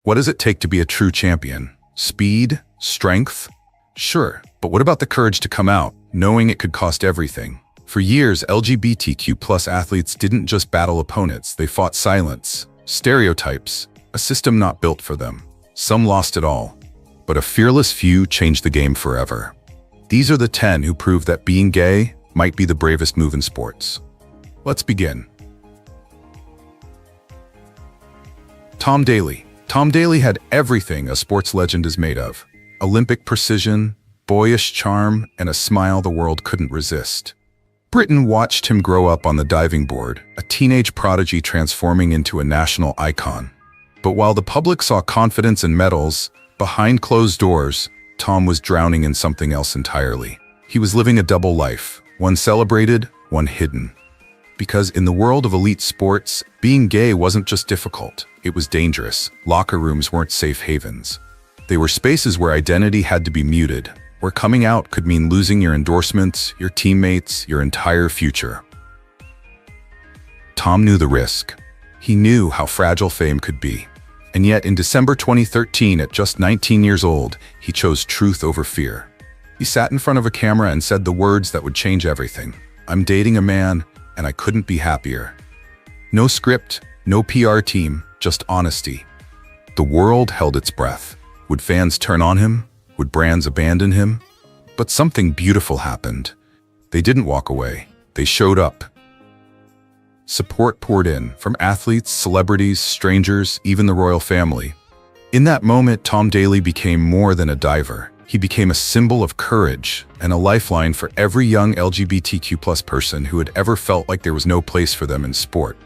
What does it take to be a true champion? Speed? Strength? Sure, but what about the courage to come out, knowing it could cost everything? For years, LGBTQ+ athletes didn't just battle opponents, they fought silence, stereotypes, a system not built for them. Some lost it all, but a fearless few changed the game forever. These are the 10 who proved that being gay might be the bravest move in sports. Let's begin. Tom Daley. Tom Daley had everything a sports legend is made of. Olympic precision, boyish charm, and a smile the world couldn't resist. Britain watched him grow up on the diving board, a teenage prodigy transforming into a national icon. But while the public saw confidence and medals, behind closed doors, Tom was drowning in something else entirely. He was living a double life, one celebrated, one hidden. Because in the world of elite sports, being gay wasn't just difficult, it was dangerous. Locker rooms weren't safe havens. They were spaces where identity had to be muted, where coming out could mean losing your endorsements, your teammates, your entire future. Tom knew the risk. He knew how fragile fame could be. And yet in December 2013, at just 19 years old, he chose truth over fear. He sat in front of a camera and said the words that would change everything. "I'm dating a man, and I couldn't be happier." No script, no PR team, just honesty. The world held its breath. Would fans turn on him? Would brands abandon him? But something beautiful happened. They didn't walk away. They showed up. Support poured in, from athletes, celebrities, strangers, even the royal family. In that moment, Tom Daley became more than a diver. He became a symbol of courage and a lifeline for every young LGBTQ+ person who had ever felt like there was no place for them in sport.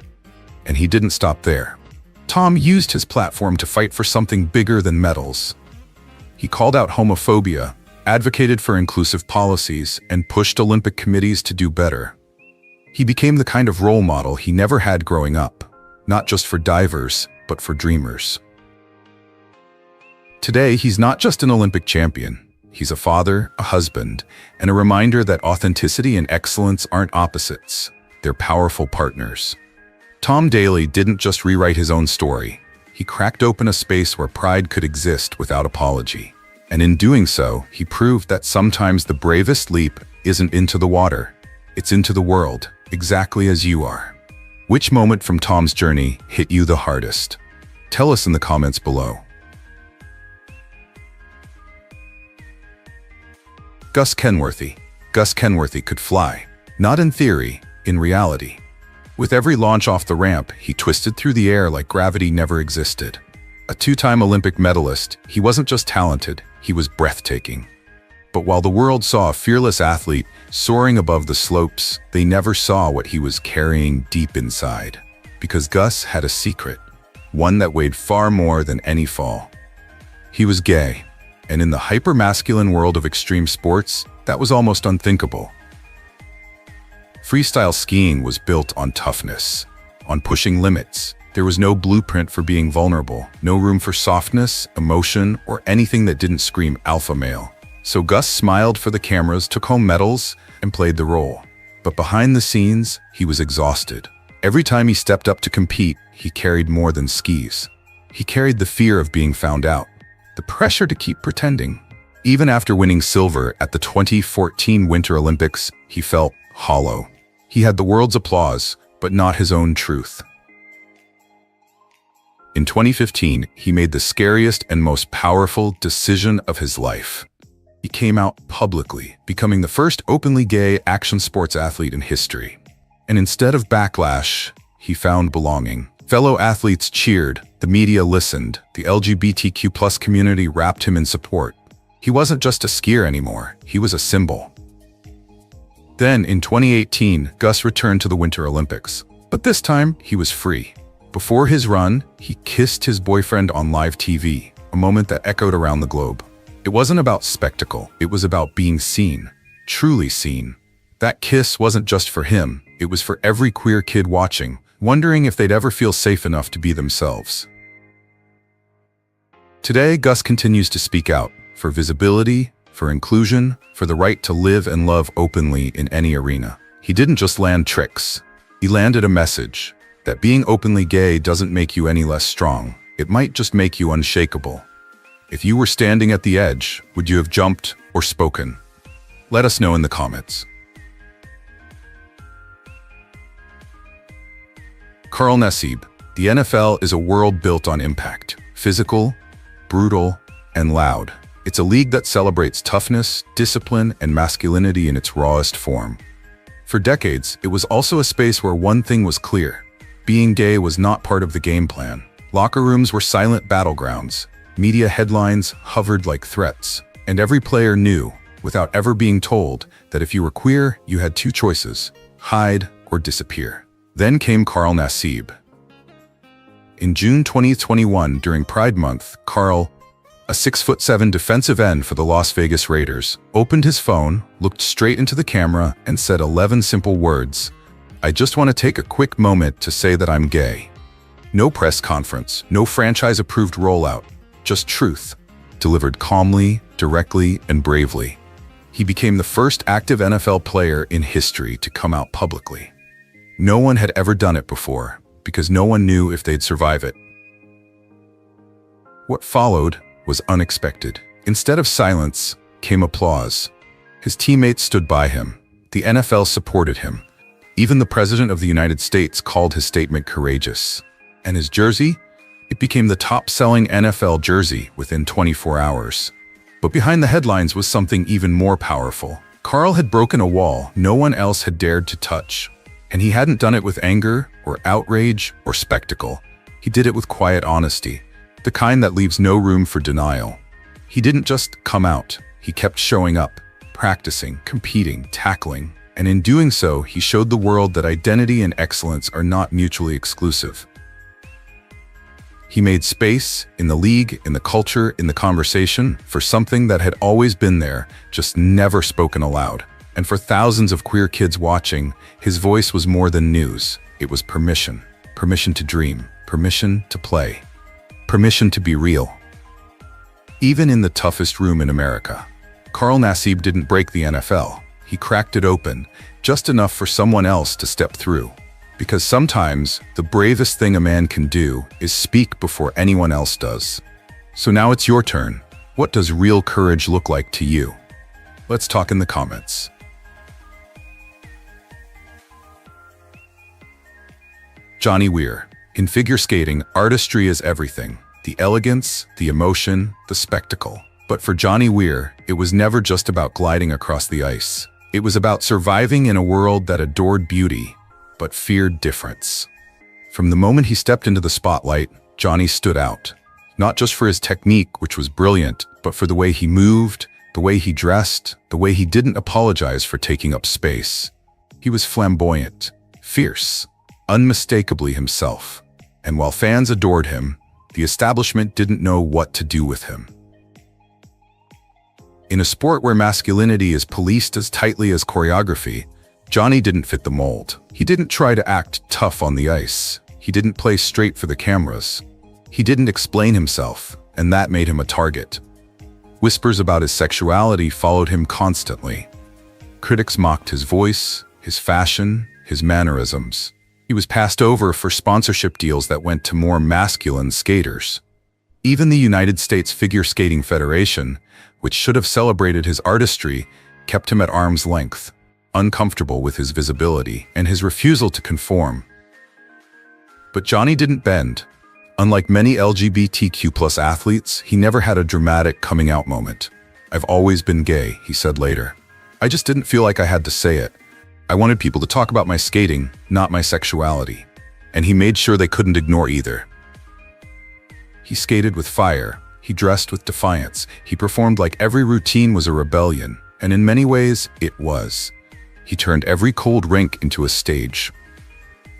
And he didn't stop there. Tom used his platform to fight for something bigger than medals. He called out homophobia, advocated for inclusive policies, and pushed Olympic committees to do better. He became the kind of role model he never had growing up, not just for divers, but for dreamers. Today, he's not just an Olympic champion. He's a father, a husband, and a reminder that authenticity and excellence aren't opposites. They're powerful partners. Tom Daley didn't just rewrite his own story. He cracked open a space where pride could exist without apology. And in doing so, he proved that sometimes the bravest leap isn't into the water. It's into the world, exactly as you are. Which moment from Tom's journey hit you the hardest? Tell us in the comments below. Gus Kenworthy. Gus Kenworthy could fly. Not in theory, in reality. With every launch off the ramp, he twisted through the air like gravity never existed. A two-time Olympic medalist, he wasn't just talented, he was breathtaking. But while the world saw a fearless athlete soaring above the slopes, they never saw what he was carrying deep inside. Because Gus had a secret, one that weighed far more than any fall. He was gay, and in the hyper-masculine world of extreme sports, that was almost unthinkable. Freestyle skiing was built on toughness, on pushing limits. There was no blueprint for being vulnerable, no room for softness, emotion, or anything that didn't scream alpha male. So Gus smiled for the cameras, took home medals, and played the role. But behind the scenes, he was exhausted. Every time he stepped up to compete, he carried more than skis. He carried the fear of being found out, the pressure to keep pretending. Even after winning silver at the 2014 Winter Olympics, he felt hollow. He had the world's applause, but not his own truth. In 2015, he made the scariest and most powerful decision of his life. He came out publicly, becoming the first openly gay action sports athlete in history. And instead of backlash, he found belonging. Fellow athletes cheered, the media listened, the LGBTQ+ community wrapped him in support. He wasn't just a skier anymore, he was a symbol. Then, in 2018, Gus returned to the Winter Olympics. But this time, he was free. Before his run, he kissed his boyfriend on live TV, a moment that echoed around the globe. It wasn't about spectacle, it was about being seen, truly seen. That kiss wasn't just for him, it was for every queer kid watching, wondering if they'd ever feel safe enough to be themselves. Today, Gus continues to speak out, for visibility, for inclusion, for the right to live and love openly in any arena. He didn't just land tricks, he landed a message. That being openly gay doesn't make you any less strong. it might just make you unshakable. If you were standing at the edge, would you have jumped or spoken? Let us know in the comments. Carl Nassib. The NFL is a world built on impact. Physical, brutal, and loud. It's a league that celebrates toughness, discipline, and masculinity in its rawest form. For decades, it was also a space where one thing was clear. Being gay was not part of the game plan. Locker rooms were silent battlegrounds. Media headlines hovered like threats. And every player knew, without ever being told, that if you were queer, you had two choices: hide or disappear. Then came Carl Nassib. In June 2021, during Pride Month, Carl, a 6'7" defensive end for the Las Vegas Raiders, opened his phone, looked straight into the camera, and said 11 simple words. "I just want to take a quick moment to say that I'm gay." No press conference, no franchise-approved rollout, just truth, delivered calmly, directly, and bravely. He became the first active NFL player in history to come out publicly. No one had ever done it before, because no one knew if they'd survive it. What followed was unexpected. Instead of silence, came applause. His teammates stood by him. The NFL supported him. Even the President of the United States called his statement courageous. And his jersey? It became the top-selling NFL jersey within 24 hours. But behind the headlines was something even more powerful. Carl had broken a wall no one else had dared to touch. And he hadn't done it with anger, or outrage, or spectacle. He did it with quiet honesty, the kind that leaves no room for denial. He didn't just come out, he kept showing up, practicing, competing, tackling, and in doing so, he showed the world that identity and excellence are not mutually exclusive. He made space, in the league, in the culture, in the conversation, for something that had always been there, just never spoken aloud. And for thousands of queer kids watching, his voice was more than news. It was permission. Permission to dream. Permission to play. Permission to be real. Even in the toughest room in America, Carl Nassib didn't break the NFL. He cracked it open, just enough for someone else to step through. Because sometimes, the bravest thing a man can do is speak before anyone else does. So now it's your turn. What does real courage look like to you? Let's talk in the comments. Johnny Weir. In figure skating, artistry is everything. The elegance, the emotion, the spectacle. But for Johnny Weir, it was never just about gliding across the ice. It was about surviving in a world that adored beauty, but feared difference. From the moment he stepped into the spotlight, Johnny stood out. Not just for his technique, which was brilliant, but for the way he moved, the way he dressed, the way he didn't apologize for taking up space. He was flamboyant, fierce, unmistakably himself. And while fans adored him, the establishment didn't know what to do with him. In a sport where masculinity is policed as tightly as choreography, Johnny didn't fit the mold. He didn't try to act tough on the ice. He didn't play straight for the cameras. He didn't explain himself, and that made him a target. Whispers about his sexuality followed him constantly. Critics mocked his voice, his fashion, his mannerisms. He was passed over for sponsorship deals that went to more masculine skaters. Even the United States Figure Skating Federation, which should have celebrated his artistry, kept him at arm's length, uncomfortable with his visibility and his refusal to conform. But Johnny didn't bend. Unlike many LGBTQ+ athletes, he never had a dramatic coming out moment. "I've always been gay," he said later. "I just didn't feel like I had to say it. I wanted people to talk about my skating, not my sexuality." And he made sure they couldn't ignore either. He skated with fire. He dressed with defiance. He performed like every routine was a rebellion, and in many ways, it was. He turned every cold rink into a stage,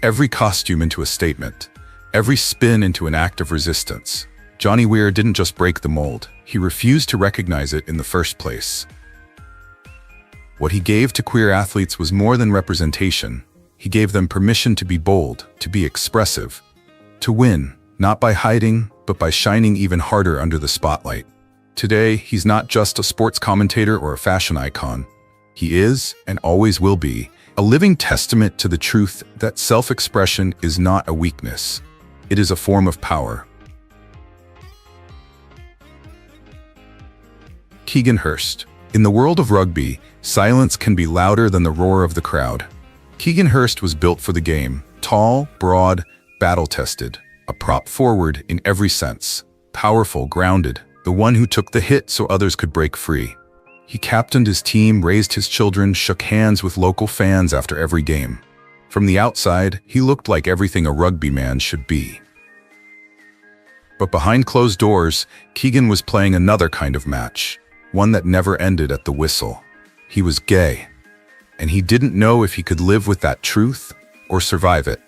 every costume into a statement, every spin into an act of resistance. Johnny Weir didn't just break the mold, he refused to recognize it in the first place. What he gave to queer athletes was more than representation. He gave them permission to be bold, to be expressive, to win, not by hiding, but by shining even harder under the spotlight. Today, he's not just a sports commentator or a fashion icon. He is, and always will be, a living testament to the truth that self-expression is not a weakness. It is a form of power. Keegan Hirst. In the world of rugby, silence can be louder than the roar of the crowd. Keegan Hirst was built for the game, tall, broad, battle-tested, a prop forward in every sense, powerful, grounded, the one who took the hit so others could break free. He captained his team, raised his children, shook hands with local fans after every game. From the outside, he looked like everything a rugby man should be. But behind closed doors, Keegan was playing another kind of match, one that never ended at the whistle. He was gay, and he didn't know if he could live with that truth or survive it.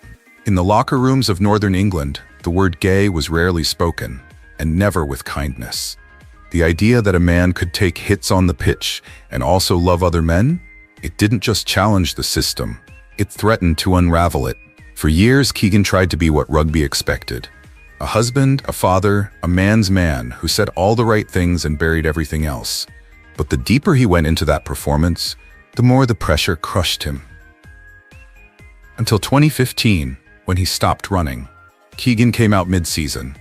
In the locker rooms of Northern England, the word gay was rarely spoken, and never with kindness. The idea that a man could take hits on the pitch and also love other men, it didn't just challenge the system, it threatened to unravel it. For years, Keegan tried to be what rugby expected. A husband, a father, a man's man who said all the right things and buried everything else. But the deeper he went into that performance, the more the pressure crushed him. Until 2015, when he stopped running. Keegan came out mid-season.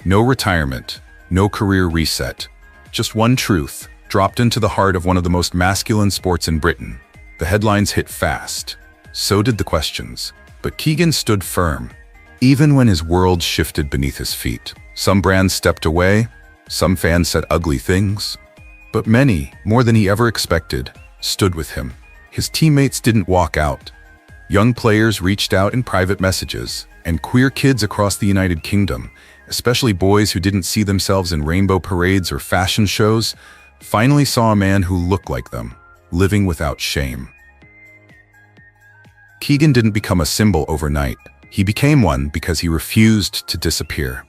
No retirement, no career reset. Just one truth, dropped into the heart of one of the most masculine sports in Britain. The headlines hit fast. So did the questions. But Keegan stood firm. Even when his world shifted beneath his feet, some brands stepped away, some fans said ugly things, but many, more than he ever expected, stood with him. His teammates didn't walk out. Young players reached out in private messages, and queer kids across the United Kingdom, especially boys who didn't see themselves in rainbow parades or fashion shows, finally saw a man who looked like them, living without shame. Keegan didn't become a symbol overnight. He became one because he refused to disappear.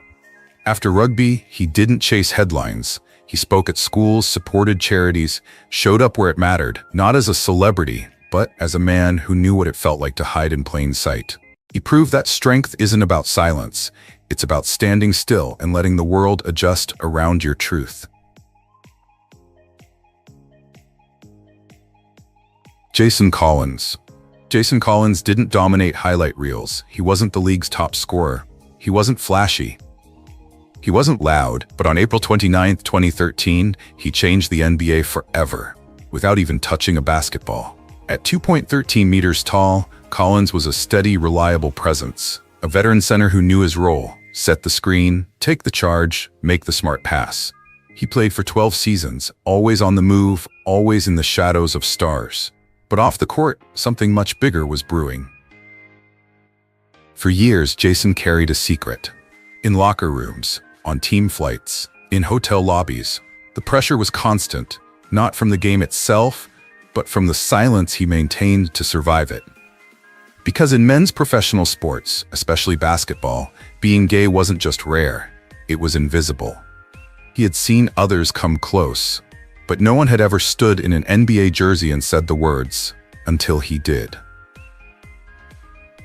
After rugby, he didn't chase headlines. He spoke at schools, supported charities, showed up where it mattered, not as a celebrity, but as a man who knew what it felt like to hide in plain sight. He proved that strength isn't about silence. It's about standing still and letting the world adjust around your truth. Jason Collins. Jason Collins didn't dominate highlight reels. He wasn't the league's top scorer. He wasn't flashy. He wasn't loud, but on April 29, 2013, he changed the NBA forever, without even touching a basketball. At 2.13 meters tall, Collins was a steady, reliable presence, a veteran center who knew his role, set the screen, take the charge, make the smart pass. He played for 12 seasons, always on the move, always in the shadows of stars. But off the court, something much bigger was brewing. For years, Jason carried a secret. In locker rooms, on team flights, in hotel lobbies, the pressure was constant, not from the game itself, but from the silence he maintained to survive it. Because in men's professional sports, especially basketball, being gay wasn't just rare, it was invisible. He had seen others come close, but no one had ever stood in an NBA jersey and said the words, until he did.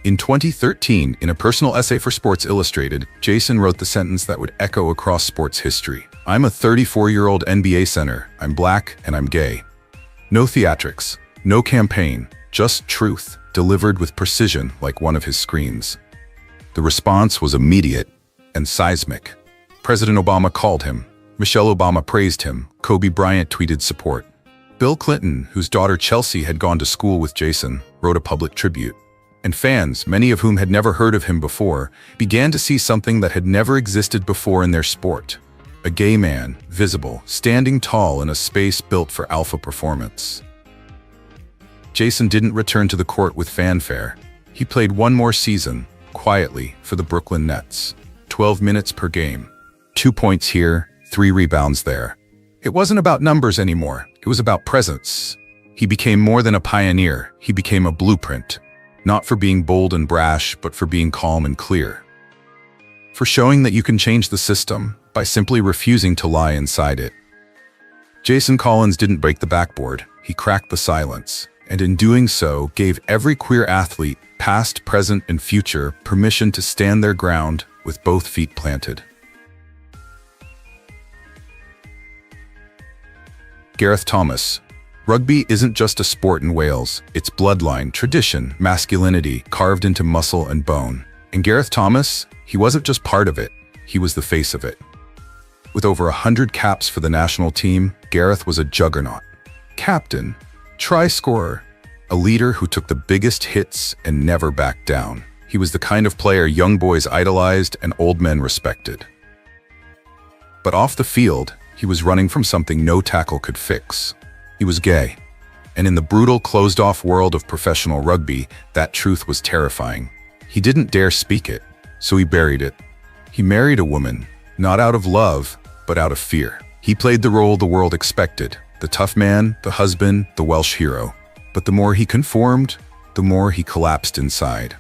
In 2013, in a personal essay for Sports Illustrated, Jason wrote the sentence that would echo across sports history. "I'm a 34-year-old NBA center. I'm black and I'm gay." No theatrics, no campaign, just truth, delivered with precision like one of his screens. The response was immediate and seismic. President Obama called him. Michelle Obama praised him. Kobe Bryant tweeted support. Bill Clinton, whose daughter Chelsea had gone to school with Jason, wrote a public tribute. And fans, many of whom had never heard of him before, began to see something that had never existed before in their sport. A gay man, visible, standing tall in a space built for alpha performance. Jason didn't return to the court with fanfare. He played one more season, quietly, for the Brooklyn Nets. 12 minutes per game. 2 points here, 3 rebounds there. It wasn't about numbers anymore. It was about presence. He became more than a pioneer. He became a blueprint. Not for being bold and brash, but for being calm and clear. For showing that you can change the system by simply refusing to lie inside it. Jason Collins didn't break the backboard. He cracked the silence, and in doing so, gave every queer athlete, past, present, and future, permission to stand their ground with both feet planted. Gareth Thomas. Rugby isn't just a sport in Wales. It's bloodline, tradition, masculinity, carved into muscle and bone. And Gareth Thomas, he wasn't just part of it, he was the face of it. With over 100 caps for the national team, Gareth was a juggernaut. Captain, try-scorer, a leader who took the biggest hits and never backed down. He was the kind of player young boys idolized and old men respected. But off the field, he was running from something no tackle could fix. He was gay. And in the brutal, closed-off world of professional rugby, that truth was terrifying. He didn't dare speak it, so he buried it. He married a woman, not out of love, but out of fear. He played the role the world expected, the tough man, the husband, the Welsh hero. But the more he conformed, the more he collapsed inside.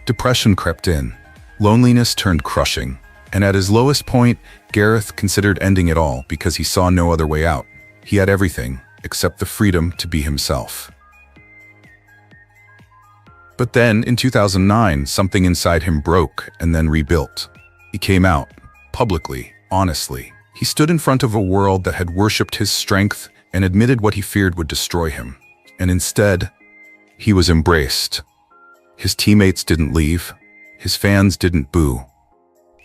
Depression crept in. Loneliness turned crushing. And at his lowest point, Gareth considered ending it all because he saw no other way out. He had everything, except the freedom to be himself. But then, in 2009, something inside him broke and then rebuilt. He came out, publicly, honestly. He stood in front of a world that had worshipped his strength and admitted what he feared would destroy him. And instead, he was embraced. His teammates didn't leave. His fans didn't boo.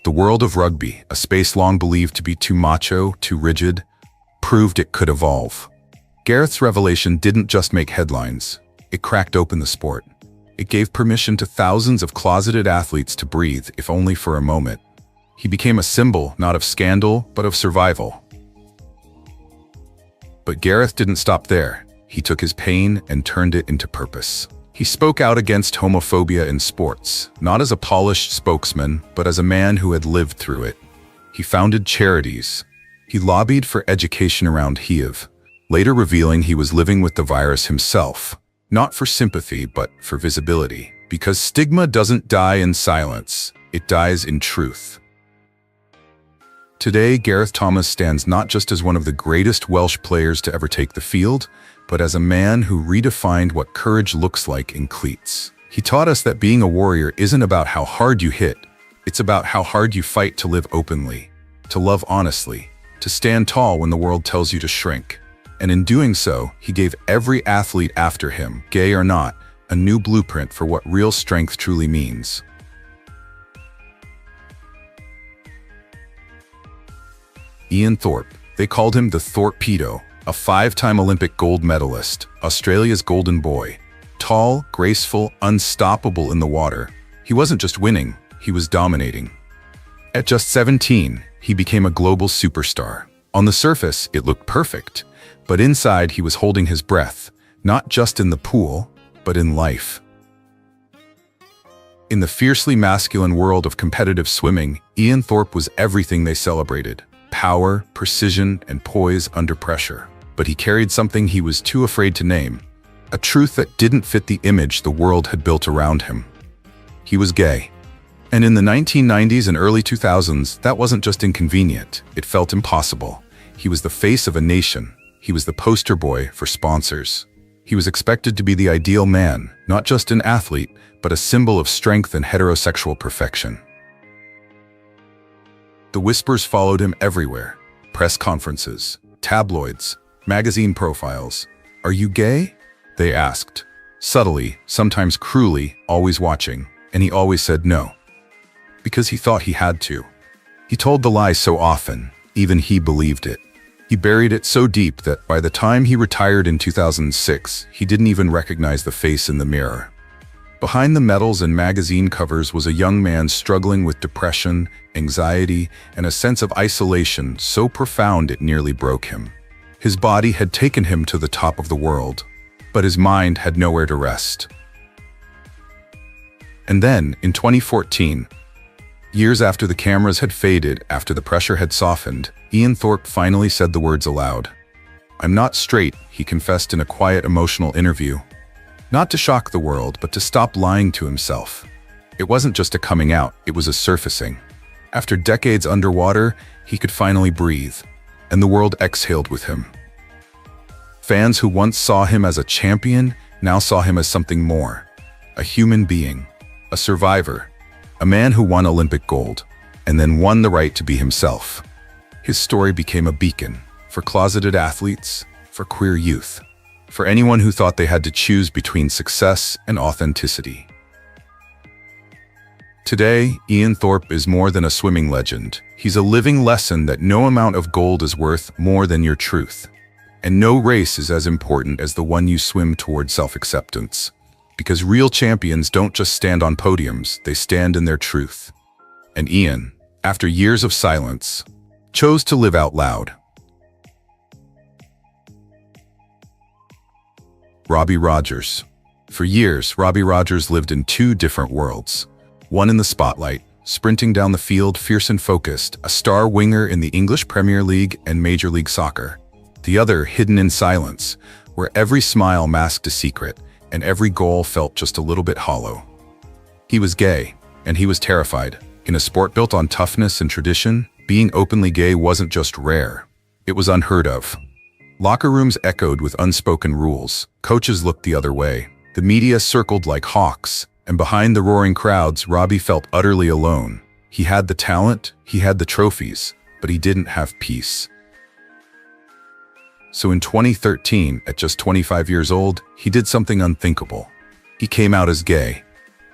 The world of rugby, a space long believed to be too macho, too rigid, proved it could evolve. Gareth's revelation didn't just make headlines. It cracked open the sport. It gave permission to thousands of closeted athletes to breathe, if only for a moment. He became a symbol, not of scandal, but of survival. But Gareth didn't stop there. He took his pain and turned it into purpose. He spoke out against homophobia in sports, not as a polished spokesman, but as a man who had lived through it. He founded charities. He lobbied for education around HIV, later revealing he was living with the virus himself, not for sympathy, but for visibility. Because stigma doesn't die in silence, it dies in truth. Today, Gareth Thomas stands not just as one of the greatest Welsh players to ever take the field, but as a man who redefined what courage looks like in cleats. He taught us that being a warrior isn't about how hard you hit, it's about how hard you fight to live openly, to love honestly, to stand tall when the world tells you to shrink. And in doing so, he gave every athlete after him, gay or not, a new blueprint for what real strength truly means. Ian Thorpe. They called him the Torpedo, a 5-time Olympic gold medalist, Australia's golden boy. Tall, graceful, unstoppable in the water. He wasn't just winning, he was dominating. At just 17, he became a global superstar. On the surface, it looked perfect, but inside he was holding his breath, not just in the pool, but in life. In the fiercely masculine world of competitive swimming, Ian Thorpe was everything they celebrated. Power, precision, and poise under pressure. But he carried something he was too afraid to name, a truth that didn't fit the image the world had built around him. He was gay. And in the 1990s and early 2000s, that wasn't just inconvenient, it felt impossible. He was the face of a nation. He was the poster boy for sponsors. He was expected to be the ideal man, not just an athlete, but a symbol of strength and heterosexual perfection. The whispers followed him everywhere. Press conferences, tabloids, magazine profiles. "Are you gay?" they asked. Subtly, sometimes cruelly, always watching. And he always said no. Because he thought he had to. He told the lie so often, even he believed it. He buried it so deep that by the time he retired in 2006, he didn't even recognize the face in the mirror. Behind the medals and magazine covers was a young man struggling with depression, anxiety, and a sense of isolation so profound it nearly broke him. His body had taken him to the top of the world, but his mind had nowhere to rest. And then, in 2014, years after the cameras had faded, after the pressure had softened, Ian Thorpe finally said the words aloud. "I'm not straight," he confessed in a quiet, emotional interview. Not to shock the world, but to stop lying to himself. It wasn't just a coming out, it was a surfacing. After decades underwater, he could finally breathe, and the world exhaled with him. Fans who once saw him as a champion now saw him as something more. A human being, a survivor, a man who won Olympic gold, and then won the right to be himself. His story became a beacon for closeted athletes, for queer youth, for anyone who thought they had to choose between success and authenticity. Today, Ian Thorpe is more than a swimming legend. He's a living lesson that no amount of gold is worth more than your truth. And no race is as important as the one you swim toward self-acceptance. Because real champions don't just stand on podiums, they stand in their truth. And Ian, after years of silence, chose to live out loud. Robbie Rogers. For years, Robbie Rogers lived in two different worlds. One in the spotlight, sprinting down the field fierce and focused, a star winger in the English Premier League and Major League Soccer. The other hidden in silence, where every smile masked a secret and every goal felt just a little bit hollow. He was gay, and he was terrified. In a sport built on toughness and tradition, being openly gay wasn't just rare, it was unheard of. Locker rooms echoed with unspoken rules, coaches looked the other way, the media circled like hawks, and behind the roaring crowds, Robbie felt utterly alone. He had the talent, he had the trophies, but he didn't have peace. So in 2013, at just 25 years old, he did something unthinkable. He came out as gay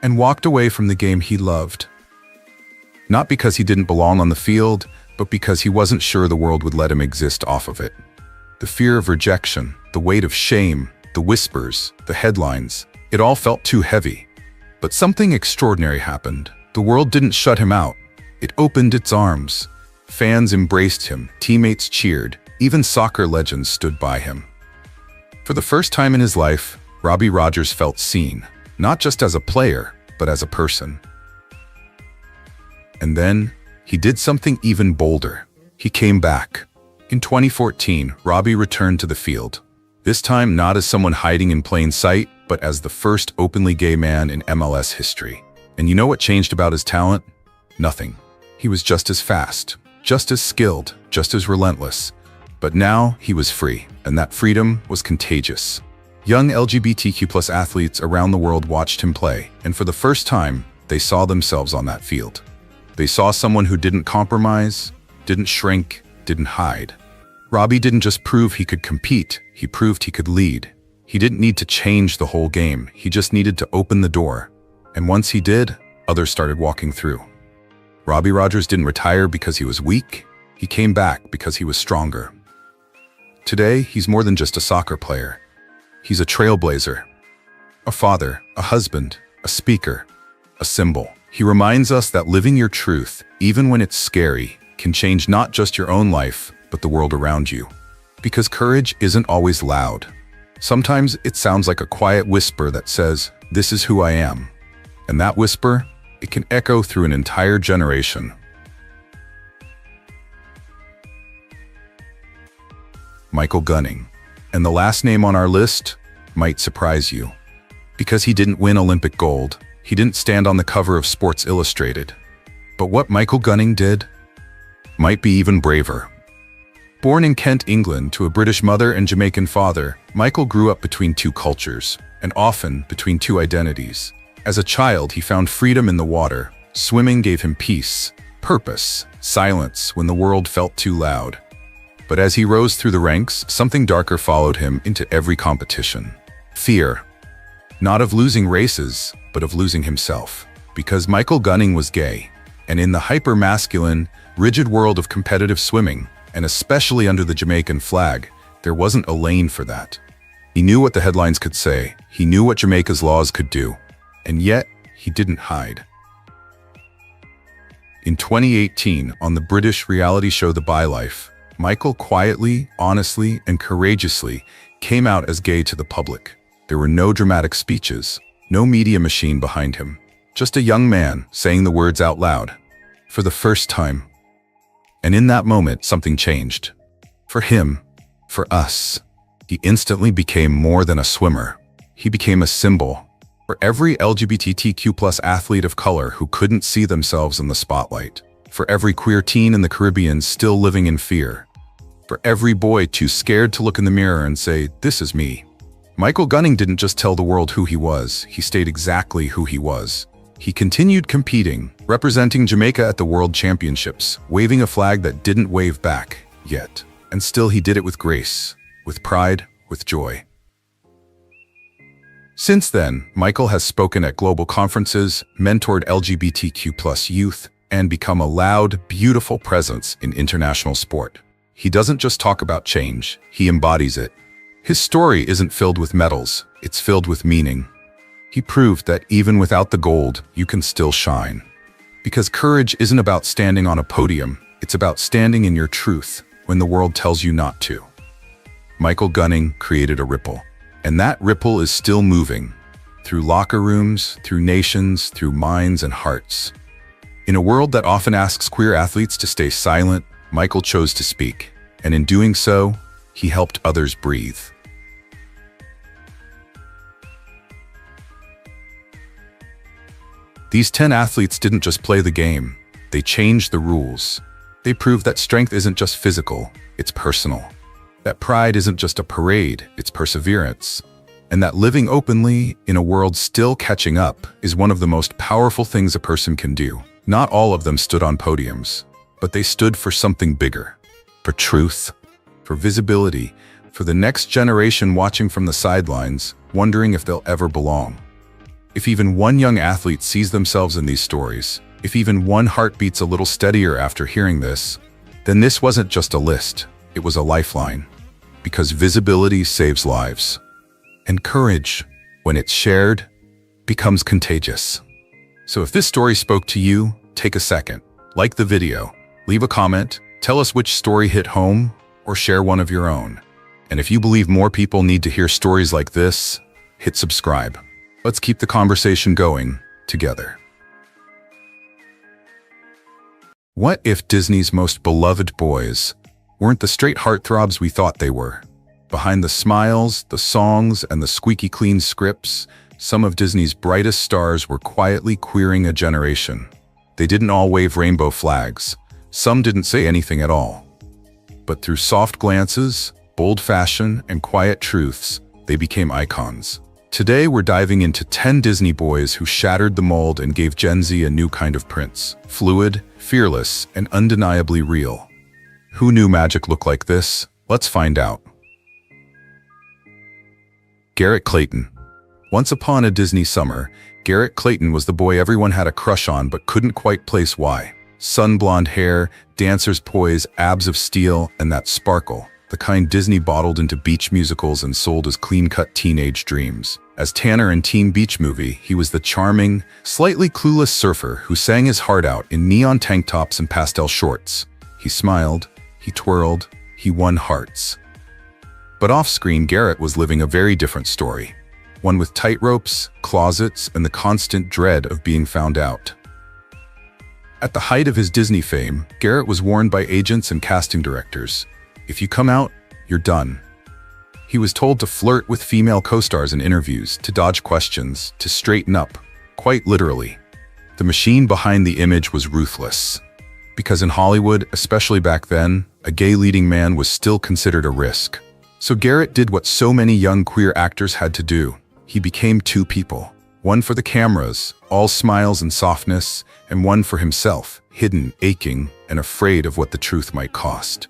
and walked away from the game he loved. Not because he didn't belong on the field, but because he wasn't sure the world would let him exist off of it. The fear of rejection, the weight of shame, the whispers, the headlines, it all felt too heavy. But something extraordinary happened. The world didn't shut him out. It opened its arms. Fans embraced him, teammates cheered, even soccer legends stood by him. For the first time in his life, Robbie Rogers felt seen, not just as a player, but as a person. And then, he did something even bolder. He came back. In 2014, Robbie returned to the field. This time not as someone hiding in plain sight, but as the first openly gay man in MLS history. And you know what changed about his talent? Nothing. He was just as fast, just as skilled, just as relentless. But now he was free, and that freedom was contagious. Young LGBTQ+ athletes around the world watched him play, and for the first time, they saw themselves on that field. They saw someone who didn't compromise, didn't shrink, didn't hide. Robbie didn't just prove he could compete, he proved he could lead. He didn't need to change the whole game, he just needed to open the door. And once he did, others started walking through. Robbie Rogers didn't retire because he was weak, he came back because he was stronger. Today, he's more than just a soccer player. He's a trailblazer, a father, a husband, a speaker, a symbol. He reminds us that living your truth, even when it's scary, can change not just your own life, but the world around you. Because courage isn't always loud. Sometimes it sounds like a quiet whisper that says, "This is who I am." And that whisper, it can echo through an entire generation. Michael Gunning. And the last name on our list might surprise you. Because he didn't win Olympic gold, he didn't stand on the cover of Sports Illustrated. But what Michael Gunning did might be even braver. Born in Kent, England, to a British mother and Jamaican father, Michael grew up between two cultures, and often between two identities. As a child, he found freedom in the water. Swimming gave him peace, purpose, silence when the world felt too loud. But as he rose through the ranks, something darker followed him into every competition. Fear. Not of losing races, but of losing himself. Because Michael Gunning was gay, and in the hyper-masculine, rigid world of competitive swimming, and especially under the Jamaican flag, there wasn't a lane for that. He knew what the headlines could say, he knew what Jamaica's laws could do, and yet he didn't hide. In 2018, on the British reality show The Bi Life, Michael quietly, honestly, and courageously came out as gay to the public. There were no dramatic speeches, no media machine behind him, just a young man saying the words out loud, for the first time. And in that moment, something changed. For him, for us, he instantly became more than a swimmer. He became a symbol for every LGBTQ+ athlete of color who couldn't see themselves in the spotlight. For every queer teen in the Caribbean still living in fear. For every boy too scared to look in the mirror and say, "This is me." Michael Gunning didn't just tell the world who he was, he stayed exactly who he was. He continued competing, representing Jamaica at the World Championships, waving a flag that didn't wave back, yet. And still he did it with grace, with pride, with joy. Since then, Michael has spoken at global conferences, mentored LGBTQ+ youth, and become a loud, beautiful presence in international sport. He doesn't just talk about change, he embodies it. His story isn't filled with medals, it's filled with meaning. He proved that even without the gold, you can still shine. Because courage isn't about standing on a podium, it's about standing in your truth when the world tells you not to. Michael Gunning created a ripple, and that ripple is still moving, through locker rooms, through nations, through minds and hearts. In a world that often asks queer athletes to stay silent, Michael chose to speak, and in doing so, he helped others breathe. These 10 athletes didn't just play the game, they changed the rules. They proved that strength isn't just physical, it's personal. That pride isn't just a parade, it's perseverance. And that living openly in a world still catching up is one of the most powerful things a person can do. Not all of them stood on podiums, but they stood for something bigger. For truth, for visibility, for the next generation watching from the sidelines, wondering if they'll ever belong. If even one young athlete sees themselves in these stories, if even one heart beats a little steadier after hearing this, then this wasn't just a list, it was a lifeline. Because visibility saves lives. And courage, when it's shared, becomes contagious. So if this story spoke to you, take a second, like the video, leave a comment, tell us which story hit home, or share one of your own. And if you believe more people need to hear stories like this, hit subscribe. Let's keep the conversation going together. What if Disney's most beloved boys weren't the straight heartthrobs we thought they were? Behind the smiles, the songs, and the squeaky clean scripts, some of Disney's brightest stars were quietly queering a generation. They didn't all wave rainbow flags. Some didn't say anything at all. But through soft glances, bold fashion, and quiet truths, they became icons. Today we're diving into 10 Disney boys who shattered the mold and gave Gen Z a new kind of prince. Fluid, fearless, and undeniably real. Who knew magic looked like this? Let's find out. Garrett Clayton. Once upon a Disney summer, Garrett Clayton was the boy everyone had a crush on but couldn't quite place why. Sun-blonde hair, dancer's poise, abs of steel, and that sparkle, the kind Disney bottled into beach musicals and sold as clean-cut teenage dreams. As Tanner in Teen Beach Movie, he was the charming, slightly clueless surfer who sang his heart out in neon tank tops and pastel shorts. He smiled, he twirled, he won hearts. But off-screen, Garrett was living a very different story. One with tightropes, closets, and the constant dread of being found out. At the height of his Disney fame, Garrett was warned by agents and casting directors, if you come out, you're done. He was told to flirt with female co-stars in interviews, to dodge questions, to straighten up, quite literally. The machine behind the image was ruthless. Because in Hollywood, especially back then, a gay leading man was still considered a risk. So Garrett did what so many young queer actors had to do. He became two people. One for the cameras, all smiles and softness, and one for himself, hidden, aching, and afraid of what the truth might cost.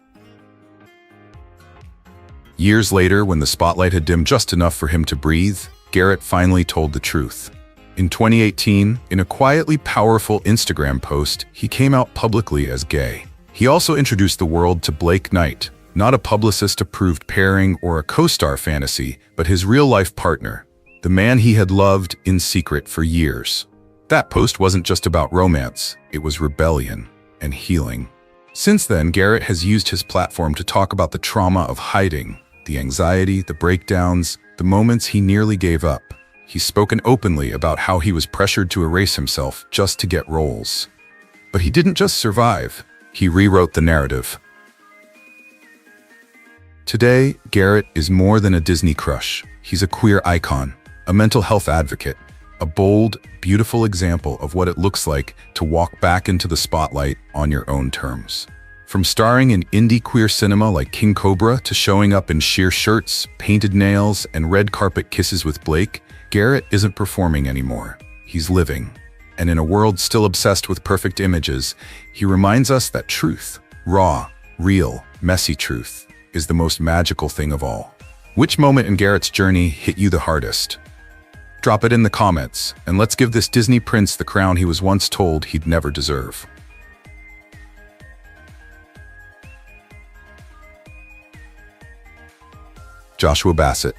Years later, when the spotlight had dimmed just enough for him to breathe, Garrett finally told the truth. In 2018, in a quietly powerful Instagram post, he came out publicly as gay. He also introduced the world to Blake Knight, not a publicist-approved pairing or a co-star fantasy, but his real-life partner, the man he had loved in secret for years. That post wasn't just about romance, it was rebellion and healing. Since then, Garrett has used his platform to talk about the trauma of hiding, the anxiety, the breakdowns, the moments he nearly gave up. He's spoken openly about how he was pressured to erase himself just to get roles. But he didn't just survive, he rewrote the narrative. Today, Garrett is more than a Disney crush. He's a queer icon, a mental health advocate, a bold, beautiful example of what it looks like to walk back into the spotlight on your own terms. From starring in indie queer cinema like King Cobra to showing up in sheer shirts, painted nails, and red carpet kisses with Blake, Garrett isn't performing anymore. He's living. And in a world still obsessed with perfect images, he reminds us that truth, raw, real, messy truth, is the most magical thing of all. Which moment in Garrett's journey hit you the hardest? Drop it in the comments, and let's give this Disney prince the crown he was once told he'd never deserve. Joshua Bassett.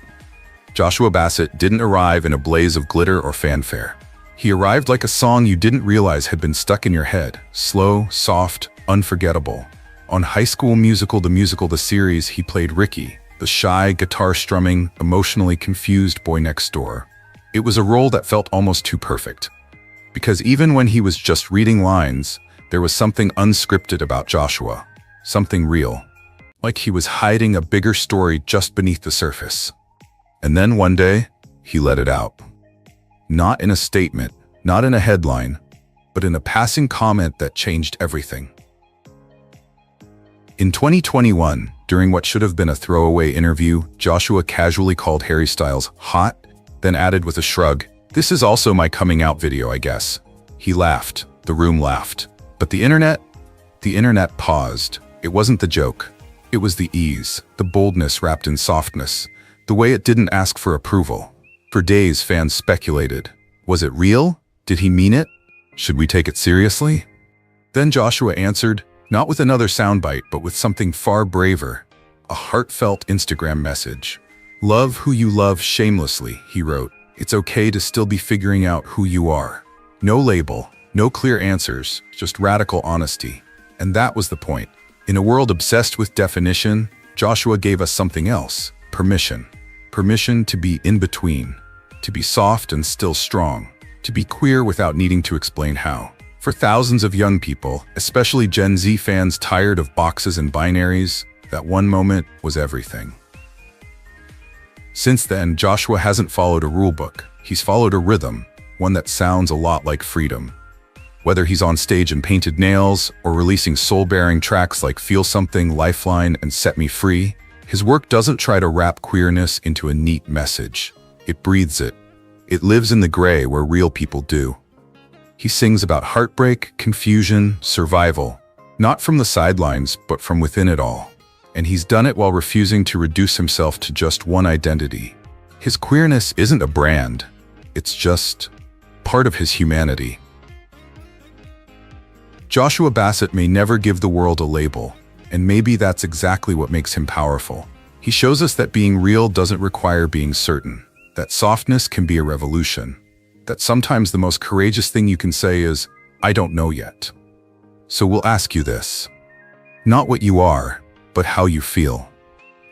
Joshua Bassett didn't arrive in a blaze of glitter or fanfare. He arrived like a song you didn't realize had been stuck in your head, slow, soft, unforgettable. On High School Musical, the series, he played Ricky, the shy, guitar-strumming, emotionally confused boy next door. It was a role that felt almost too perfect. Because even when he was just reading lines, there was something unscripted about Joshua, something real. Like he was hiding a bigger story just beneath the surface. And then one day, he let it out. Not in a statement, not in a headline, but in a passing comment that changed everything. In 2021, during what should have been a throwaway interview, Joshua casually called Harry Styles hot, then added with a shrug, "This is also my coming out video, I guess." He laughed. The room laughed. But the internet paused. It wasn't the joke. It was the ease, the boldness wrapped in softness, the way it didn't ask for approval. For days, fans speculated. Was it real? Did he mean it? Should we take it seriously? Then Joshua answered, not with another soundbite, but with something far braver. A heartfelt Instagram message. "Love who you love shamelessly," he wrote. "It's okay to still be figuring out who you are." No label, no clear answers, just radical honesty. And that was the point. In a world obsessed with definition, Joshua gave us something else. Permission. Permission to be in between. To be soft and still strong. To be queer without needing to explain how. For thousands of young people, especially Gen Z fans tired of boxes and binaries, that one moment was everything. Since then, Joshua hasn't followed a rulebook. He's followed a rhythm, one that sounds a lot like freedom. Whether he's on stage in Painted Nails or releasing soul-bearing tracks like Feel Something, Lifeline, and Set Me Free, his work doesn't try to wrap queerness into a neat message. It breathes it. It lives in the gray where real people do. He sings about heartbreak, confusion, survival, not from the sidelines, but from within it all. And he's done it while refusing to reduce himself to just one identity. His queerness isn't a brand. It's just part of his humanity. Joshua Bassett may never give the world a label, and maybe that's exactly what makes him powerful. He shows us that being real doesn't require being certain, that softness can be a revolution, that sometimes the most courageous thing you can say is, "I don't know yet." So we'll ask you this. Not what you are, but how you feel.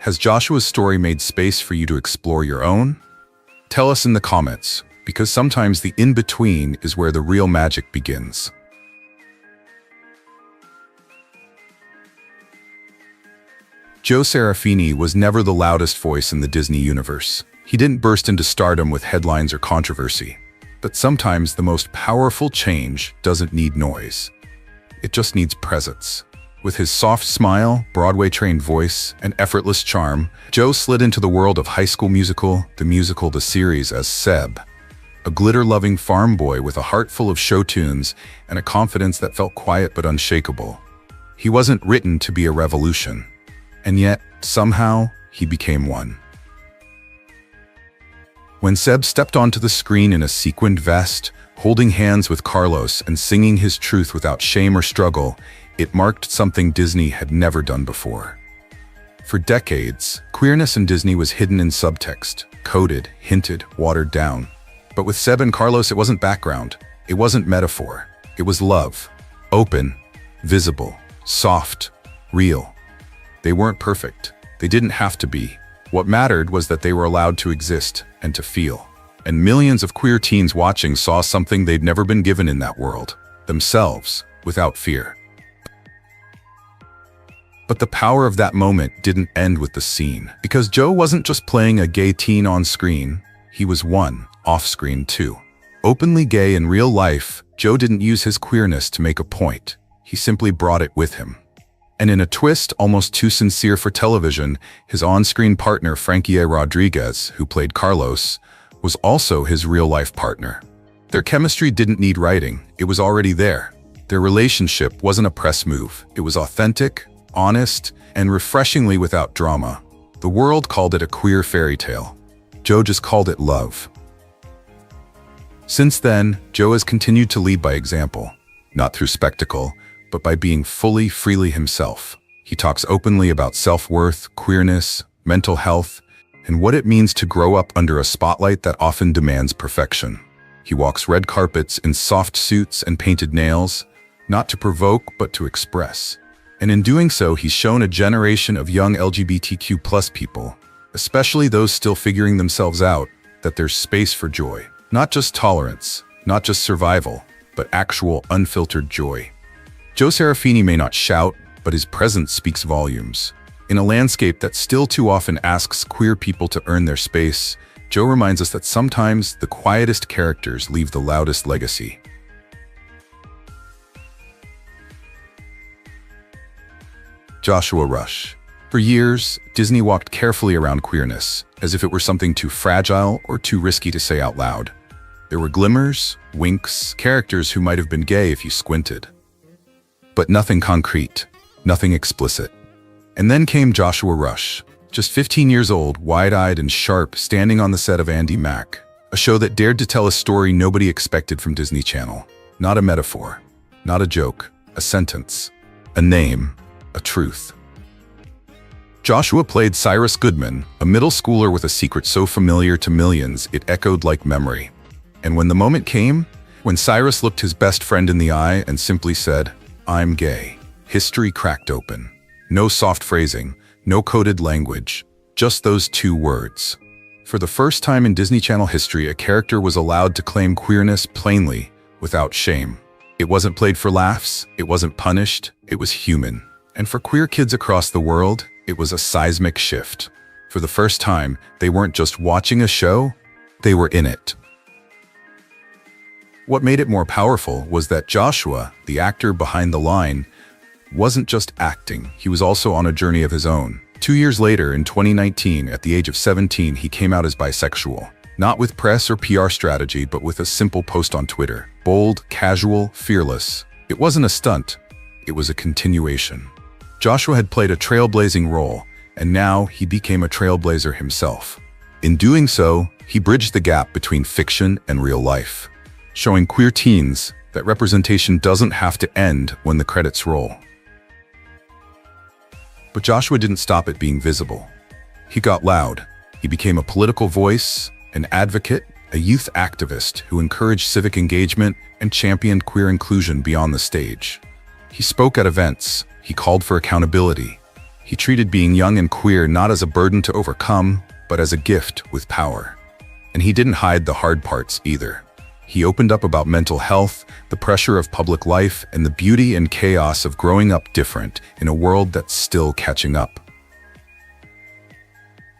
Has Joshua's story made space for you to explore your own? Tell us in the comments, because sometimes the in-between is where the real magic begins. Joe Serafini was never the loudest voice in the Disney universe. He didn't burst into stardom with headlines or controversy. But sometimes the most powerful change doesn't need noise. It just needs presence. With his soft smile, Broadway-trained voice, and effortless charm, Joe slid into the world of High School Musical, the series as Seb, a glitter-loving farm boy with a heart full of show tunes and a confidence that felt quiet but unshakable. He wasn't written to be a revolution. And yet, somehow, he became one. When Seb stepped onto the screen in a sequined vest, holding hands with Carlos and singing his truth without shame or struggle, it marked something Disney had never done before. For decades, queerness in Disney was hidden in subtext, coded, hinted, watered down. But with Seb and Carlos, it wasn't background. It wasn't metaphor. It was love. Open, visible, soft, real. They weren't perfect. They didn't have to be. What mattered was that they were allowed to exist and to feel. And millions of queer teens watching saw something they'd never been given in that world, themselves, without fear. But the power of that moment didn't end with the scene, because Joe wasn't just playing a gay teen on screen, he was one, off-screen too. Openly gay in real life, Joe didn't use his queerness to make a point. He simply brought it with him. And in a twist almost too sincere for television, his on-screen partner Frankie Rodriguez, who played Carlos, was also his real-life partner. Their chemistry didn't need writing, it was already there. Their relationship wasn't a press move, it was authentic, honest, and refreshingly without drama. The world called it a queer fairy tale. Joe just called it love. Since then, Joe has continued to lead by example, not through spectacle, but by being freely himself. He talks openly about self-worth, queerness, mental health, and what it means to grow up under a spotlight that often demands perfection. He walks red carpets in soft suits and painted nails, not to provoke, but to express. And in doing so, he's shown a generation of young LGBTQ+ people, especially those still figuring themselves out, that there's space for joy. Not just tolerance, not just survival, but actual unfiltered joy. Joe Serafini may not shout, but his presence speaks volumes. In a landscape that still too often asks queer people to earn their space, Joe reminds us that sometimes the quietest characters leave the loudest legacy. Joshua Rush. For years, Disney walked carefully around queerness, as if it were something too fragile or too risky to say out loud. There were glimmers, winks, characters who might have been gay if you squinted. But nothing concrete, nothing explicit. And then came Joshua Rush, just 15 years old, wide-eyed and sharp, standing on the set of Andy Mack, a show that dared to tell a story nobody expected from Disney Channel. Not a metaphor, not a joke, a sentence, a name, a truth. Joshua played Cyrus Goodman, a middle schooler with a secret so familiar to millions it echoed like memory. And when the moment came, when Cyrus looked his best friend in the eye and simply said, "I'm gay," history cracked open. No soft phrasing, no coded language, just those two words. For the first time in Disney Channel history, a character was allowed to claim queerness plainly, without shame. It wasn't played for laughs, it wasn't punished, it was human. And for queer kids across the world, it was a seismic shift. For the first time, they weren't just watching a show, they were in it. What made it more powerful was that Joshua, the actor behind the line, wasn't just acting, he was also on a journey of his own. 2 years later, in 2019, at the age of 17, he came out as bisexual. Not with press or PR strategy, but with a simple post on Twitter. Bold, casual, fearless. It wasn't a stunt, it was a continuation. Joshua had played a trailblazing role, and now he became a trailblazer himself. In doing so, he bridged the gap between fiction and real life, showing queer teens that representation doesn't have to end when the credits roll. But Joshua didn't stop at being visible. He got loud. He became a political voice, an advocate, a youth activist who encouraged civic engagement and championed queer inclusion beyond the stage. He spoke at events. He called for accountability. He treated being young and queer not as a burden to overcome, but as a gift with power. And he didn't hide the hard parts either. He opened up about mental health, the pressure of public life, and the beauty and chaos of growing up different in a world that's still catching up.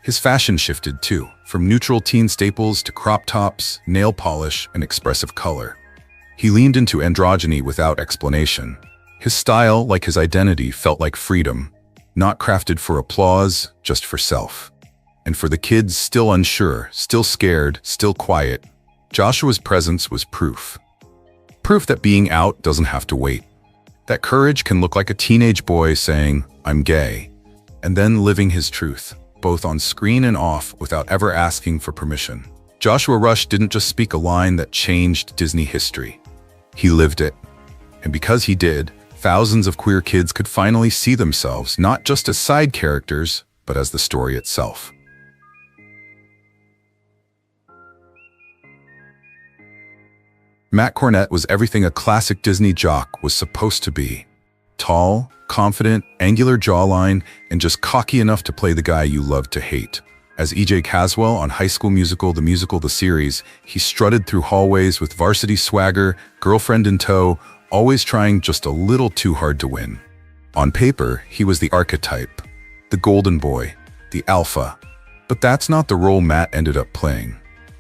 His fashion shifted too, from neutral teen staples to crop tops, nail polish, and expressive color. He leaned into androgyny without explanation. His style, like his identity, felt like freedom, not crafted for applause, just for self. And for the kids still unsure, still scared, still quiet, Joshua's presence was proof. Proof that being out doesn't have to wait. That courage can look like a teenage boy saying, "I'm gay," and then living his truth, both on screen and off, without ever asking for permission. Joshua Rush didn't just speak a line that changed Disney history. He lived it. And because he did, thousands of queer kids could finally see themselves not just as side characters, but as the story itself. Matt Cornett was everything a classic Disney jock was supposed to be. Tall, confident, angular jawline, and just cocky enough to play the guy you loved to hate. As E.J. Caswell on High School Musical, the series, he strutted through hallways with varsity swagger, girlfriend in tow, always trying just a little too hard to win. On paper, he was the archetype, the golden boy, the alpha. But that's not the role Matt ended up playing.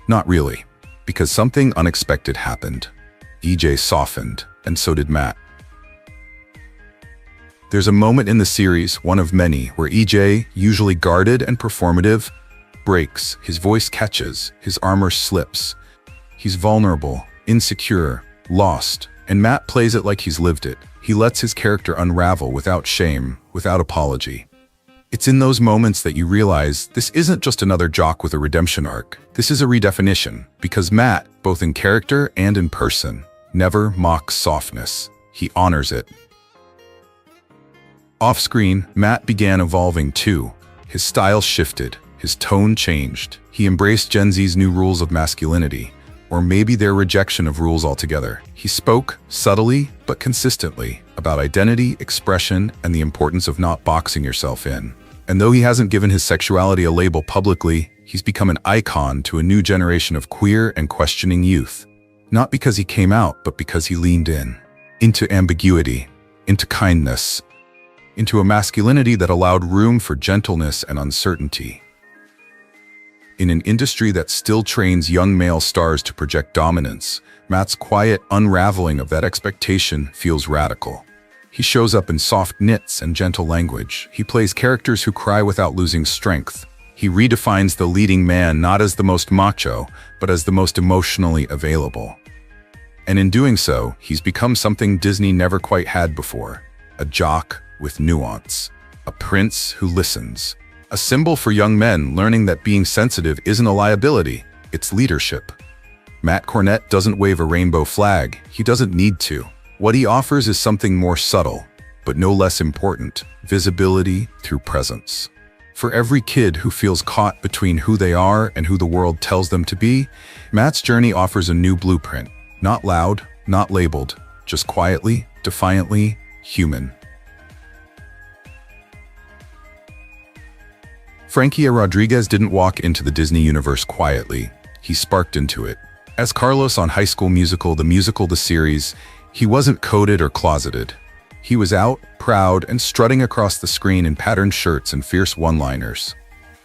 Not really. Because something unexpected happened. EJ softened, and so did Matt. There's a moment in the series, one of many, where EJ, usually guarded and performative, breaks, his voice catches, his armor slips. He's vulnerable, insecure, lost, and Matt plays it like he's lived it. He lets his character unravel without shame, without apology. It's in those moments that you realize this isn't just another jock with a redemption arc. This is a redefinition, because Matt, both in character and in person, never mocks softness. He honors it. Off-screen, Matt began evolving too. His style shifted, his tone changed. He embraced Gen Z's new rules of masculinity, or maybe their rejection of rules altogether. He spoke, subtly but consistently, about identity, expression, and the importance of not boxing yourself in. And though he hasn't given his sexuality a label publicly, he's become an icon to a new generation of queer and questioning youth. Not because he came out, but because he leaned in. Into ambiguity, into kindness, into a masculinity that allowed room for gentleness and uncertainty. In an industry that still trains young male stars to project dominance, Matt's quiet unraveling of that expectation feels radical. He shows up in soft knits and gentle language. He plays characters who cry without losing strength. He redefines the leading man not as the most macho, but as the most emotionally available. And in doing so, he's become something Disney never quite had before. A jock with nuance. A prince who listens. A symbol for young men learning that being sensitive isn't a liability, it's leadership. Matt Cornett doesn't wave a rainbow flag. He doesn't need to. What he offers is something more subtle, but no less important: visibility through presence. For every kid who feels caught between who they are and who the world tells them to be, Matt's journey offers a new blueprint. Not loud, not labeled, just quietly, defiantly, human. Frankie Rodriguez didn't walk into the Disney universe quietly. He sparked into it. As Carlos on High School Musical, the series, he wasn't coded or closeted. He was out, proud, and strutting across the screen in patterned shirts and fierce one-liners.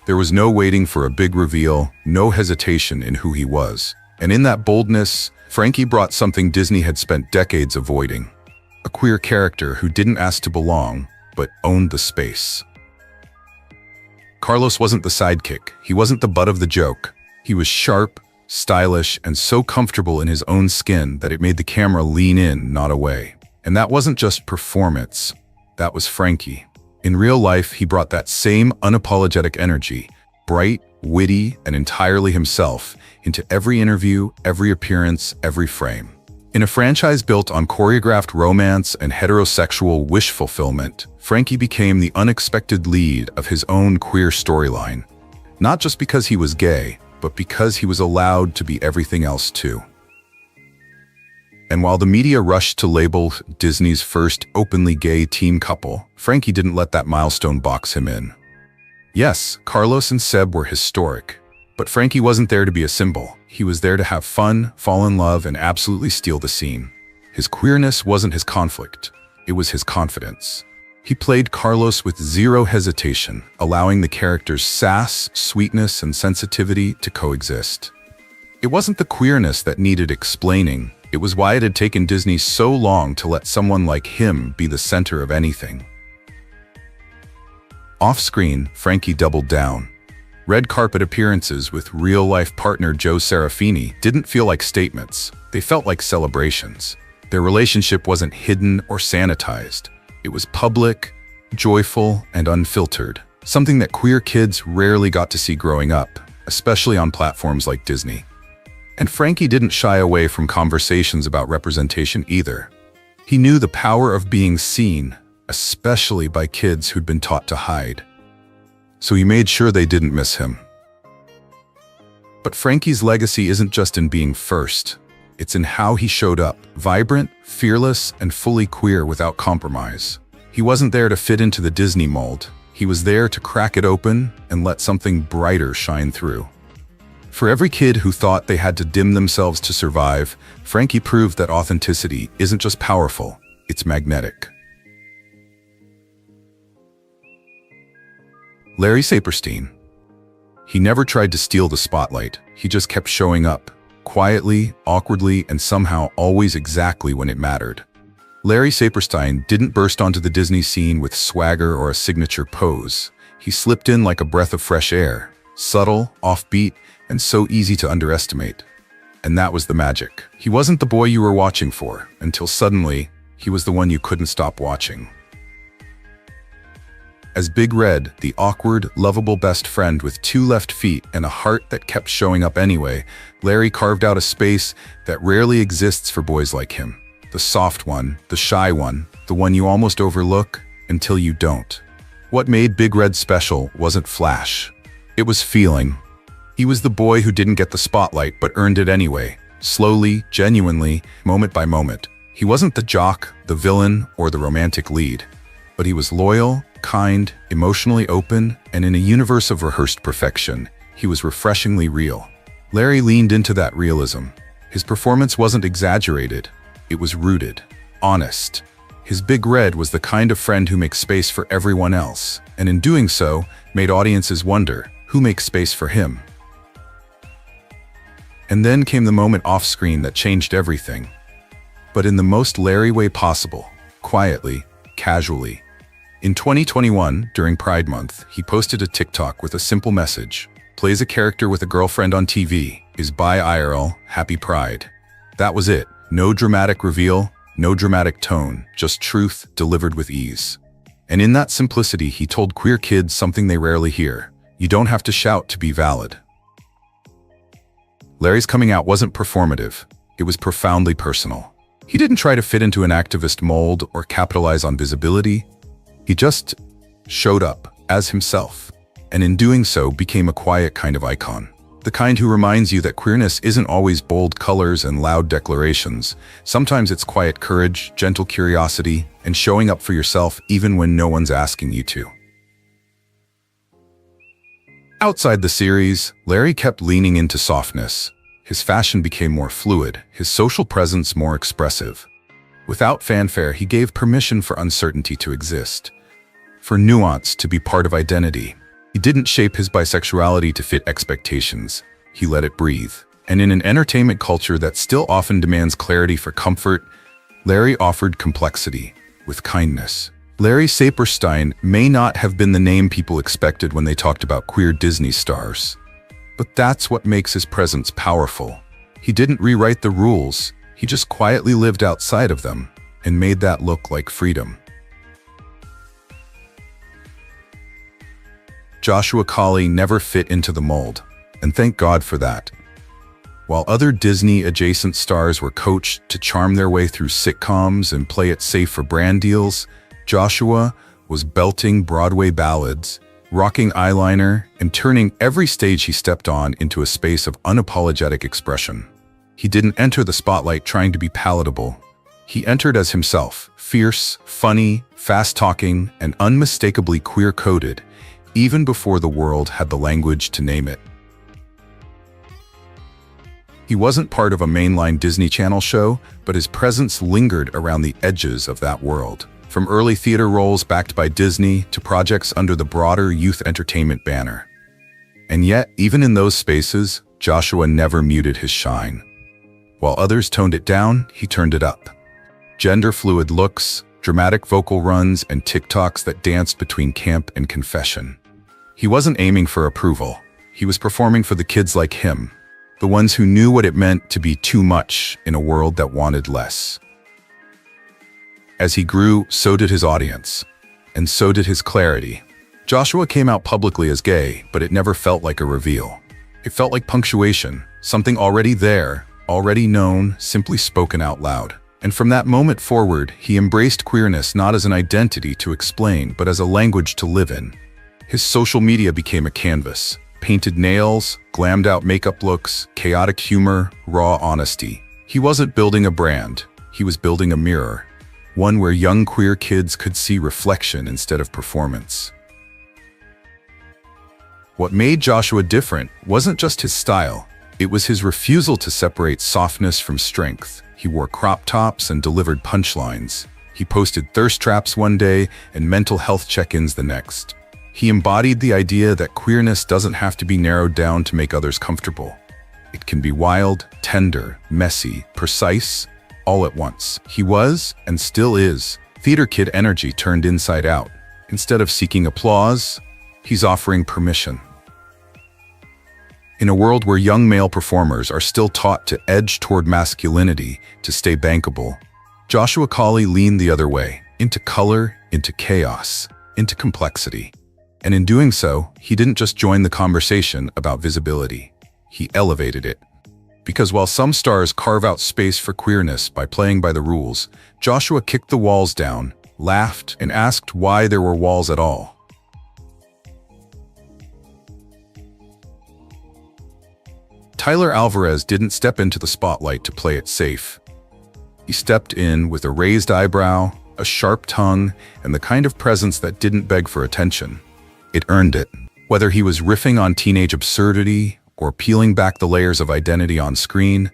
There was no waiting for a big reveal, no hesitation in who he was. And in that boldness, Frankie brought something Disney had spent decades avoiding. A queer character who didn't ask to belong, but owned the space. Carlos wasn't the sidekick. He wasn't the butt of the joke. He was sharp, stylish, and so comfortable in his own skin that it made the camera lean in, not away. And that wasn't just performance. That was Frankie. In real life, he brought that same unapologetic energy, bright, witty, and entirely himself, into every interview, every appearance, every frame. In a franchise built on choreographed romance and heterosexual wish fulfillment, Frankie became the unexpected lead of his own queer storyline. Not just because he was gay, but because he was allowed to be everything else too. And while the media rushed to label Disney's first openly gay teen couple, Frankie didn't let that milestone box him in. Yes, Carlos and Seb were historic, but Frankie wasn't there to be a symbol. He was there to have fun, fall in love, and absolutely steal the scene. His queerness wasn't his conflict, it was his confidence. He played Carlos with zero hesitation, allowing the character's sass, sweetness, and sensitivity to coexist. It wasn't the queerness that needed explaining, it was why it had taken Disney so long to let someone like him be the center of anything. Off-screen, Frankie doubled down. Red carpet appearances with real-life partner Joe Serafini didn't feel like statements, they felt like celebrations. Their relationship wasn't hidden or sanitized. It was public, joyful, and unfiltered, something that queer kids rarely got to see growing up, especially on platforms like Disney. And Frankie didn't shy away from conversations about representation either. He knew the power of being seen, especially by kids who'd been taught to hide. So he made sure they didn't miss him. But Frankie's legacy isn't just in being first. It's in how he showed up, vibrant, fearless, and fully queer without compromise. He wasn't there to fit into the Disney mold. He was there to crack it open and let something brighter shine through. For every kid who thought they had to dim themselves to survive, Frankie proved that authenticity isn't just powerful, it's magnetic. Larry Saperstein. He never tried to steal the spotlight. He just kept showing up, quietly, awkwardly, and somehow always exactly when it mattered. Larry Saperstein didn't burst onto the Disney scene with swagger or a signature pose. He slipped in like a breath of fresh air, subtle, offbeat, and so easy to underestimate. And that was the magic. He wasn't the boy you were watching for, until suddenly, he was the one you couldn't stop watching. As Big Red, the awkward, lovable best friend with 2 left feet and a heart that kept showing up anyway, Larry carved out a space that rarely exists for boys like him. The soft one, the shy one, the one you almost overlook until you don't. What made Big Red special wasn't flash. It was feeling. He was the boy who didn't get the spotlight but earned it anyway, slowly, genuinely, moment by moment. He wasn't the jock, the villain, or the romantic lead, but he was loyal, kind, emotionally open, and in a universe of rehearsed perfection, he was refreshingly real. Larry leaned into that realism. His performance wasn't exaggerated, it was rooted, honest. His Big Red was the kind of friend who makes space for everyone else, and in doing so, made audiences wonder, who makes space for him? And then came the moment off-screen that changed everything. But in the most Larry way possible, quietly, casually. In 2021, during Pride Month, he posted a TikTok with a simple message. Plays a character with a girlfriend on TV, is bi IRL, happy Pride. That was it. No dramatic reveal, no dramatic tone, just truth delivered with ease. And in that simplicity, he told queer kids something they rarely hear. You don't have to shout to be valid. Larry's coming out wasn't performative. It was profoundly personal. He didn't try to fit into an activist mold or capitalize on visibility. He just showed up as himself, and in doing so became a quiet kind of icon. The kind who reminds you that queerness isn't always bold colors and loud declarations. Sometimes it's quiet courage, gentle curiosity, and showing up for yourself even when no one's asking you to. Outside the series, Larry kept leaning into softness. His fashion became more fluid, his social presence more expressive. Without fanfare, he gave permission for uncertainty to exist, for nuance to be part of identity. He didn't shape his bisexuality to fit expectations. He let it breathe. And in an entertainment culture that still often demands clarity for comfort, Larry offered complexity with kindness. Larry Saperstein may not have been the name people expected when they talked about queer Disney stars. But that's what makes his presence powerful. He didn't rewrite the rules, he just quietly lived outside of them and made that look like freedom. Joshua Colley never fit into the mold, and thank God for that. While other Disney-adjacent stars were coached to charm their way through sitcoms and play it safe for brand deals, Joshua was belting Broadway ballads, rocking eyeliner, and turning every stage he stepped on into a space of unapologetic expression. He didn't enter the spotlight trying to be palatable. He entered as himself, fierce, funny, fast-talking, and unmistakably queer-coded, even before the world had the language to name it. He wasn't part of a mainline Disney Channel show, but his presence lingered around the edges of that world. From early theater roles backed by Disney to projects under the broader youth entertainment banner. And yet, even in those spaces, Joshua never muted his shine. While others toned it down, he turned it up. Gender-fluid looks, dramatic vocal runs, and TikToks that danced between camp and confession. He wasn't aiming for approval. He was performing for the kids like him, the ones who knew what it meant to be too much in a world that wanted less. As he grew, so did his audience, and so did his clarity. Joshua came out publicly as gay, but it never felt like a reveal. It felt like punctuation, something already there, already known, simply spoken out loud. And from that moment forward, he embraced queerness not as an identity to explain, but as a language to live in. His social media became a canvas. Painted nails, glammed out makeup looks, chaotic humor, raw honesty. He wasn't building a brand, he was building a mirror. One where young queer kids could see reflection instead of performance. What made Joshua different wasn't just his style, it was his refusal to separate softness from strength. He wore crop tops and delivered punchlines. He posted thirst traps one day and mental health check-ins the next. He embodied the idea that queerness doesn't have to be narrowed down to make others comfortable. It can be wild, tender, messy, precise, all at once. He was, and still is, theater kid energy turned inside out. Instead of seeking applause, he's offering permission. In a world where young male performers are still taught to edge toward masculinity to stay bankable, Joshua Colley leaned the other way, into color, into chaos, into complexity. And in doing so, he didn't just join the conversation about visibility. He elevated it. Because while some stars carve out space for queerness by playing by the rules, Joshua kicked the walls down, laughed, and asked why there were walls at all. Tyler Alvarez didn't step into the spotlight to play it safe. He stepped in with a raised eyebrow, a sharp tongue, and the kind of presence that didn't beg for attention. It earned it. Whether he was riffing on teenage absurdity or peeling back the layers of identity on screen,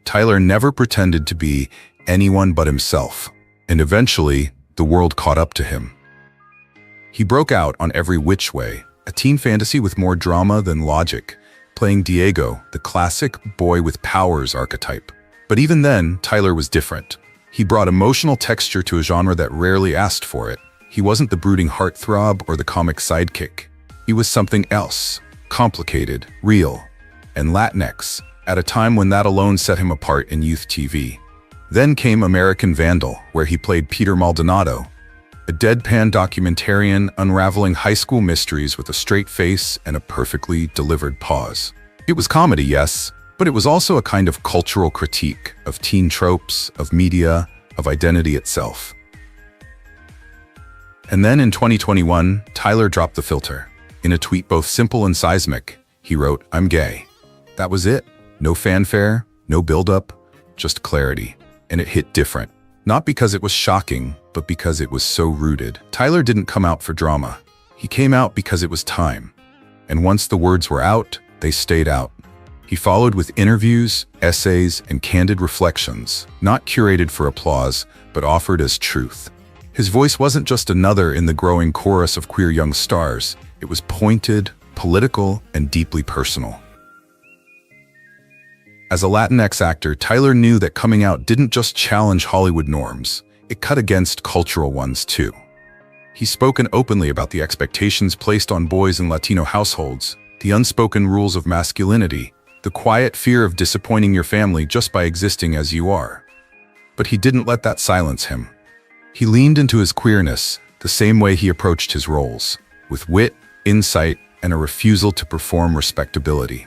Tyler never pretended to be anyone but himself. And eventually, the world caught up to him. He broke out on every which way, a teen fantasy with more drama than logic, playing Diego, the classic boy with powers archetype. But even then, Tyler was different. He brought emotional texture to a genre that rarely asked for it. He wasn't the brooding heartthrob or the comic sidekick. He was something else, complicated, real, and Latinx, at a time when that alone set him apart in youth TV. Then came American Vandal, where he played Peter Maldonado, a deadpan documentarian unraveling high school mysteries with a straight face and a perfectly delivered pause. It was comedy, yes, but it was also a kind of cultural critique of teen tropes, of media, of identity itself. And then in 2021, Tyler dropped the filter. In a tweet both simple and seismic, he wrote, "I'm gay." That was it. No fanfare, no build-up, just clarity. And it hit different. Not because it was shocking, but because it was so rooted. Tyler didn't come out for drama. He came out because it was time. And once the words were out, they stayed out. He followed with interviews, essays, and candid reflections, not curated for applause, but offered as truth. His voice wasn't just another in the growing chorus of queer young stars. It was pointed, political, and deeply personal. As a Latinx actor, Tyler knew that coming out didn't just challenge Hollywood norms, it cut against cultural ones too. He's spoken openly about the expectations placed on boys in Latino households, the unspoken rules of masculinity, the quiet fear of disappointing your family just by existing as you are. But he didn't let that silence him. He leaned into his queerness the same way he approached his roles, with wit, insight, and a refusal to perform respectability.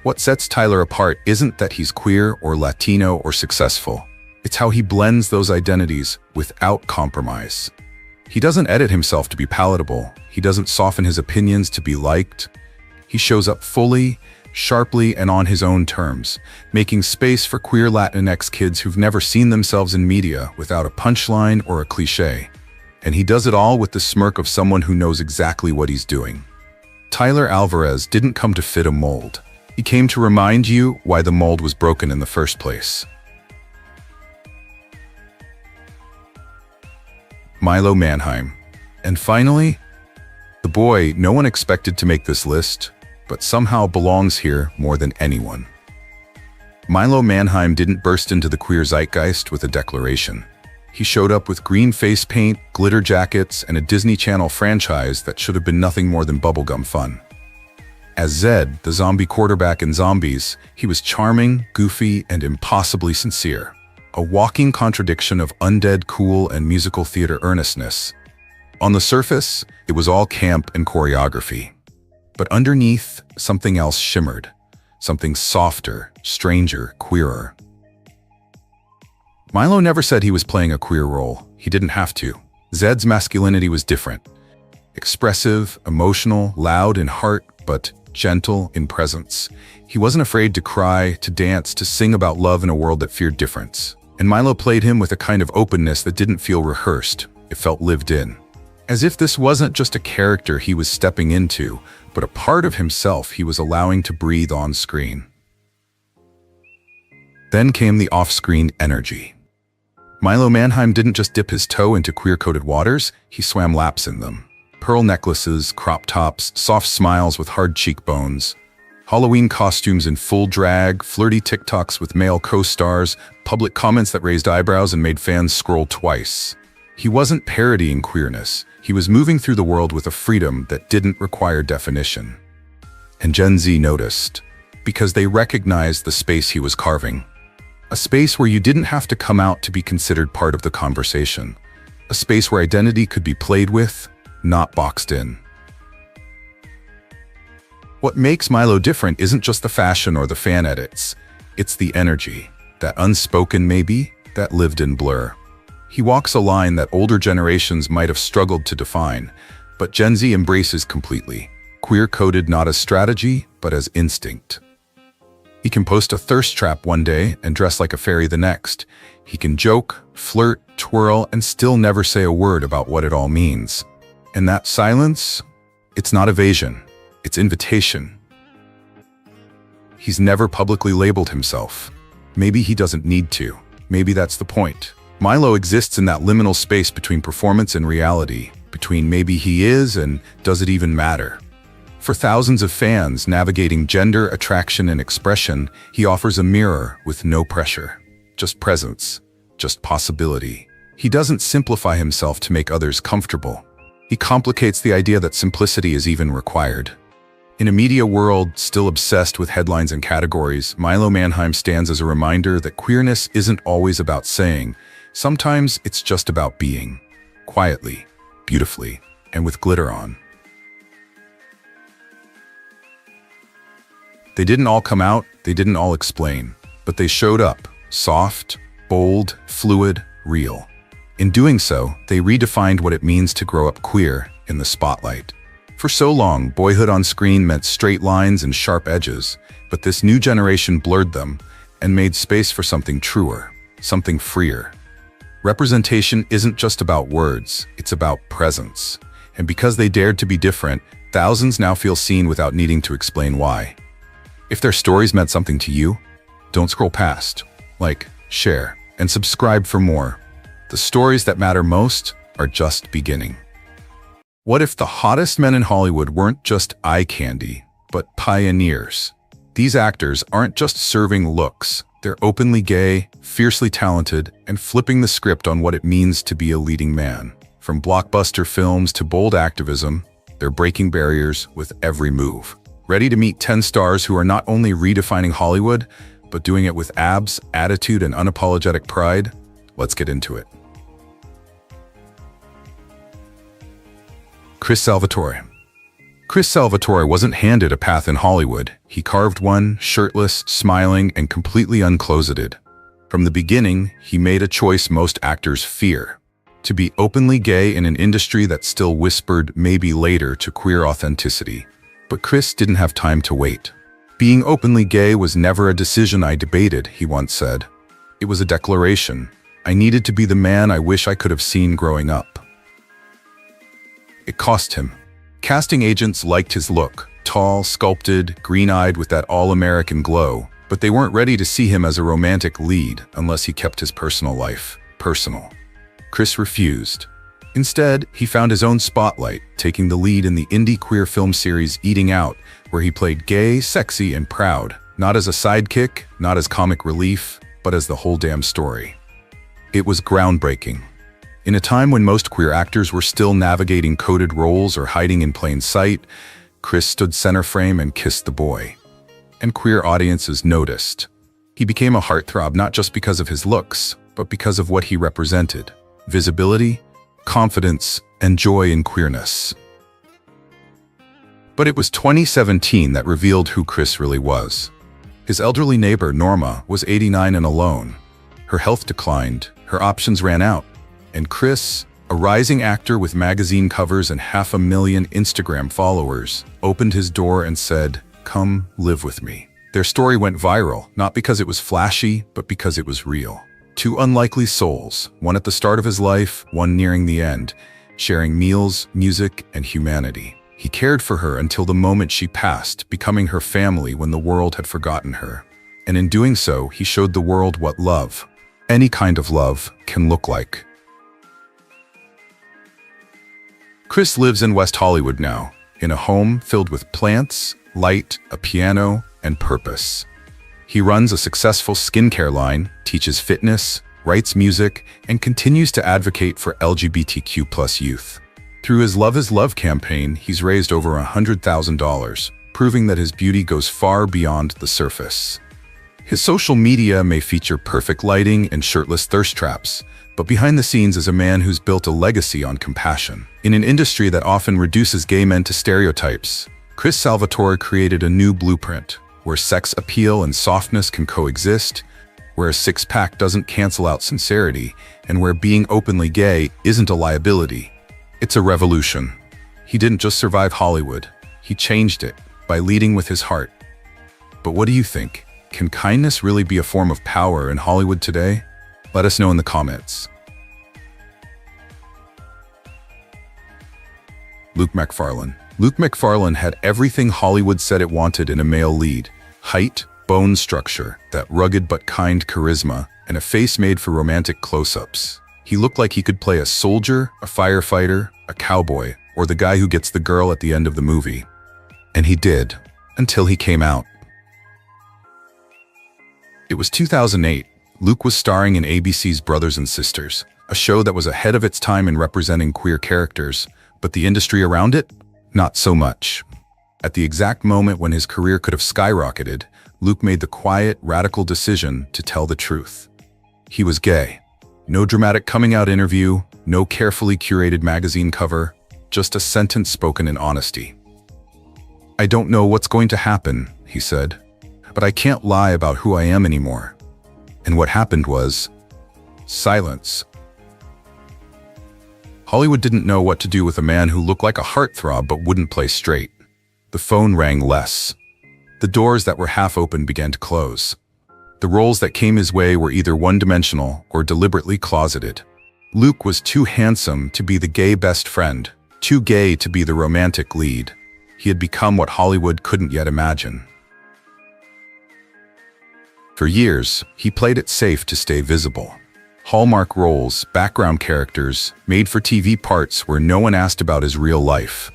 What sets Tyler apart isn't that he's queer or Latino or successful. It's how he blends those identities without compromise. He doesn't edit himself to be palatable. He doesn't soften his opinions to be liked. He shows up fully, sharply, and on his own terms, making space for queer Latinx kids who've never seen themselves in media without a punchline or a cliché. And he does it all with the smirk of someone who knows exactly what he's doing. Tyler Alvarez didn't come to fit a mold. He came to remind you why the mold was broken in the first place. Milo Manheim. And finally, the boy no one expected to make this list, but somehow belongs here more than anyone. Milo Manheim didn't burst into the queer zeitgeist with a declaration. He showed up with green face paint, glitter jackets, and a Disney Channel franchise that should have been nothing more than bubblegum fun. As Zed, the zombie quarterback in Zombies, he was charming, goofy, and impossibly sincere. A walking contradiction of undead cool and musical theater earnestness. On the surface, it was all camp and choreography. But underneath, something else shimmered. Something softer, stranger, queerer. Milo never said he was playing a queer role. He didn't have to. Zed's masculinity was different. Expressive, emotional, loud in heart, but gentle in presence. He wasn't afraid to cry, to dance, to sing about love in a world that feared difference. And Milo played him with a kind of openness that didn't feel rehearsed. It felt lived in. As if this wasn't just a character he was stepping into, but a part of himself he was allowing to breathe on screen. Then came the off-screen energy. Milo Manheim didn't just dip his toe into queer-coded waters, he swam laps in them. Pearl necklaces, crop tops, soft smiles with hard cheekbones, Halloween costumes in full drag, flirty TikToks with male co-stars, public comments that raised eyebrows and made fans scroll twice. He wasn't parodying queerness. He was moving through the world with a freedom that didn't require definition. And Gen Z noticed, because they recognized the space he was carving. A space where you didn't have to come out to be considered part of the conversation. a space where identity could be played with, not boxed in. What makes Milo different isn't just the fashion or the fan edits, it's the energy, that unspoken maybe, that lived in blur. He walks a line that older generations might have struggled to define, but Gen Z embraces completely, queer-coded not as strategy, but as instinct. He can post a thirst trap one day and dress like a fairy the next. He can joke, flirt, twirl, and still never say a word about what it all means. And that silence, it's not evasion, it's invitation. He's never publicly labeled himself. Maybe he doesn't need to. Maybe that's the point. Milo exists in that liminal space between performance and reality, between maybe he is and does it even matter. For thousands of fans navigating gender, attraction, and expression, he offers a mirror with no pressure. Just presence, just possibility. He doesn't simplify himself to make others comfortable. He complicates the idea that simplicity is even required. In a media world still obsessed with headlines and categories, Milo Manheim stands as a reminder that queerness isn't always about saying. Sometimes it's just about being. Quietly, beautifully, and with glitter on. They didn't all come out, they didn't all explain, but they showed up, soft, bold, fluid, real. In doing so, they redefined what it means to grow up queer in the spotlight. For so long, boyhood on screen meant straight lines and sharp edges, but this new generation blurred them and made space for something truer, something freer. Representation isn't just about words, it's about presence. And because they dared to be different, thousands now feel seen without needing to explain why. If their stories meant something to you, don't scroll past. Like, share, and subscribe for more. The stories that matter most are just beginning. What if the hottest men in Hollywood weren't just eye candy, but pioneers? These actors aren't just serving looks. They're openly gay, fiercely talented, and flipping the script on what it means to be a leading man. From blockbuster films to bold activism, they're breaking barriers with every move. Ready to meet 10 stars who are not only redefining Hollywood, but doing it with abs, attitude, and unapologetic pride? Let's get into it. Chris Salvatore. Chris Salvatore wasn't handed a path in Hollywood. He carved one, shirtless, smiling, and completely uncloseted. From the beginning, he made a choice most actors fear: to be openly gay in an industry that still whispered maybe later to queer authenticity. But Chris didn't have time to wait. Being openly gay was never a decision I debated, he once said. It was a declaration. I needed to be the man I wish I could have seen growing up. It cost him. Casting agents liked his look, tall, sculpted, green-eyed with that all-American glow, but they weren't ready to see him as a romantic lead unless he kept his personal life personal. Chris refused. Instead, he found his own spotlight, taking the lead in the indie queer film series Eating Out, where he played gay, sexy, and proud, not as a sidekick, not as comic relief, but as the whole damn story. It was groundbreaking. In a time when most queer actors were still navigating coded roles or hiding in plain sight, Chris stood center frame and kissed the boy. And queer audiences noticed. He became a heartthrob not just because of his looks, but because of what he represented: visibility, confidence, and joy in queerness. But it was 2017 that revealed who Chris really was. His elderly neighbor, Norma, was 89 and alone. Her health declined, her options ran out, and Chris, a rising actor with magazine covers and 500,000 Instagram followers, opened his door and said, "Come live with me." Their story went viral, not because it was flashy, but because it was real. Two unlikely souls, one at the start of his life, one nearing the end, sharing meals, music, and humanity. He cared for her until the moment she passed, becoming her family when the world had forgotten her. And in doing so, he showed the world what love, any kind of love, can look like. Chris lives in West Hollywood now, in a home filled with plants, light, a piano, and purpose. He runs a successful skincare line, teaches fitness, writes music, and continues to advocate for LGBTQ+ youth. Through his Love is Love campaign, he's raised over $100,000, proving that his beauty goes far beyond the surface. His social media may feature perfect lighting and shirtless thirst traps, But behind the scenes is a man who's built a legacy on compassion. In an industry that often reduces gay men to stereotypes, Chris Salvatore created a new blueprint, where sex appeal and softness can coexist, where a six-pack doesn't cancel out sincerity, and where being openly gay isn't a liability. It's a revolution. He didn't just survive Hollywood, he changed it by leading with his heart. But what do you think? Can kindness really be a form of power in Hollywood today? Let us know in the comments. Luke Macfarlane. Luke Macfarlane had everything Hollywood said it wanted in a male lead. Height, bone structure, that rugged but kind charisma, and a face made for romantic close-ups. He looked like he could play a soldier, a firefighter, a cowboy, or the guy who gets the girl at the end of the movie. And he did, until he came out. It was 2008. Luke was starring in ABC's Brothers and Sisters, a show that was ahead of its time in representing queer characters, but the industry around it? Not so much. At the exact moment when his career could have skyrocketed, Luke made the quiet, radical decision to tell the truth. He was gay. No dramatic coming-out interview, no carefully curated magazine cover, just a sentence spoken in honesty. "I don't know what's going to happen," he said, "but I can't lie about who I am anymore." And what happened was silence. Hollywood didn't know what to do with a man who looked like a heartthrob but wouldn't play straight. The phone rang less. The doors that were half open began to close. The roles that came his way were either one-dimensional or deliberately closeted. Luke was too handsome to be the gay best friend, too gay to be the romantic lead. He had become what Hollywood couldn't yet imagine. For years, he played it safe to stay visible. Hallmark roles, background characters, made-for-TV parts where no one asked about his real life.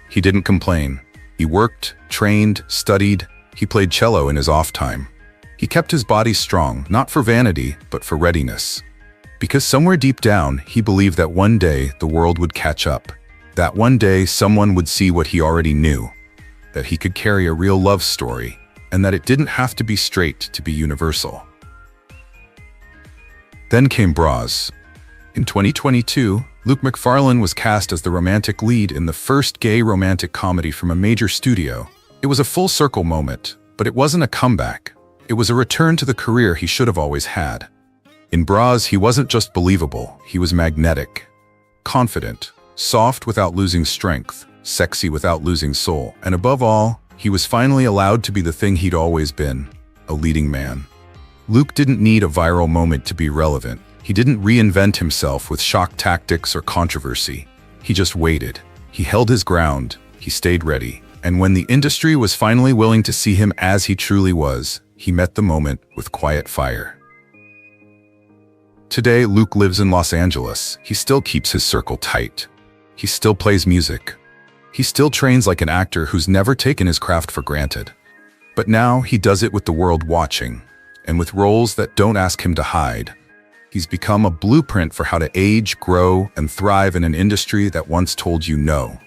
He didn't complain. He worked, trained, studied. He played cello in his off time. He kept his body strong, not for vanity, but for readiness. Because somewhere deep down, he believed that one day the world would catch up. That one day someone would see what he already knew. That he could carry a real love story, and that it didn't have to be straight to be universal. Then came Bras. In 2022, Luke Macfarlane was cast as the romantic lead in the first gay romantic comedy from a major studio. It was a full-circle moment, but it wasn't a comeback. It was a return to the career he should have always had. In Bras, he wasn't just believable, he was magnetic. Confident, soft without losing strength, sexy without losing soul, and above all, he was finally allowed to be the thing he'd always been, a leading man. Luke didn't need a viral moment to be relevant. He didn't reinvent himself with shock tactics or controversy. He just waited. He held his ground. He stayed ready. And when the industry was finally willing to see him as he truly was, he met the moment with quiet fire. Today, Luke lives in Los Angeles. He still keeps his circle tight. He still plays music. He still trains like an actor who's never taken his craft for granted. But now he does it with the world watching, and with roles that don't ask him to hide. He's become a blueprint for how to age, grow, and thrive in an industry that once told you no.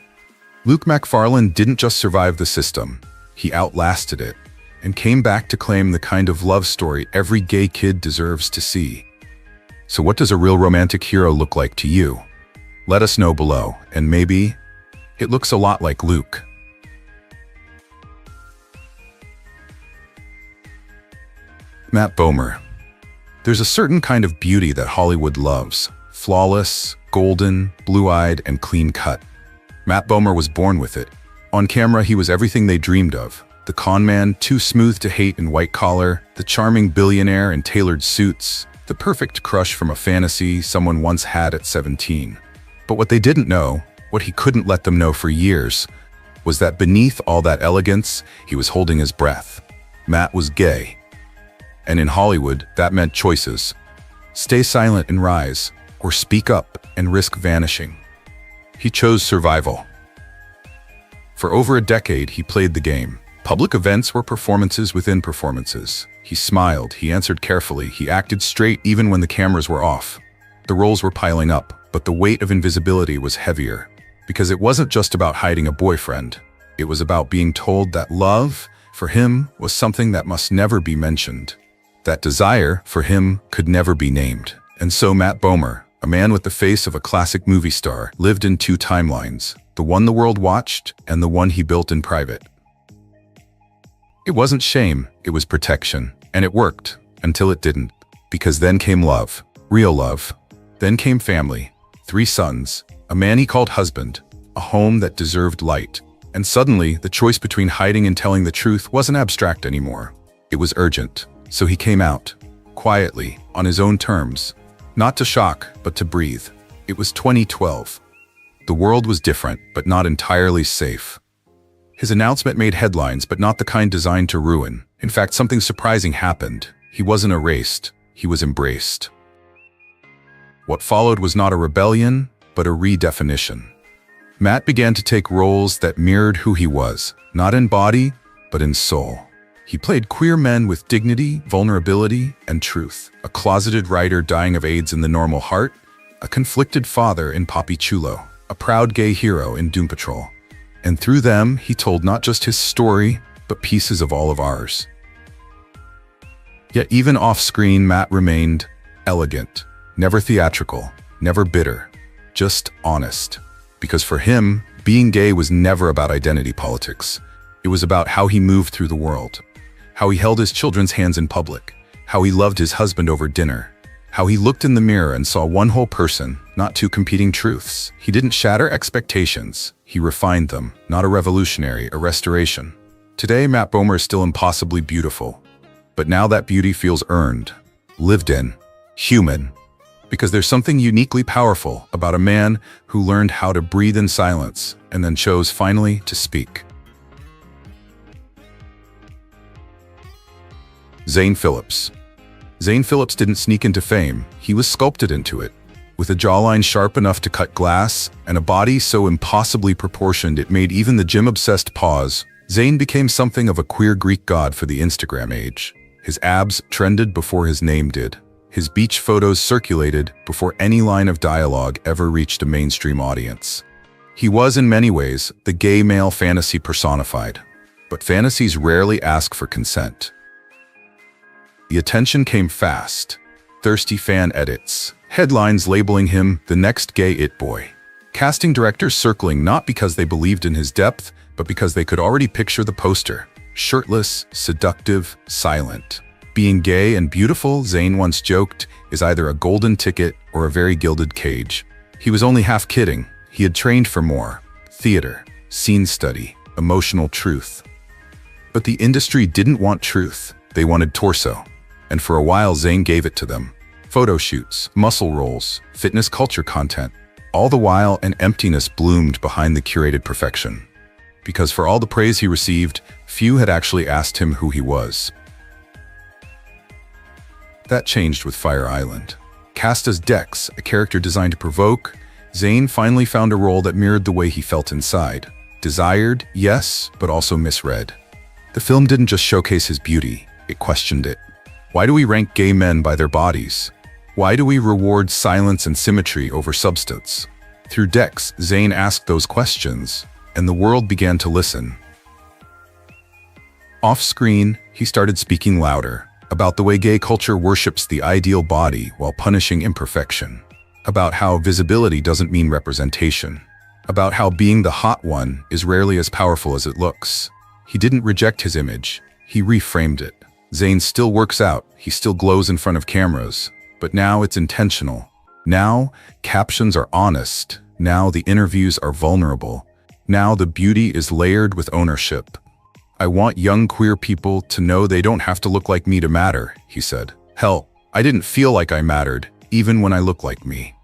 Luke Macfarlane didn't just survive the system, he outlasted it, and came back to claim the kind of love story every gay kid deserves to see. So what does a real romantic hero look like to you? Let us know below, and maybe it looks a lot like Luke. Matt Bomer. There's a certain kind of beauty that Hollywood loves. Flawless, golden, blue-eyed, and clean-cut. Matt Bomer was born with it. On camera, he was everything they dreamed of. The con man, too smooth to hate in white collar, the charming billionaire in tailored suits, the perfect crush from a fantasy someone once had at 17. But what they didn't know, what he couldn't let them know for years, was that beneath all that elegance, he was holding his breath. Matt was gay. And in Hollywood, that meant choices. Stay silent and rise, or speak up and risk vanishing. He chose survival. For over a decade, he played the game. Public events were performances within performances. He smiled, he answered carefully, he acted straight even when the cameras were off. The roles were piling up, but the weight of invisibility was heavier. Because it wasn't just about hiding a boyfriend. It was about being told that love, for him, was something that must never be mentioned. That desire, for him, could never be named. And so Matt Bomer, a man with the face of a classic movie star, lived in two timelines, the one the world watched and the one he built in private. It wasn't shame, it was protection. And it worked, until it didn't. Because then came love, real love. Then came family, 3 sons, a man he called husband, a home that deserved light. And suddenly, the choice between hiding and telling the truth wasn't abstract anymore. It was urgent. So he came out, quietly, on his own terms. Not to shock, but to breathe. It was 2012. The world was different, but not entirely safe. His announcement made headlines, but not the kind designed to ruin. In fact, something surprising happened. He wasn't erased, he was embraced. What followed was not a rebellion, but a redefinition. Matt began to take roles that mirrored who he was, not in body, but in soul. He played queer men with dignity, vulnerability, and truth. A closeted writer dying of AIDS in The Normal Heart, a conflicted father in Papi Chulo, a proud gay hero in Doom Patrol. And through them, he told not just his story, but pieces of all of ours. Yet even off-screen, Matt remained elegant, never theatrical, never bitter, just honest. Because for him, being gay was never about identity politics. It was about how he moved through the world, how he held his children's hands in public, how he loved his husband over dinner, how he looked in the mirror and saw one whole person, not two competing truths. He didn't shatter expectations, he refined them, not a revolutionary, a restoration. Today, Matt Bomer is still impossibly beautiful, but now that beauty feels earned, lived in, human. Because there's something uniquely powerful about a man who learned how to breathe in silence and then chose finally to speak. Zayn Phillips. Zayn Phillips didn't sneak into fame, he was sculpted into it. With a jawline sharp enough to cut glass and a body so impossibly proportioned it made even the gym-obsessed pause, Zayn became something of a queer Greek god for the Instagram age. His abs trended before his name did. His beach photos circulated before any line of dialogue ever reached a mainstream audience. He was in many ways the gay male fantasy personified, but fantasies rarely ask for consent. The attention came fast. Thirsty fan edits, headlines labeling him the next gay it boy. Casting directors circling not because they believed in his depth, but because they could already picture the poster. Shirtless, seductive, silent. Being gay and beautiful, Zayn once joked, is either a golden ticket or a very gilded cage. He was only half kidding. He had trained for more. Theater, scene study, emotional truth. But the industry didn't want truth. They wanted torso. And for a while, Zayn gave it to them. Photo shoots, muscle rolls, fitness culture content. All the while, an emptiness bloomed behind the curated perfection. Because for all the praise he received, few had actually asked him who he was. That changed with Fire Island. Cast as Dex, a character designed to provoke, Zayn finally found a role that mirrored the way he felt inside. Desired, yes, but also misread. The film didn't just showcase his beauty, it questioned it. Why do we rank gay men by their bodies? Why do we reward silence and symmetry over substance? Through Dex, Zayn asked those questions, and the world began to listen. Off-screen, he started speaking louder. About the way gay culture worships the ideal body while punishing imperfection. About how visibility doesn't mean representation. About how being the hot one is rarely as powerful as it looks. He didn't reject his image, he reframed it. Zayn still works out, he still glows in front of cameras, but now it's intentional. Now, captions are honest. Now the interviews are vulnerable. Now the beauty is layered with ownership. I want young queer people to know they don't have to look like me to matter, he said. Hell, I didn't feel like I mattered, even when I look like me.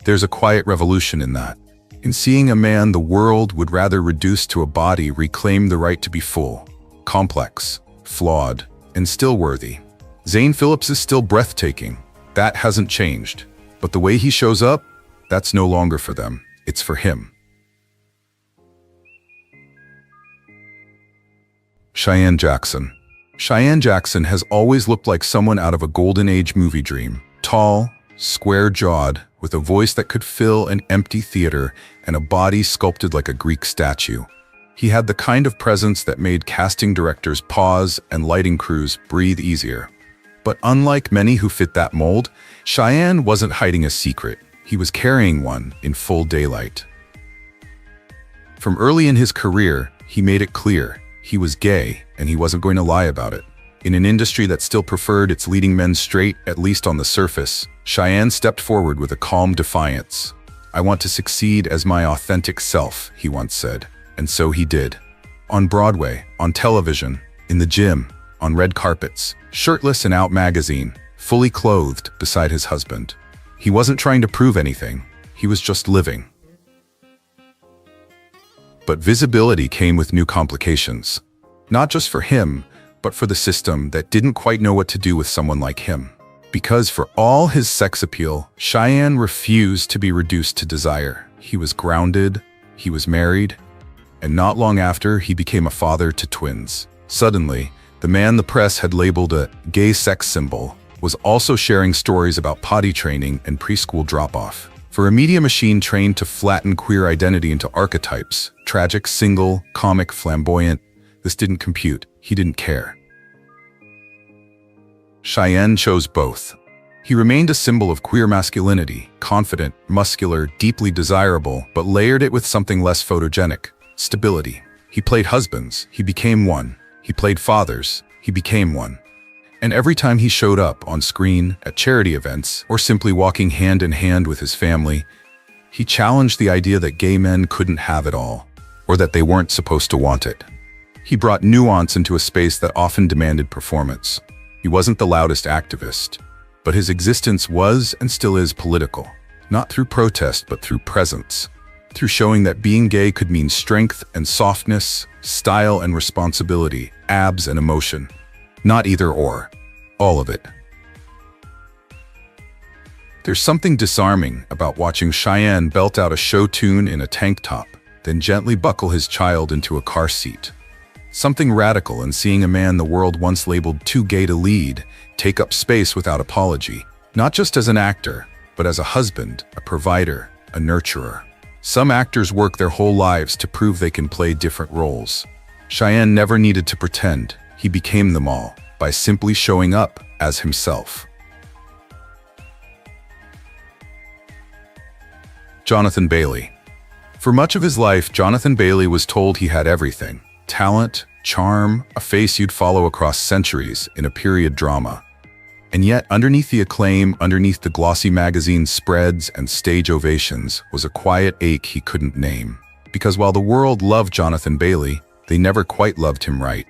There's a quiet revolution in that. In seeing a man the world would rather reduce to a body reclaim the right to be full, complex, flawed, and still worthy. Zayn Phillips is still breathtaking. That hasn't changed. But the way he shows up, that's no longer for them. It's for him. Cheyenne Jackson. Cheyenne Jackson has always looked like someone out of a golden age movie dream. Tall, square-jawed, with a voice that could fill an empty theater and a body sculpted like a Greek statue. He had the kind of presence that made casting directors pause and lighting crews breathe easier. But unlike many who fit that mold, Cheyenne wasn't hiding a secret. He was carrying one in full daylight. From early in his career, he made it clear he was gay and he wasn't going to lie about it. In an industry that still preferred its leading men straight, at least on the surface, Cheyenne stepped forward with a calm defiance. "I want to succeed as my authentic self," he once said. And so he did. On Broadway, on television, in the gym, on red carpets, shirtless in Out magazine, fully clothed beside his husband. He wasn't trying to prove anything. He was just living. But visibility came with new complications. Not just for him, but for the system that didn't quite know what to do with someone like him. Because for all his sex appeal, Cheyenne refused to be reduced to desire. He was grounded, he was married, and not long after, he became a father to twins. Suddenly, the man the press had labeled a gay sex symbol was also sharing stories about potty training and preschool drop-off. For a media machine trained to flatten queer identity into archetypes, tragic, single, comic, flamboyant, this didn't compute. He didn't care. Cheyenne chose both. He remained a symbol of queer masculinity, confident, muscular, deeply desirable, but layered it with something less photogenic: stability. He played husbands, he became one. He played fathers, he became one. And every time he showed up on screen, at charity events, or simply walking hand in hand with his family, he challenged the idea that gay men couldn't have it all, or that they weren't supposed to want it. He brought nuance into a space that often demanded performance. He wasn't the loudest activist, but his existence was and still is political, not through protest but through presence, through showing that being gay could mean strength and softness, style and responsibility, abs and emotion. Not either or, all of it. There's something disarming about watching Cheyenne belt out a show tune in a tank top, then gently buckle his child into a car seat. Something radical in seeing a man the world once labeled too gay to lead take up space without apology, not just as an actor, but as a husband, a provider, a nurturer. Some actors work their whole lives to prove they can play different roles. Cheyenne never needed to pretend. He became them all by simply showing up as himself. Jonathan Bailey. For much of his life, Jonathan Bailey was told he had everything: talent, charm, a face you'd follow across centuries in a period drama. And yet, underneath the acclaim, underneath the glossy magazine spreads and stage ovations, was a quiet ache he couldn't name. Because while the world loved Jonathan Bailey, they never quite loved him right.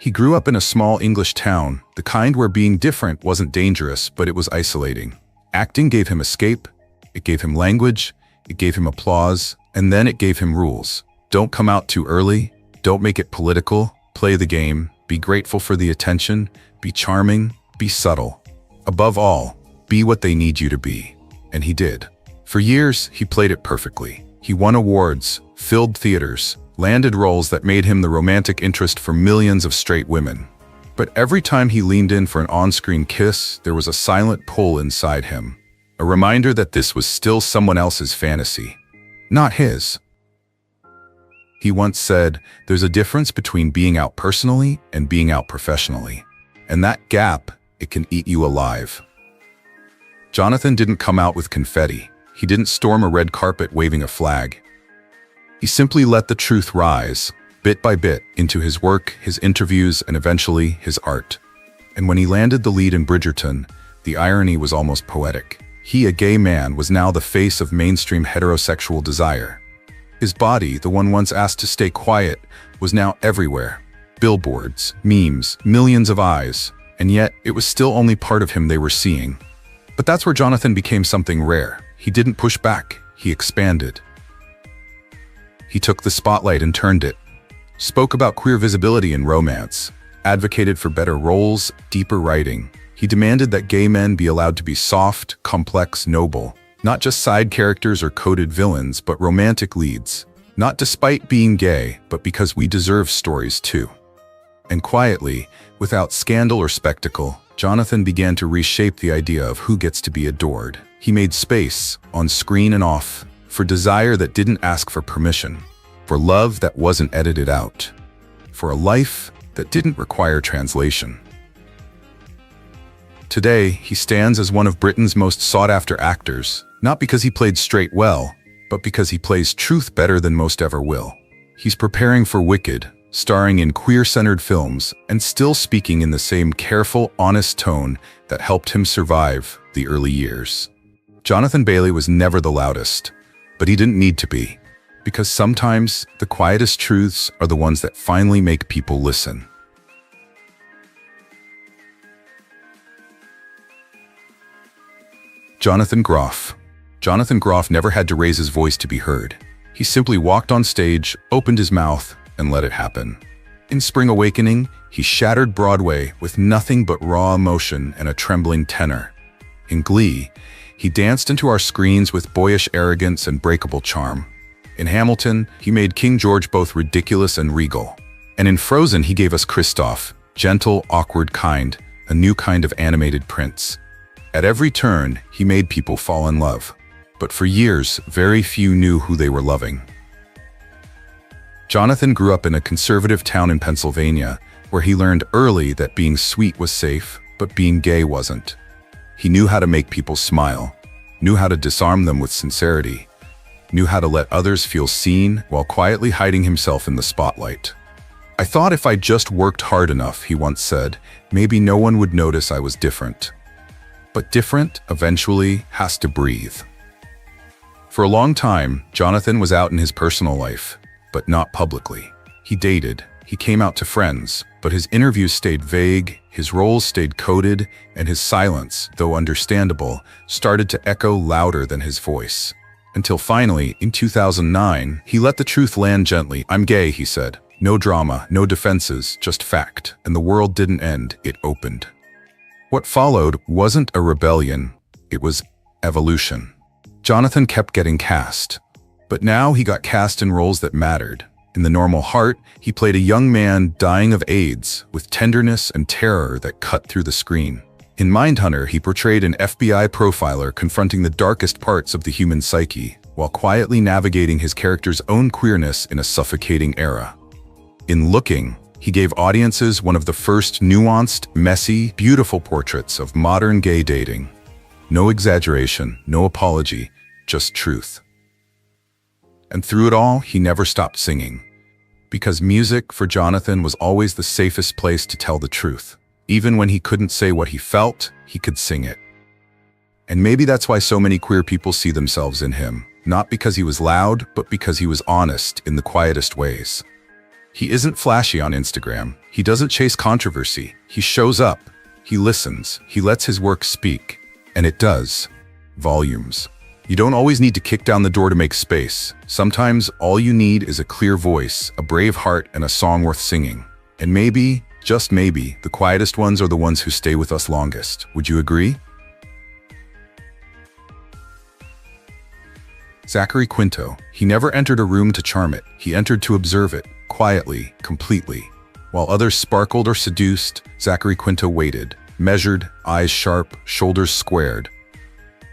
He grew up in a small English town, the kind where being different wasn't dangerous, but it was isolating. Acting gave him escape, it gave him language, it gave him applause, and then it gave him rules. Don't come out too early, don't make it political, play the game, be grateful for the attention, be charming, be subtle. Above all, be what they need you to be. And he did. For years, he played it perfectly. He won awards, filled theaters, landed roles that made him the romantic interest for millions of straight women. But every time he leaned in for an on-screen kiss, there was a silent pull inside him, a reminder that this was still someone else's fantasy, not his. He once said, "There's a difference between being out personally and being out professionally. And that gap, it can eat you alive." Jonathan didn't come out with confetti. He didn't storm a red carpet waving a flag. He simply let the truth rise, bit by bit, into his work, his interviews, and eventually his art. And when he landed the lead in Bridgerton, the irony was almost poetic. He, a gay man, was now the face of mainstream heterosexual desire. His body, the one once asked to stay quiet, was now everywhere. Billboards, memes, millions of eyes. And yet, it was still only part of him they were seeing. But that's where Jonathan became something rare. He didn't push back, he expanded. He took the spotlight and turned it. Spoke about queer visibility in romance. Advocated for better roles, deeper writing. He demanded that gay men be allowed to be soft, complex, noble. Not just side characters or coded villains, but romantic leads. Not despite being gay, but because we deserve stories too. And quietly, without scandal or spectacle, Jonathan began to reshape the idea of who gets to be adored. He made space, on screen and off, for desire that didn't ask for permission, for love that wasn't edited out, for a life that didn't require translation. Today, he stands as one of Britain's most sought-after actors, not because he played straight well, but because he plays truth better than most ever will. He's preparing for Wicked, starring in queer-centered films, and still speaking in the same careful, honest tone that helped him survive the early years. Jonathan Bailey was never the loudest, but he didn't need to be, because sometimes the quietest truths are the ones that finally make people listen. Jonathan Groff. Jonathan Groff never had to raise his voice to be heard. He simply walked on stage, opened his mouth, and let it happen. In Spring Awakening, he shattered Broadway with nothing but raw emotion and a trembling tenor. In Glee, he danced into our screens with boyish arrogance and breakable charm. In Hamilton, he made King George both ridiculous and regal. And in Frozen, he gave us Kristoff, gentle, awkward, kind, a new kind of animated prince. At every turn, he made people fall in love. But for years, very few knew who they were loving. Jonathan grew up in a conservative town in Pennsylvania, where he learned early that being sweet was safe, but being gay wasn't. He knew how to make people smile, knew how to disarm them with sincerity, knew how to let others feel seen while quietly hiding himself in the spotlight. "I thought if I just worked hard enough," he once said, "maybe no one would notice I was different." But different, eventually, has to breathe. For a long time, Jonathan was out in his personal life, but not publicly. He dated, he came out to friends, but his interviews stayed vague, his roles stayed coded, and his silence, though understandable, started to echo louder than his voice. Until finally, in 2009, he let the truth land gently. "I'm gay," he said. "No drama, no defenses, just fact." And the world didn't end, it opened. What followed wasn't a rebellion, it was evolution. Jonathan kept getting cast, but now he got cast in roles that mattered. In The Normal Heart, he played a young man dying of AIDS with tenderness and terror that cut through the screen. In Mindhunter, he portrayed an FBI profiler confronting the darkest parts of the human psyche, while quietly navigating his character's own queerness in a suffocating era. In Looking, he gave audiences one of the first nuanced, messy, beautiful portraits of modern gay dating. No exaggeration, no apology, just truth. And through it all, he never stopped singing. Because music, for Jonathan, was always the safest place to tell the truth. Even when he couldn't say what he felt, he could sing it. And maybe that's why so many queer people see themselves in him. Not because he was loud, but because he was honest in the quietest ways. He isn't flashy on Instagram. He doesn't chase controversy. He shows up. He listens. He lets his work speak. And it does. Volumes. You don't always need to kick down the door to make space. Sometimes all you need is a clear voice, a brave heart, and a song worth singing. And maybe, just maybe, the quietest ones are the ones who stay with us longest. Would you agree? Zachary Quinto. He never entered a room to charm it. He entered to observe it, quietly, completely. While others sparkled or seduced, Zachary Quinto waited, measured, eyes sharp, shoulders squared.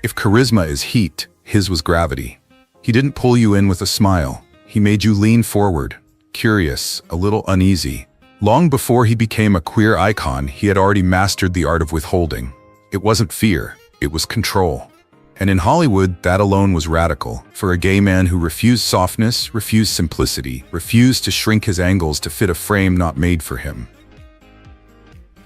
If charisma is heat, his was gravity. He didn't pull you in with a smile. He made you lean forward, curious, a little uneasy. Long before he became a queer icon, he had already mastered the art of withholding. It wasn't fear, it was control. And in Hollywood, that alone was radical. For a gay man who refused softness, refused simplicity, refused to shrink his angles to fit a frame not made for him.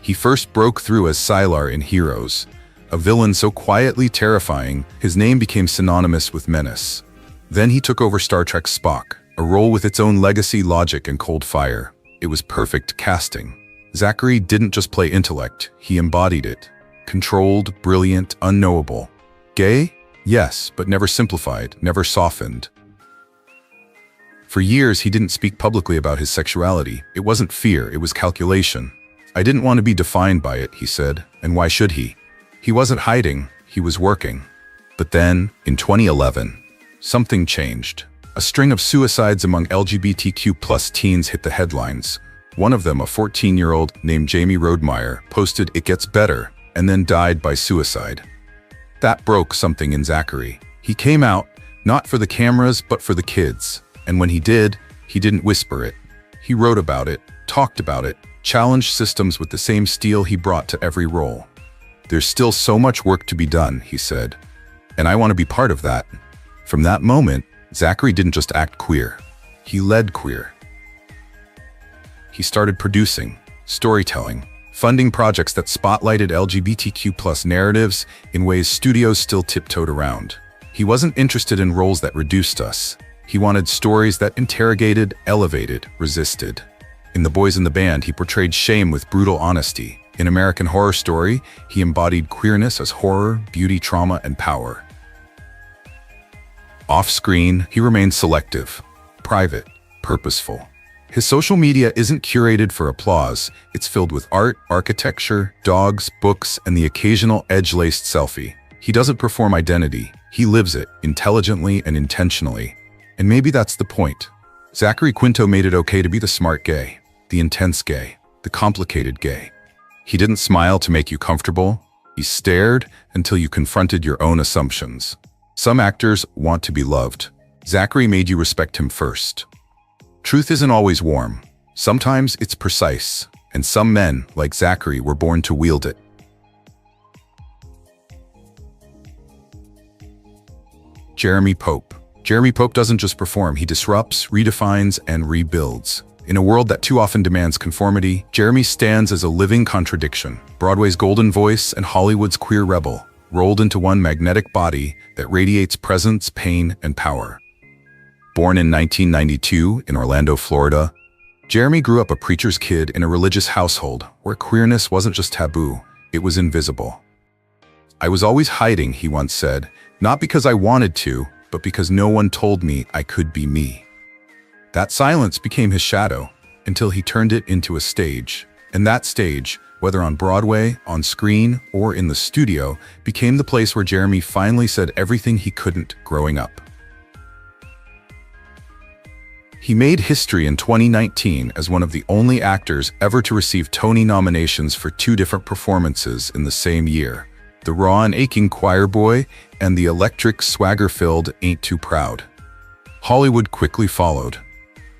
He first broke through as Sylar in Heroes, a villain so quietly terrifying, his name became synonymous with menace. Then he took over Star Trek's Spock, a role with its own legacy, logic, and cold fire. It was perfect casting. Zachary didn't just play intellect, he embodied it. Controlled, brilliant, unknowable. Gay? Yes, but never simplified, never softened. For years, he didn't speak publicly about his sexuality. It wasn't fear, it was calculation. "I didn't want to be defined by it," he said, and why should he? He wasn't hiding, he was working. But then, in 2011, something changed. A string of suicides among LGBTQ+ teens hit the headlines. One of them, a 14-year-old named Jamie Rodemeyer, posted "It gets better," and then died by suicide. That broke something in Zachary. He came out, not for the cameras, but for the kids. And when he did, he didn't whisper it. He wrote about it, talked about it, challenged systems with the same steel he brought to every role. "There's still so much work to be done," he said, "and I want to be part of that." From that moment, Zachary didn't just act queer. He led queer. He started producing, storytelling, funding projects that spotlighted LGBTQ+ narratives in ways studios still tiptoed around. He wasn't interested in roles that reduced us. He wanted stories that interrogated, elevated, resisted. In The Boys in the Band, he portrayed shame with brutal honesty. In American Horror Story, he embodied queerness as horror, beauty, trauma, and power. Off-screen, he remained selective, private, purposeful. His social media isn't curated for applause. It's filled with art, architecture, dogs, books, and the occasional edge-laced selfie. He doesn't perform identity. He lives it, intelligently and intentionally. And maybe that's the point. Zachary Quinto made it okay to be the smart gay, the intense gay, the complicated gay. He didn't smile to make you comfortable. He stared until you confronted your own assumptions. Some actors want to be loved. Zachary made you respect him first. Truth isn't always warm. Sometimes it's precise, and some men, like Zachary, were born to wield it. Jeremy Pope. Jeremy Pope doesn't just perform, he disrupts, redefines, and rebuilds. In a world that too often demands conformity, Jeremy stands as a living contradiction. Broadway's golden voice and Hollywood's queer rebel, rolled into one magnetic body that radiates presence, pain, and power. Born in 1992 in Orlando, Florida, Jeremy grew up a preacher's kid in a religious household where queerness wasn't just taboo, it was invisible. "I was always hiding," he once said, "not because I wanted to, but because no one told me I could be me." That silence became his shadow until he turned it into a stage. And that stage, whether on Broadway, on screen, or in the studio, became the place where Jeremy finally said everything he couldn't growing up. He made history in 2019 as one of the only actors ever to receive Tony nominations for 2 different performances in the same year: the raw and aching choir boy and the electric, swagger-filled Ain't Too Proud. Hollywood quickly followed.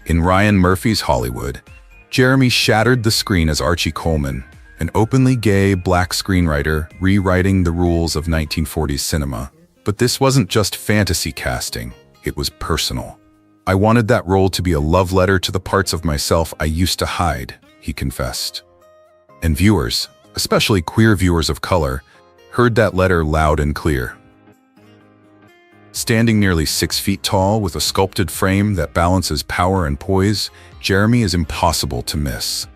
In Ryan Murphy's Hollywood, Jeremy shattered the screen as Archie Coleman, an openly gay black screenwriter rewriting the rules of 1940s cinema. But this wasn't just fantasy casting, it was personal. "I wanted that role to be a love letter to the parts of myself I used to hide," he confessed. And viewers, especially queer viewers of color, heard that letter loud and clear. Standing nearly 6 feet tall with a sculpted frame that balances power and poise, Jeremy is impossible to miss.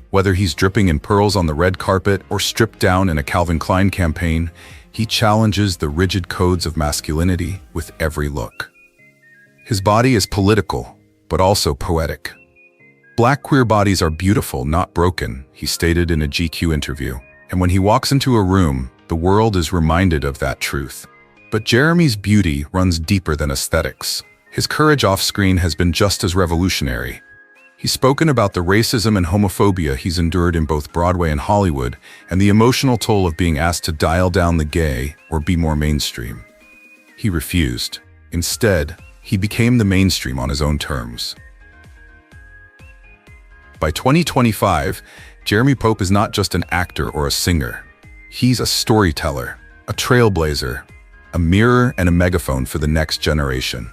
Whether he's dripping in pearls on the red carpet or stripped down in a Calvin Klein campaign, he challenges the rigid codes of masculinity with every look. His body is political, but also poetic. "Black queer bodies are beautiful, not broken," he stated in a GQ interview. And when he walks into a room, the world is reminded of that truth. But Jeremy's beauty runs deeper than aesthetics. His courage off-screen has been just as revolutionary. He's spoken about the racism and homophobia he's endured in both Broadway and Hollywood, and the emotional toll of being asked to dial down the gay or be more mainstream. He refused. Instead, he became the mainstream on his own terms. By 2025, Jeremy Pope is not just an actor or a singer. He's a storyteller, a trailblazer, a mirror and a megaphone for the next generation.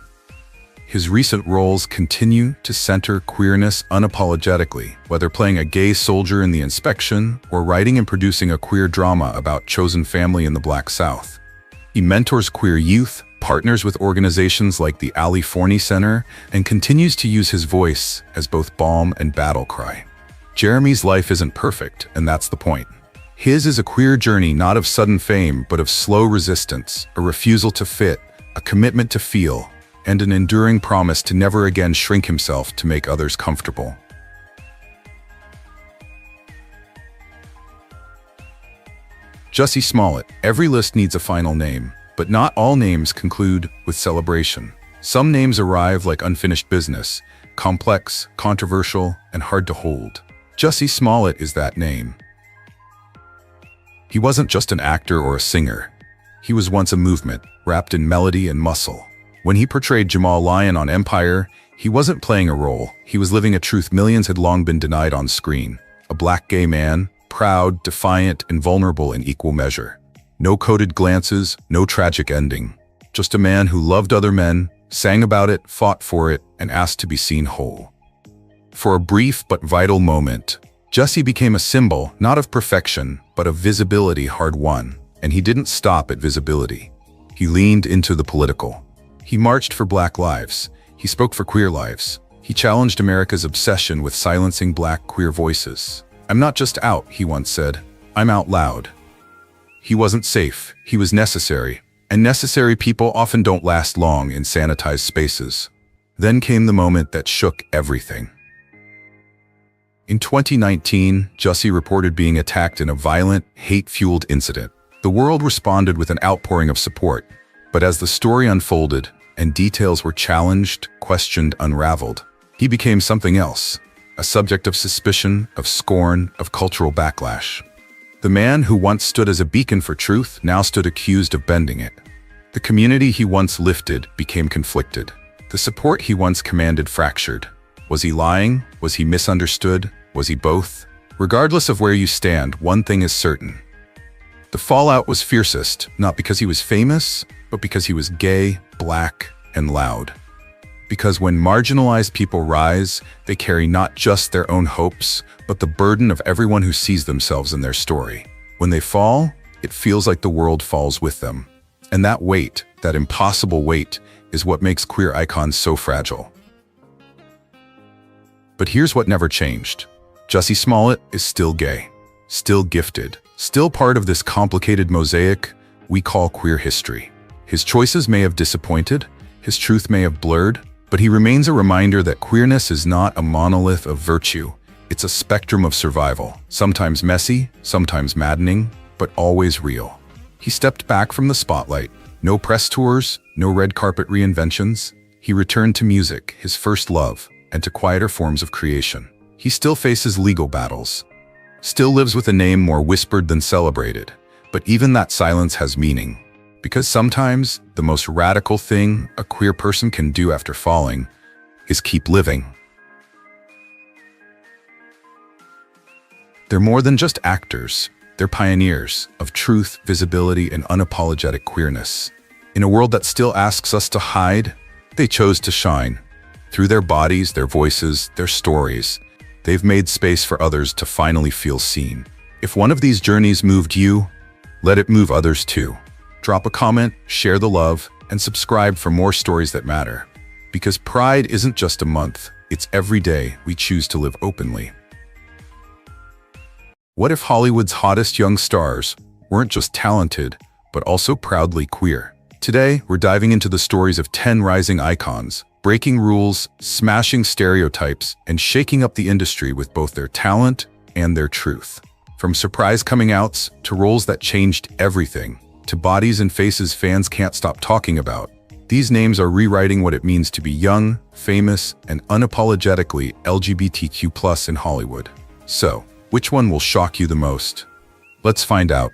His recent roles continue to center queerness unapologetically, whether playing a gay soldier in The Inspection or writing and producing a queer drama about chosen family in the Black South. He mentors queer youth, partners with organizations like the Ali Forney Center, and continues to use his voice as both balm and battle cry. Jeremy's life isn't perfect, and that's the point. His is a queer journey not of sudden fame, but of slow resistance, a refusal to fit, a commitment to feel, and an enduring promise to never again shrink himself to make others comfortable. Jussie Smollett. Every list needs a final name, but not all names conclude with celebration. Some names arrive like unfinished business, complex, controversial, and hard to hold. Jussie Smollett is that name. He wasn't just an actor or a singer. He was once a movement, wrapped in melody and muscle. When he portrayed Jamal Lyon on Empire, he wasn't playing a role, he was living a truth millions had long been denied on screen. a black gay man, proud, defiant, and vulnerable in equal measure. No coded glances, no tragic ending. Just a man who loved other men, sang about it, fought for it, and asked to be seen whole. For a brief but vital moment, Jussie became a symbol, not of perfection, but of visibility hard-won. And he didn't stop at visibility. He leaned into the political. He marched for Black lives. He spoke for queer lives. He challenged America's obsession with silencing Black queer voices. "I'm not just out," he once said. "I'm out loud." He wasn't safe. He was necessary. And necessary people often don't last long in sanitized spaces. Then came the moment that shook everything. In 2019, Jussie reported being attacked in a violent, hate-fueled incident. The world responded with an outpouring of support. But as the story unfolded and details were challenged, questioned, unraveled, he became something else, a subject of suspicion, of scorn, of cultural backlash. The man who once stood as a beacon for truth now stood accused of bending it. The community he once lifted became conflicted. The support he once commanded fractured. Was he lying? Was he misunderstood? Was he both? Regardless of where you stand, one thing is certain. The fallout was fiercest, not because he was famous, but because he was gay, Black, and loud. Because when marginalized people rise, they carry not just their own hopes, but the burden of everyone who sees themselves in their story. When they fall, it feels like the world falls with them. And that weight, that impossible weight, is what makes queer icons so fragile. But here's what never changed. Jussie Smollett is still gay, still gifted, still part of this complicated mosaic we call queer history. His choices may have disappointed, his truth may have blurred, but he remains a reminder that queerness is not a monolith of virtue. It's a spectrum of survival, sometimes messy, sometimes maddening, but always real. He stepped back from the spotlight. No press tours, no red carpet reinventions. He returned to music, his first love, and to quieter forms of creation. He still faces legal battles, still lives with a name more whispered than celebrated, but even that silence has meaning. Because sometimes the most radical thing a queer person can do after falling is keep living. They're more than just actors. They're pioneers of truth, visibility, and unapologetic queerness. In a world that still asks us to hide, they chose to shine. Through their bodies, their voices, their stories, they've made space for others to finally feel seen. If one of these journeys moved you, let it move others too. Drop a comment, share the love, and subscribe for more stories that matter. Because Pride isn't just a month, it's every day we choose to live openly. What if Hollywood's hottest young stars weren't just talented, but also proudly queer? Today, we're diving into the stories of 10 rising icons, breaking rules, smashing stereotypes, and shaking up the industry with both their talent and their truth. From surprise coming outs to roles that changed everything, to bodies and faces fans can't stop talking about. These names are rewriting what it means to be young, famous, and unapologetically LGBTQ+ in Hollywood. So, which one will shock you the most? Let's find out.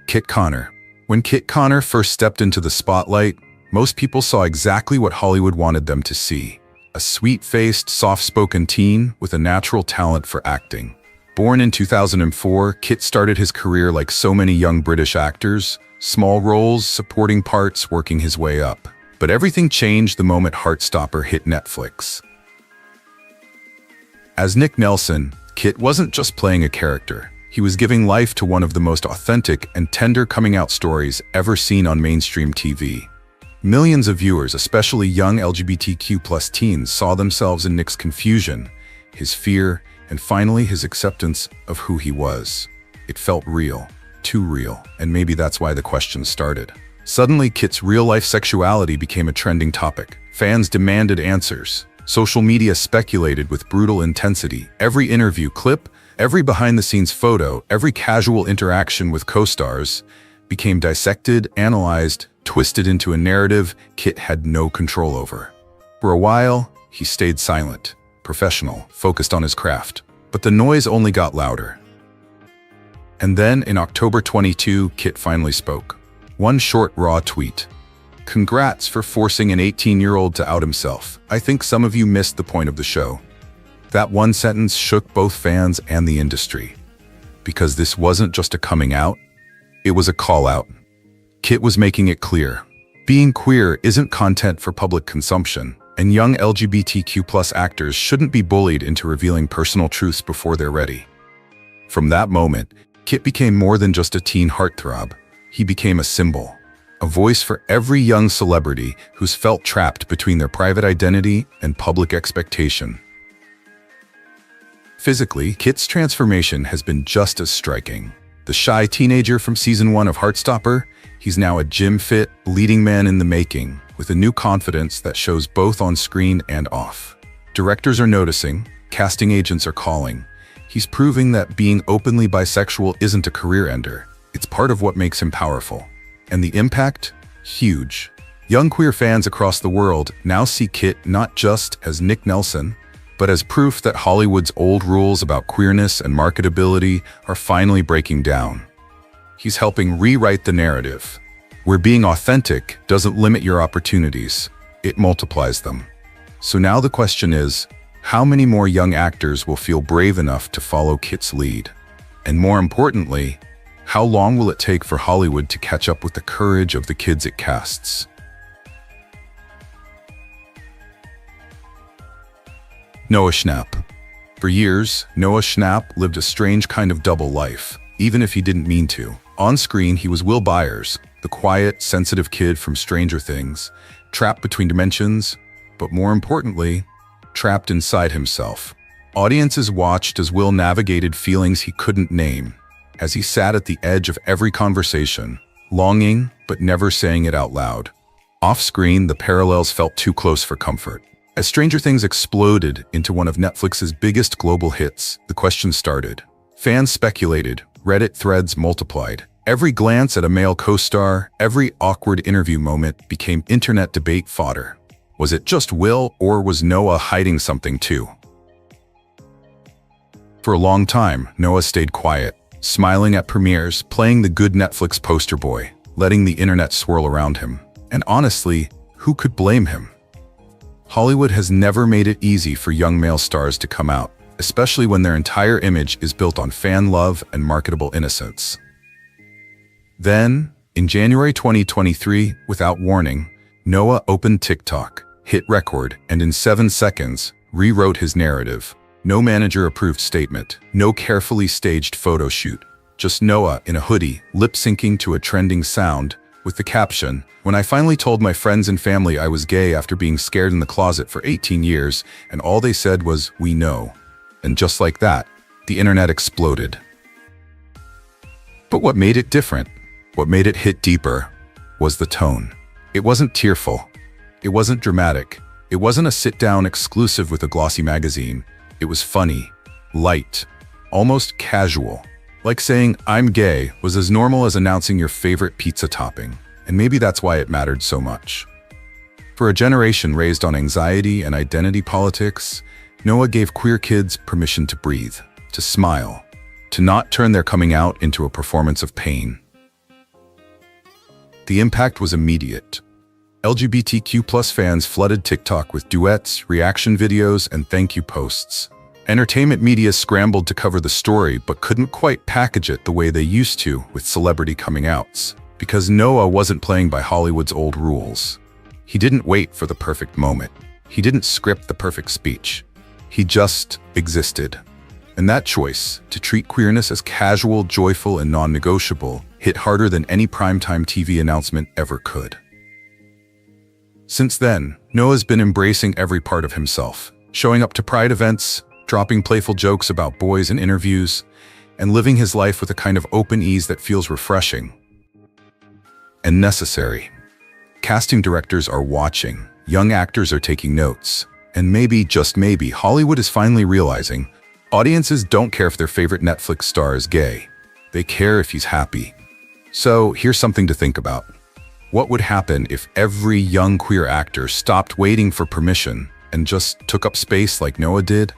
Kit Connor. When Kit Connor first stepped into the spotlight, most people saw exactly what Hollywood wanted them to see. A sweet-faced, soft-spoken teen with a natural talent for acting. Born in 2004, Kit started his career like so many young British actors, small roles, supporting parts, working his way up. But everything changed the moment Heartstopper hit Netflix. As Nick Nelson, Kit wasn't just playing a character. He was giving life to one of the most authentic and tender coming-out stories ever seen on mainstream TV. Millions of viewers, especially young LGBTQ+ teens, saw themselves in Nick's confusion, his fear, and finally his acceptance of who he was. It felt real, too real, and maybe that's why the questions started. Suddenly, Kit's real-life sexuality became a trending topic. Fans demanded answers. Social media speculated with brutal intensity. Every interview clip, every behind-the-scenes photo, every casual interaction with co-stars became dissected, analyzed, twisted into a narrative Kit had no control over. For a while, he stayed silent, professional, focused on his craft. But the noise only got louder. And then, in October 22, Kit finally spoke. One short, raw tweet. "Congrats for forcing an 18-year-old to out himself. I think some of you missed the point of the show. That one sentence shook both fans and the industry. Because this wasn't just a coming out, it was a call out. Kit was making it clear. Being queer isn't content for public consumption, and young LGBTQ+ actors shouldn't be bullied into revealing personal truths before they're ready. From that moment, Kit became more than just a teen heartthrob. He became a symbol, a voice for every young celebrity who's felt trapped between their private identity and public expectation. Physically, Kit's transformation has been just as striking. The shy teenager from season 1 of Heartstopper, he's now a gym-fit, leading man in the making, with a new confidence that shows both on screen and off. Directors are noticing, casting agents are calling. He's proving that being openly bisexual isn't a career ender. It's part of what makes him powerful. And the impact? Huge. Young queer fans across the world now see Kit not just as Nick Nelson, but as proof that Hollywood's old rules about queerness and marketability are finally breaking down. He's helping rewrite the narrative, where being authentic doesn't limit your opportunities, it multiplies them. So now the question is, how many more young actors will feel brave enough to follow Kit's lead? And more importantly, how long will it take for Hollywood to catch up with the courage of the kids it casts? Noah Schnapp. For years, Noah Schnapp lived a strange kind of double life, even if he didn't mean to. On screen, he was Will Byers, the quiet, sensitive kid from Stranger Things, trapped between dimensions, but more importantly, trapped inside himself. Audiences watched as Will navigated feelings he couldn't name, as he sat at the edge of every conversation, longing but never saying it out loud. Off-screen, the parallels felt too close for comfort. As Stranger Things exploded into one of Netflix's biggest global hits, the question started. Fans speculated, Reddit threads multiplied. Every glance at a male co-star, every awkward interview moment became internet debate fodder. Was it just Will, or was Noah hiding something too? For a long time, Noah stayed quiet, smiling at premieres, playing the good Netflix poster boy, letting the internet swirl around him. And honestly, who could blame him? Hollywood has never made it easy for young male stars to come out, especially when their entire image is built on fan love and marketable innocence. Then, in January 2023, without warning, Noah opened TikTok, hit record, and in 7 seconds, rewrote his narrative. No manager-approved statement, no carefully staged photo shoot, just Noah in a hoodie, lip-syncing to a trending sound, with the caption, "When I finally told my friends and family I was gay after being scared in the closet for 18 years, and all they said was, 'We know.'" And just like that, the internet exploded. But what made it different, what made it hit deeper, was the tone. It wasn't tearful. It wasn't dramatic. It wasn't a sit-down exclusive with a glossy magazine. It was funny, light, almost casual. Like saying, "I'm gay," was as normal as announcing your favorite pizza topping. And maybe that's why it mattered so much. For a generation raised on anxiety and identity politics, Noah gave queer kids permission to breathe, to smile, to not turn their coming out into a performance of pain. The impact was immediate. LGBTQ+ fans flooded TikTok with duets, reaction videos, and thank you posts. Entertainment media scrambled to cover the story but couldn't quite package it the way they used to with celebrity coming outs. Because Noah wasn't playing by Hollywood's old rules. He didn't wait for the perfect moment. He didn't script the perfect speech. He just existed. And that choice, to treat queerness as casual, joyful, and non-negotiable, hit harder than any primetime TV announcement ever could. Since then, Noah's been embracing every part of himself, showing up to Pride events, dropping playful jokes about boys in interviews, and living his life with a kind of open ease that feels refreshing and necessary. Casting directors are watching, young actors are taking notes, and maybe, just maybe, Hollywood is finally realizing audiences don't care if their favorite Netflix star is gay. They care if he's happy. So here's something to think about. What would happen if every young queer actor stopped waiting for permission and just took up space like Noah did?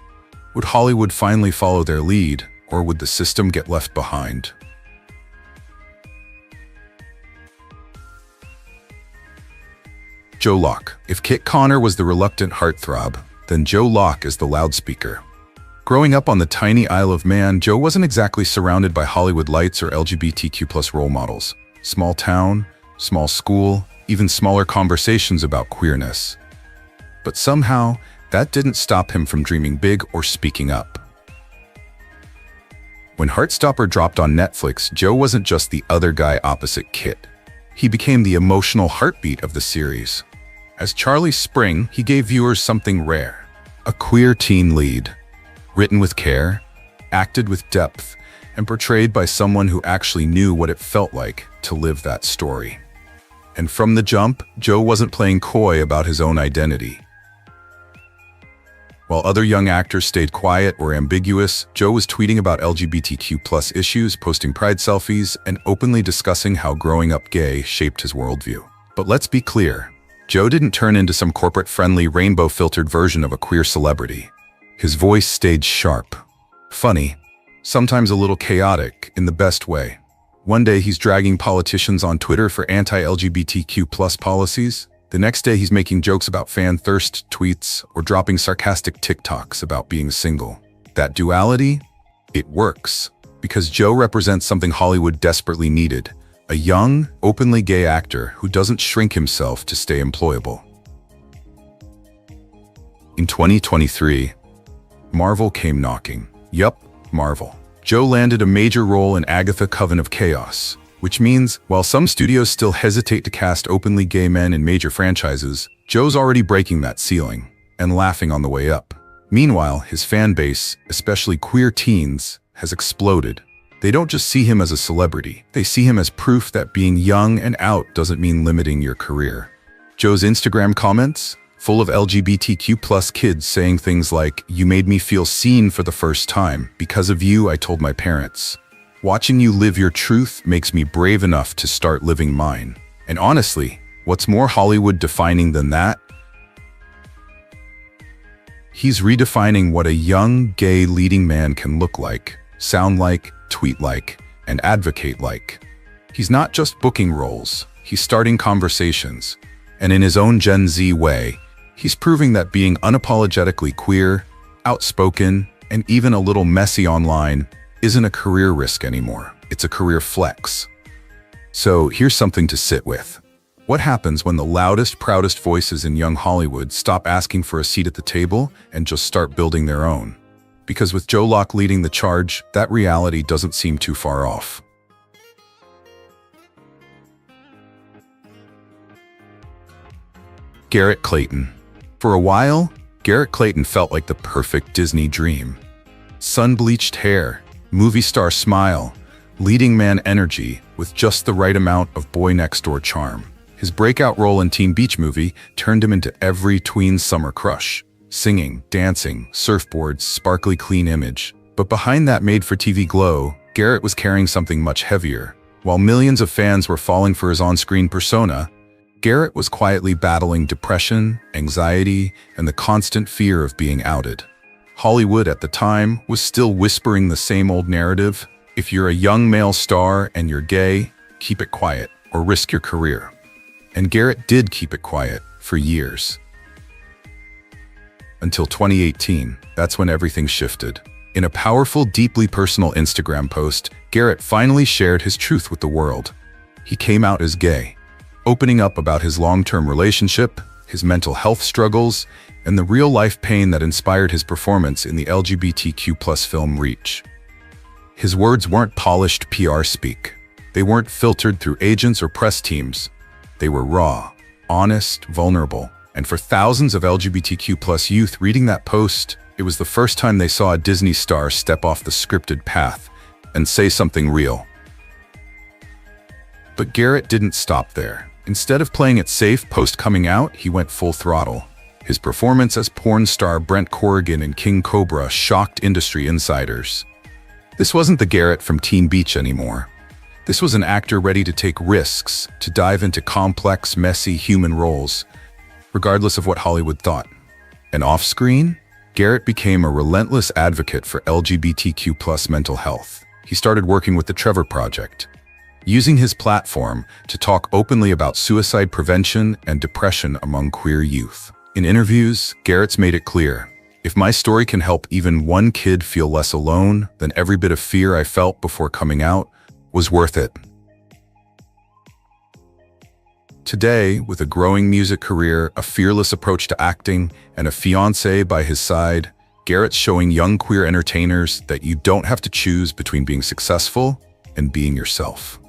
Would Hollywood finally follow their lead, or would the system get left behind? Joe Locke. If Kit Connor was the reluctant heartthrob, then Joe Locke is the loudspeaker. Growing up on the tiny Isle of Man, Joe wasn't exactly surrounded by Hollywood lights or LGBTQ+ role models. Small town, small school, even smaller conversations about queerness. But somehow, that didn't stop him from dreaming big or speaking up. When Heartstopper dropped on Netflix, Joe wasn't just the other guy opposite Kit. He became the emotional heartbeat of the series. As Charlie Spring, he gave viewers something rare. A queer teen lead. Written with care, acted with depth, and portrayed by someone who actually knew what it felt like to live that story. And from the jump, Joe wasn't playing coy about his own identity. While other young actors stayed quiet or ambiguous, Joe was tweeting about LGBTQ+ issues, posting pride selfies, and openly discussing how growing up gay shaped his worldview. But let's be clear, Joe didn't turn into some corporate-friendly, rainbow-filtered version of a queer celebrity. His voice stayed sharp, funny, sometimes a little chaotic in the best way. One day he's dragging politicians on Twitter for anti-LGBTQ+ policies. The next day he's making jokes about fan thirst tweets or dropping sarcastic TikToks about being single. That duality, it works, because Joe represents something Hollywood desperately needed, a young, openly gay actor who doesn't shrink himself to stay employable. In 2023, Marvel came knocking. Yup, Marvel. Joe landed a major role in Agatha Coven of Chaos, which means, while some studios still hesitate to cast openly gay men in major franchises, Joe's already breaking that ceiling and laughing on the way up. Meanwhile, his fan base, especially queer teens, has exploded. They don't just see him as a celebrity, they see him as proof that being young and out doesn't mean limiting your career. Joe's Instagram comments? Full of LGBTQ+ kids saying things like, "You made me feel seen for the first time. Because of you, I told my parents. Watching you live your truth makes me brave enough to start living mine." And honestly, what's more Hollywood defining than that? He's redefining what a young, gay leading man can look like, sound like, tweet like, and advocate like. He's not just booking roles, he's starting conversations. And in his own Gen Z way, he's proving that being unapologetically queer, outspoken, and even a little messy online isn't a career risk anymore. It's a career flex. So here's something to sit with. What happens when the loudest, proudest voices in young Hollywood stop asking for a seat at the table and just start building their own? Because with Joe Locke leading the charge, that reality doesn't seem too far off. Garrett Clayton. For a while, Garrett Clayton felt like the perfect Disney dream. Sun-bleached hair, movie star smile, leading man energy with just the right amount of boy-next-door charm. His breakout role in Teen Beach Movie turned him into every tween's summer crush. Singing, dancing, surfboards, sparkly clean image. But behind that made-for-TV glow, Garrett was carrying something much heavier. While millions of fans were falling for his on-screen persona, Garrett was quietly battling depression, anxiety, and the constant fear of being outed. Hollywood at the time was still whispering the same old narrative: if you're a young male star and you're gay, keep it quiet or risk your career. And Garrett did keep it quiet for years. Until 2018, that's when everything shifted. In a powerful, deeply personal Instagram post, Garrett finally shared his truth with the world. He came out as gay, opening up about his long-term relationship, his mental health struggles, and the real-life pain that inspired his performance in the LGBTQ+ film Reach. His words weren't polished PR speak. They weren't filtered through agents or press teams. They were raw, honest, vulnerable. And for thousands of LGBTQ+ youth reading that post, it was the first time they saw a Disney star step off the scripted path and say something real. But Garrett didn't stop there. Instead of playing it safe post-coming out, he went full throttle. His performance as porn star Brent Corrigan in King Cobra shocked industry insiders. This wasn't the Garrett from Teen Beach anymore. This was an actor ready to take risks, to dive into complex, messy human roles, regardless of what Hollywood thought. And off-screen, Garrett became a relentless advocate for LGBTQ+ mental health. He started working with the Trevor Project, using his platform to talk openly about suicide prevention and depression among queer youth. In interviews, Garrett's made it clear, If my story can help even one kid feel less alone, then every bit of fear I felt before coming out was worth it. Today, with a growing music career, a fearless approach to acting, and a fiancé by his side, Garrett's showing young queer entertainers that you don't have to choose between being successful and being yourself.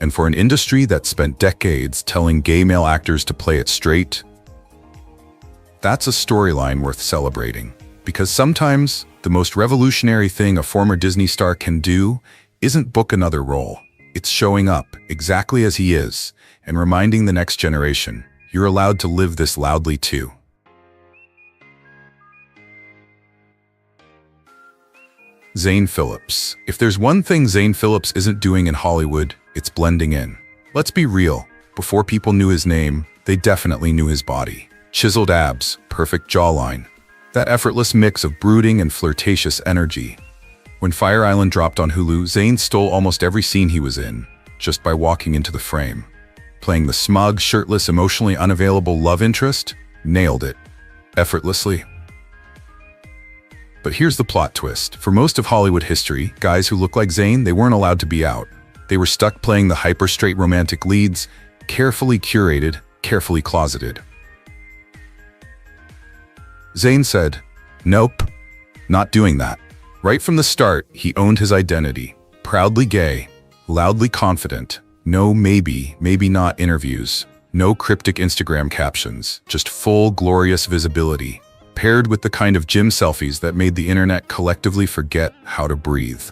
And for an industry that spent decades telling gay male actors to play it straight, that's a storyline worth celebrating. Because sometimes, the most revolutionary thing a former Disney star can do isn't book another role. It's showing up exactly as he is and reminding the next generation, you're allowed to live this loudly too. Zayn Phillips. If there's one thing Zayn Phillips isn't doing in Hollywood, it's blending in. Let's be real, before people knew his name, they definitely knew his body. Chiseled abs, perfect jawline. That effortless mix of brooding and flirtatious energy. When Fire Island dropped on Hulu, Zayn stole almost every scene he was in, just by walking into the frame. Playing the smug, shirtless, emotionally unavailable love interest, nailed it. Effortlessly. But here's the plot twist. For most of Hollywood history, guys who look like Zayn, they weren't allowed to be out. They were stuck playing the hyper-straight romantic leads, carefully curated, carefully closeted. Zayn said, "Nope, not doing that." Right from the start, he owned his identity. Proudly gay, loudly confident, no maybe not interviews, no cryptic Instagram captions, just full glorious visibility, paired with the kind of gym selfies that made the internet collectively forget how to breathe.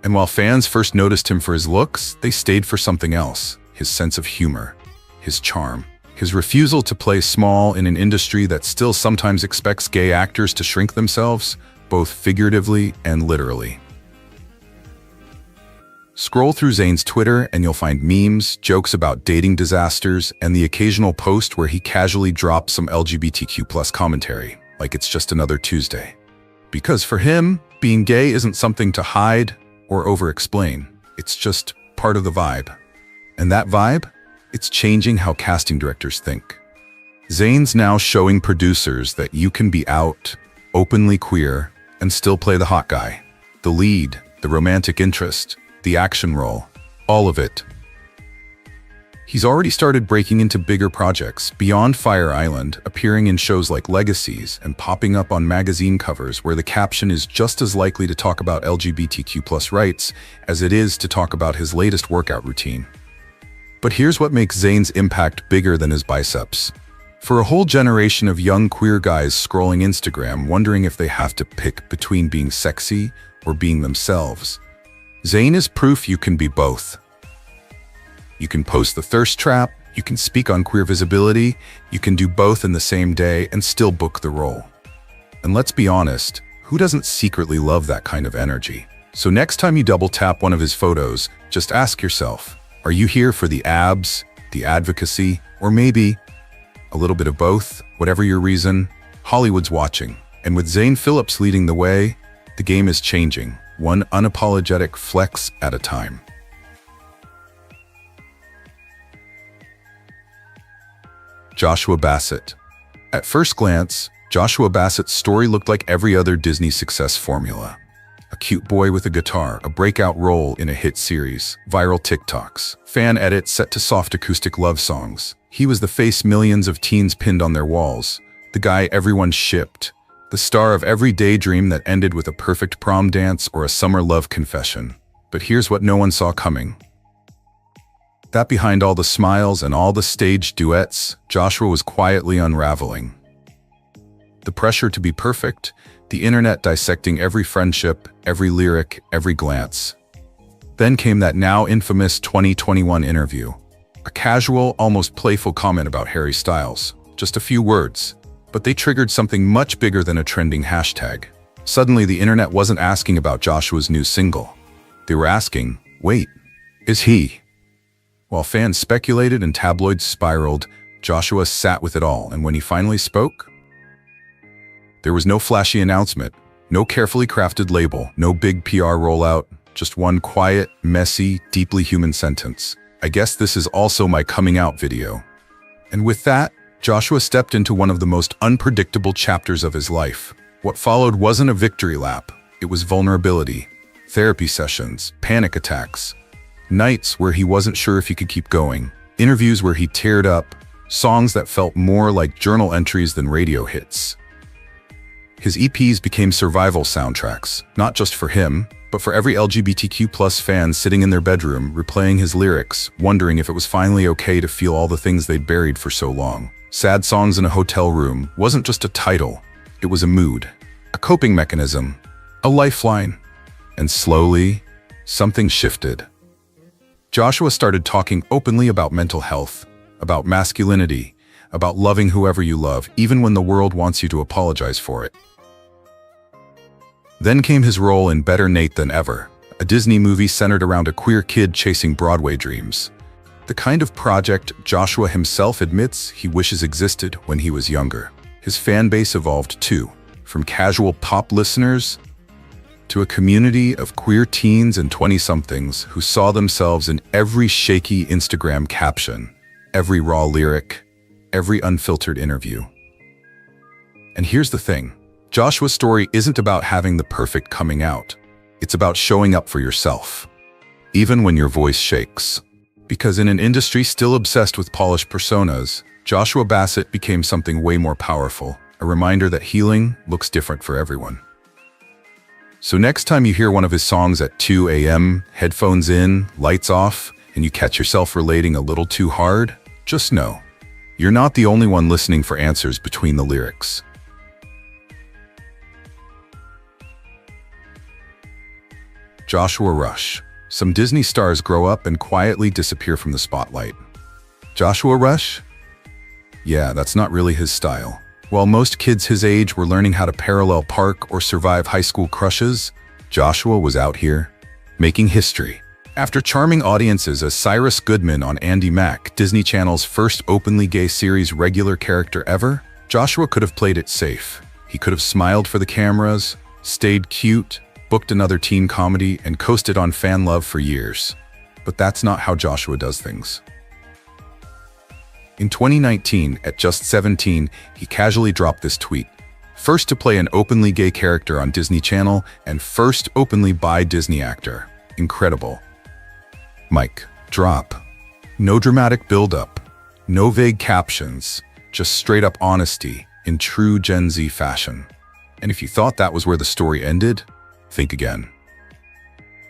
And while fans first noticed him for his looks, they stayed for something else, his sense of humor, his charm. His refusal to play small in an industry that still sometimes expects gay actors to shrink themselves, both figuratively and literally. Scroll through Zayn's Twitter and you'll find memes, jokes about dating disasters, and the occasional post where he casually drops some LGBTQ+ commentary, like it's just another Tuesday. Because for him, being gay isn't something to hide or over-explain. It's just part of the vibe. And that vibe? It's changing how casting directors think. Zayn's now showing producers that you can be out, openly queer, and still play the hot guy. The lead, the romantic interest, the action role, all of it. He's already started breaking into bigger projects beyond Fire Island, appearing in shows like Legacies and popping up on magazine covers where the caption is just as likely to talk about LGBTQ+ rights as it is to talk about his latest workout routine. But here's what makes Zayn's impact bigger than his biceps. For a whole generation of young queer guys scrolling Instagram wondering if they have to pick between being sexy or being themselves, Zayn is proof you can be both. You can post the thirst trap, you can speak on queer visibility, you can do both in the same day and still book the role. And let's be honest, who doesn't secretly love that kind of energy? So next time you double tap one of his photos, just ask yourself, are you here for the abs, the advocacy, or maybe a little bit of both? Whatever your reason, Hollywood's watching. And with Zayn Phillips leading the way, the game is changing, one unapologetic flex at a time. Joshua Bassett. At first glance, Joshua Bassett's story looked like every other Disney success formula. A cute boy with a guitar, a breakout role in a hit series, viral TikToks, fan edits set to soft acoustic love songs. He was the face millions of teens pinned on their walls, the guy everyone shipped, the star of every daydream that ended with a perfect prom dance or a summer love confession. But here's what no one saw coming. That behind all the smiles and all the staged duets, Joshua was quietly unraveling. The pressure to be perfect, the internet dissecting every friendship, every lyric, every glance. Then came that now infamous 2021 interview. A casual, almost playful comment about Harry Styles. Just a few words, but they triggered something much bigger than a trending hashtag. Suddenly, the internet wasn't asking about Joshua's new single. They were asking, wait, is he? While fans speculated and tabloids spiraled, Joshua sat with it all, and when he finally spoke, there was no flashy announcement, no carefully crafted label, no big PR rollout, just one quiet, messy, deeply human sentence. I guess this is also my coming out video. And with that, Joshua stepped into one of the most unpredictable chapters of his life. What followed wasn't a victory lap. It was vulnerability, therapy sessions, panic attacks, nights where he wasn't sure if he could keep going, interviews where he teared up, songs that felt more like journal entries than radio hits. His EPs became survival soundtracks, not just for him, but for every LGBTQ+ fan sitting in their bedroom, replaying his lyrics, wondering if it was finally okay to feel all the things they'd buried for so long. Sad Songs in a Hotel Room wasn't just a title, it was a mood, a coping mechanism, a lifeline. And slowly, something shifted. Joshua started talking openly about mental health, about masculinity, about loving whoever you love, even when the world wants you to apologize for it. Then came his role in Better Nate Than Ever, a Disney movie centered around a queer kid chasing Broadway dreams. The kind of project Joshua himself admits he wishes existed when he was younger. His fan base evolved too, from casual pop listeners to a community of queer teens and 20-somethings who saw themselves in every shaky Instagram caption, every raw lyric, every unfiltered interview. And here's the thing. Joshua's story isn't about having the perfect coming out. It's about showing up for yourself, even when your voice shakes. Because in an industry still obsessed with polished personas, Joshua Bassett became something way more powerful, a reminder that healing looks different for everyone. So next time you hear one of his songs at 2 a.m., headphones in, lights off, and you catch yourself relating a little too hard, just know, you're not the only one listening for answers between the lyrics. Joshua Rush. Some Disney stars grow up and quietly disappear from the spotlight. Joshua Rush? Yeah, that's not really his style. While most kids his age were learning how to parallel park or survive high school crushes, Joshua was out here, making history. After charming audiences as Cyrus Goodman on Andy Mack, Disney Channel's first openly gay series regular character ever, Joshua could have played it safe. He could have smiled for the cameras, stayed cute, booked another teen comedy, and coasted on fan love for years. But that's not how Joshua does things. In 2019, at just 17, he casually dropped this tweet. First to play an openly gay character on Disney Channel, and first openly bi Disney actor. Incredible. Mic drop. No dramatic build-up. No vague captions. Just straight-up honesty in true Gen Z fashion. And if you thought that was where the story ended, think again.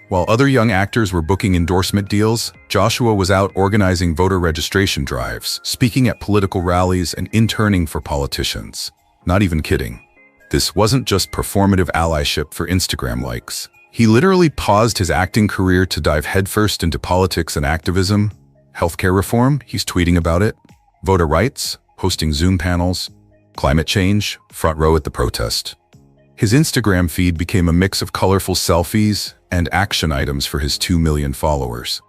While other young actors were booking endorsement deals, Joshua was out organizing voter registration drives, speaking at political rallies, and interning for politicians. Not even kidding. This wasn't just performative allyship for Instagram likes. He literally paused his acting career to dive headfirst into politics and activism. Healthcare reform, he's tweeting about it. Voter rights, hosting Zoom panels. Climate change, front row at the protest. His Instagram feed became a mix of colorful selfies and action items for his 2 million followers.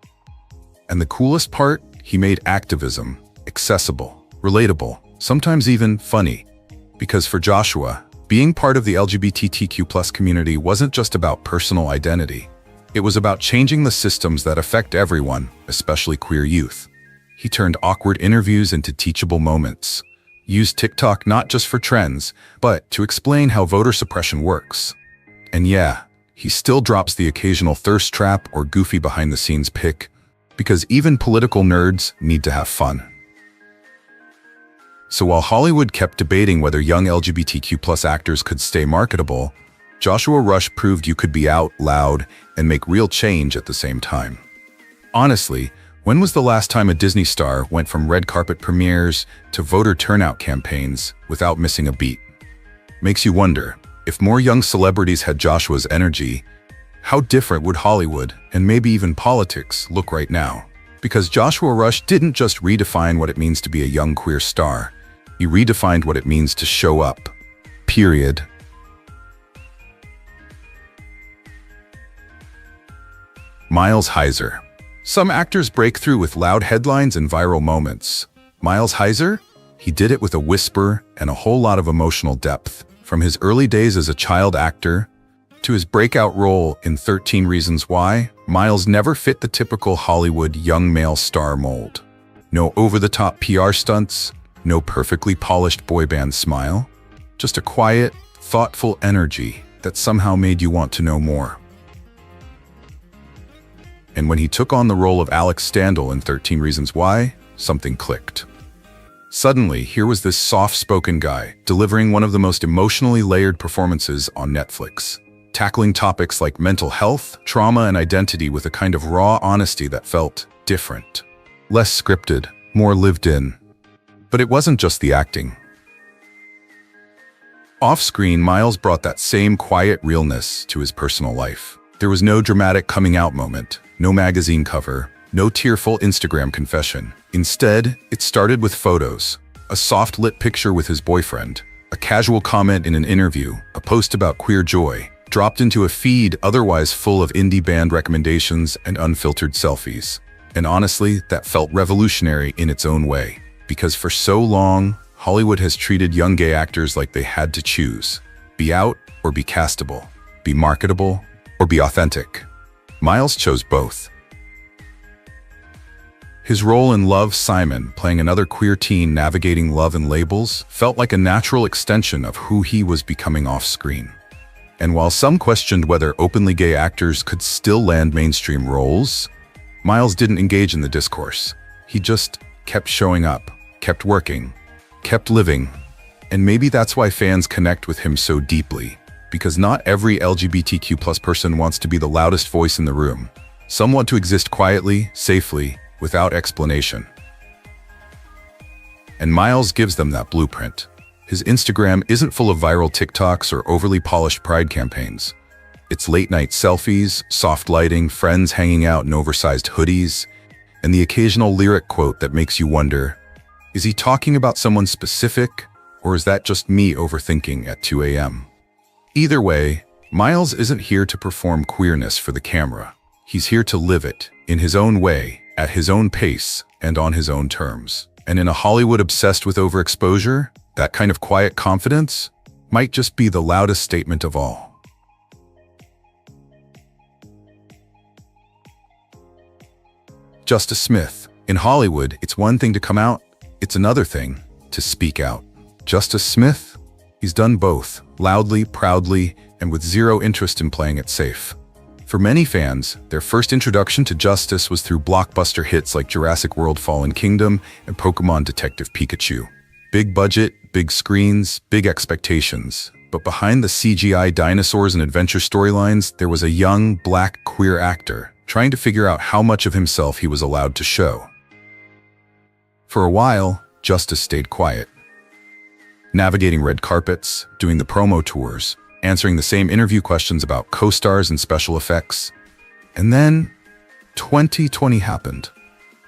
And the coolest part, he made activism accessible, relatable, sometimes even funny. Because for Joshua, being part of the LGBTQ+ community wasn't just about personal identity. It was about changing the systems that affect everyone, especially queer youth. He turned awkward interviews into teachable moments. Used TikTok not just for trends, but to explain how voter suppression works. And yeah, he still drops the occasional thirst trap or goofy behind-the-scenes pic, because even political nerds need to have fun. So while Hollywood kept debating whether young LGBTQ+ actors could stay marketable, Joshua Rush proved you could be out, loud, and make real change at the same time. Honestly, when was the last time a Disney star went from red carpet premieres to voter turnout campaigns without missing a beat? Makes you wonder, if more young celebrities had Joshua's energy, how different would Hollywood, and maybe even politics, look right now? Because Joshua Rush didn't just redefine what it means to be a young queer star, he redefined what it means to show up. Period. Miles Heiser. Some actors break through with loud headlines and viral moments. Miles Heiser? He did it with a whisper and a whole lot of emotional depth. From his early days as a child actor to his breakout role in 13 Reasons Why, Miles never fit the typical Hollywood young male star mold. No over-the-top PR stunts, no perfectly polished boy band smile. Just a quiet, thoughtful energy that somehow made you want to know more. And when he took on the role of Alex Standell in 13 Reasons Why, something clicked. Suddenly, here was this soft-spoken guy delivering one of the most emotionally layered performances on Netflix, tackling topics like mental health, trauma, and identity with a kind of raw honesty that felt different. Less scripted, more lived in. But it wasn't just the acting. Off-screen, Miles brought that same quiet realness to his personal life. There was no dramatic coming-out moment, no magazine cover, no tearful Instagram confession. Instead, it started with photos, a soft-lit picture with his boyfriend, a casual comment in an interview, a post about queer joy, dropped into a feed otherwise full of indie band recommendations and unfiltered selfies. And honestly, that felt revolutionary in its own way, because for so long, Hollywood has treated young gay actors like they had to choose: be out or be castable, be marketable or be authentic. Miles chose both. His role in Love, Simon, playing another queer teen navigating love and labels, felt like a natural extension of who he was becoming off-screen. And while some questioned whether openly gay actors could still land mainstream roles, Miles didn't engage in the discourse. He just kept showing up, kept working, kept living. And maybe that's why fans connect with him so deeply, because not every LGBTQ+ person wants to be the loudest voice in the room. Some want to exist quietly, safely, without explanation. And Miles gives them that blueprint. His Instagram isn't full of viral TikToks or overly polished pride campaigns. It's late-night selfies, soft lighting, friends hanging out in oversized hoodies, and the occasional lyric quote that makes you wonder, is he talking about someone specific, or is that just me overthinking at 2 a.m.? Either way, Miles isn't here to perform queerness for the camera. He's here to live it, in his own way, at his own pace, and on his own terms. And in a Hollywood obsessed with overexposure, that kind of quiet confidence might just be the loudest statement of all. Jussie Smith. In Hollywood, it's one thing to come out, it's another thing to speak out. Jussie Smith? He's done both, loudly, proudly, and with zero interest in playing it safe. For many fans, their first introduction to Jussie was through blockbuster hits like Jurassic World: Fallen Kingdom and Pokémon Detective Pikachu. Big budget, big screens, big expectations. But behind the CGI dinosaurs and adventure storylines, there was a young, black, queer actor trying to figure out how much of himself he was allowed to show. For a while, Jussie stayed quiet. Navigating red carpets, doing the promo tours, answering the same interview questions about co-stars and special effects. And then, 2020 happened.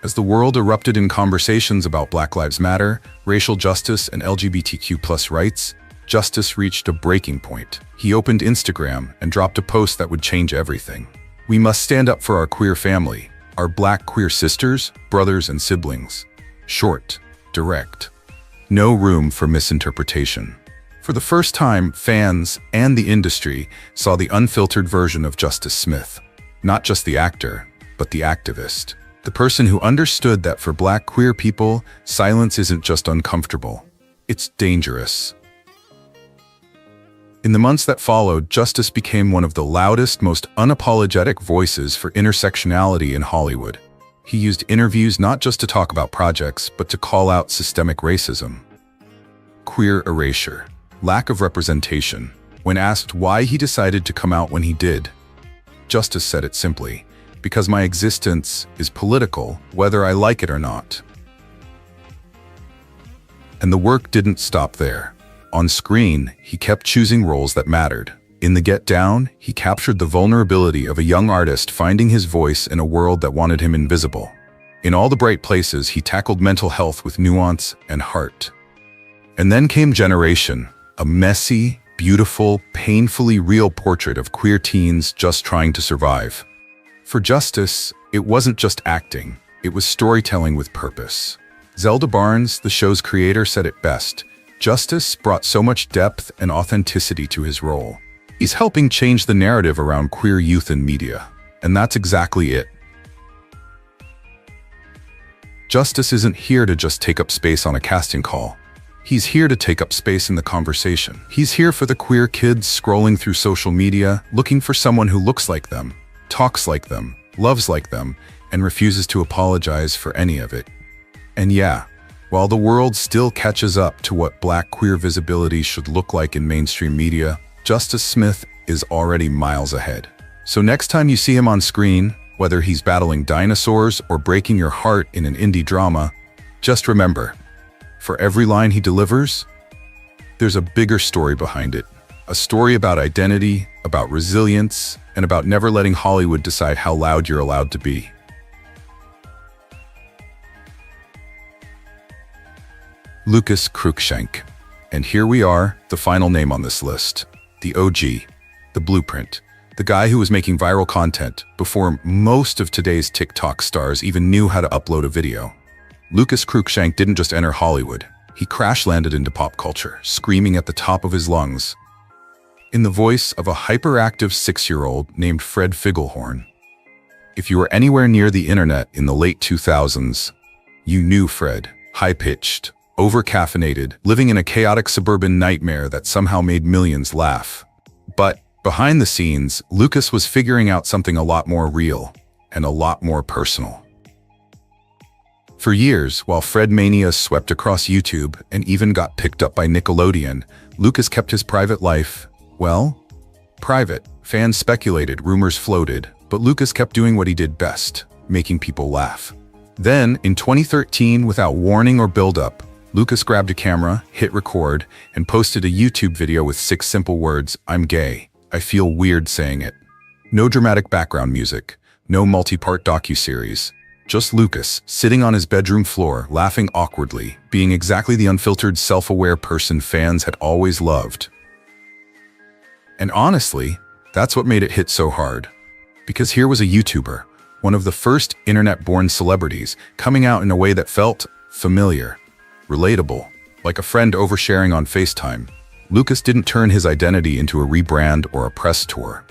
As the world erupted in conversations about Black Lives Matter, racial justice, and LGBTQ+ rights, Jussie reached a breaking point. He opened Instagram and dropped a post that would change everything. We must stand up for our queer family, our black queer sisters, brothers, and siblings. Short, direct. No room for misinterpretation. For the first time, fans and the industry saw the unfiltered version of Jussie Smith. Not just the actor, but the activist. The person who understood that for black queer people, silence isn't just uncomfortable, it's dangerous. In the months that followed, Jussie became one of the loudest, most unapologetic voices for intersectionality in Hollywood. He used interviews not just to talk about projects, but to call out systemic racism, queer erasure, lack of representation. When asked why he decided to come out when he did, Jussie said it simply: because my existence is political, whether I like it or not. And the work didn't stop there. On screen, he kept choosing roles that mattered. In The Get Down, he captured the vulnerability of a young artist finding his voice in a world that wanted him invisible. In All the Bright Places, he tackled mental health with nuance and heart. And then came Generation, a messy, beautiful, painfully real portrait of queer teens just trying to survive. For Jussie, it wasn't just acting, it was storytelling with purpose. Zelda Barnes, the show's creator, said it best: Jussie brought so much depth and authenticity to his role. He's helping change the narrative around queer youth in media, and that's exactly it. Jussie isn't here to just take up space on a casting call. He's here to take up space in the conversation. He's here for the queer kids scrolling through social media, looking for someone who looks like them, talks like them, loves like them, and refuses to apologize for any of it. And yeah, while the world still catches up to what Black queer visibility should look like in mainstream media, Justice Smith is already miles ahead. So next time you see him on screen, whether he's battling dinosaurs or breaking your heart in an indie drama, just remember, for every line he delivers, there's a bigger story behind it. A story about identity, about resilience, and about never letting Hollywood decide how loud you're allowed to be. Lucas Cruikshank. And here we are, the final name on this list. The OG, the blueprint, the guy who was making viral content before most of today's TikTok stars even knew how to upload a video. Lucas Cruikshank didn't just enter Hollywood, he crash-landed into pop culture, screaming at the top of his lungs, in the voice of a hyperactive 6-year-old named Fred Figglehorn. If you were anywhere near the internet in the late 2000s, you knew Fred, high-pitched, over-caffeinated, living in a chaotic suburban nightmare that somehow made millions laugh. But behind the scenes, Lucas was figuring out something a lot more real and a lot more personal. For years, while Fred Mania swept across YouTube and even got picked up by Nickelodeon, Lucas kept his private life, well, private. Fans speculated, rumors floated, but Lucas kept doing what he did best, making people laugh. Then, in 2013, without warning or build-up, Lucas grabbed a camera, hit record, and posted a YouTube video with 6 simple words, "I'm gay. I feel weird saying it." No dramatic background music, no multi-part docuseries. Just Lucas, sitting on his bedroom floor, laughing awkwardly, being exactly the unfiltered, self-aware person fans had always loved. And honestly, that's what made it hit so hard. Because here was a YouTuber, one of the first internet-born celebrities, coming out in a way that felt familiar, relatable, like a friend oversharing on FaceTime. Lucas didn't turn his identity into a rebrand or a press tour.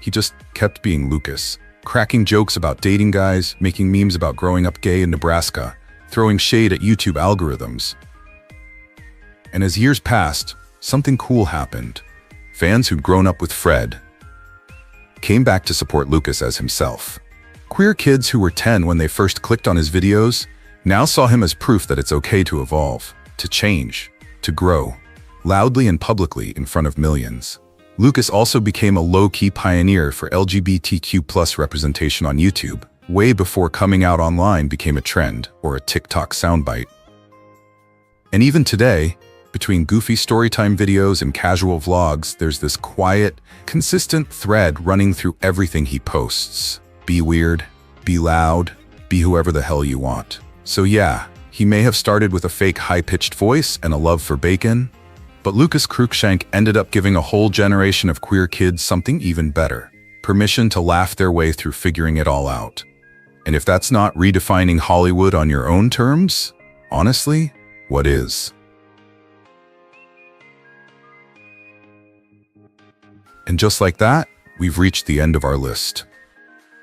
He just kept being Lucas. Cracking jokes about dating guys, making memes about growing up gay in Nebraska, throwing shade at YouTube algorithms. And as years passed, something cool happened. Fans who'd grown up with Fred came back to support Lucas as himself. Queer kids who were 10 when they first clicked on his videos now saw him as proof that it's okay to evolve, to change, to grow, loudly and publicly in front of millions. Lucas also became a low-key pioneer for LGBTQ+ representation on YouTube, way before coming out online became a trend or a TikTok soundbite. And even today, between goofy storytime videos and casual vlogs, there's this quiet, consistent thread running through everything he posts. Be weird, be loud, be whoever the hell you want. So yeah, he may have started with a fake high-pitched voice and a love for bacon, but Lucas Cruikshank ended up giving a whole generation of queer kids something even better. Permission to laugh their way through figuring it all out. And if that's not redefining Hollywood on your own terms, honestly, what is? And just like that, we've reached the end of our list.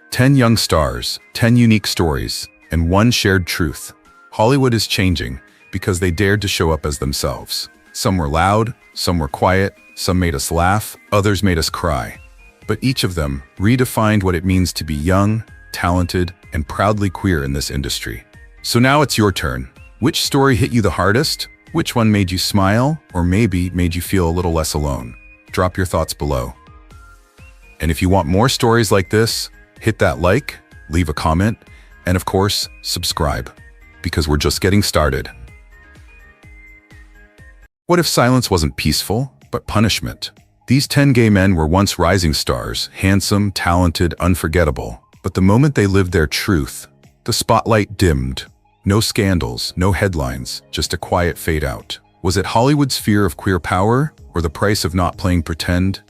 10 young stars, 10 unique stories, and one shared truth. Hollywood is changing because they dared to show up as themselves. Some were loud, some were quiet, some made us laugh, others made us cry. But each of them redefined what it means to be young, talented, and proudly queer in this industry. So now it's your turn. Which story hit you the hardest? Which one made you smile, or maybe made you feel a little less alone? Drop your thoughts below. And if you want more stories like this, hit that like, leave a comment, and of course, subscribe, because we're just getting started. What if silence wasn't peaceful, but punishment? These 10 gay men were once rising stars, handsome, talented, unforgettable. But the moment they lived their truth, the spotlight dimmed. No scandals, no headlines, just a quiet fade out. Was it Hollywood's fear of queer power, or the price of not playing pretend?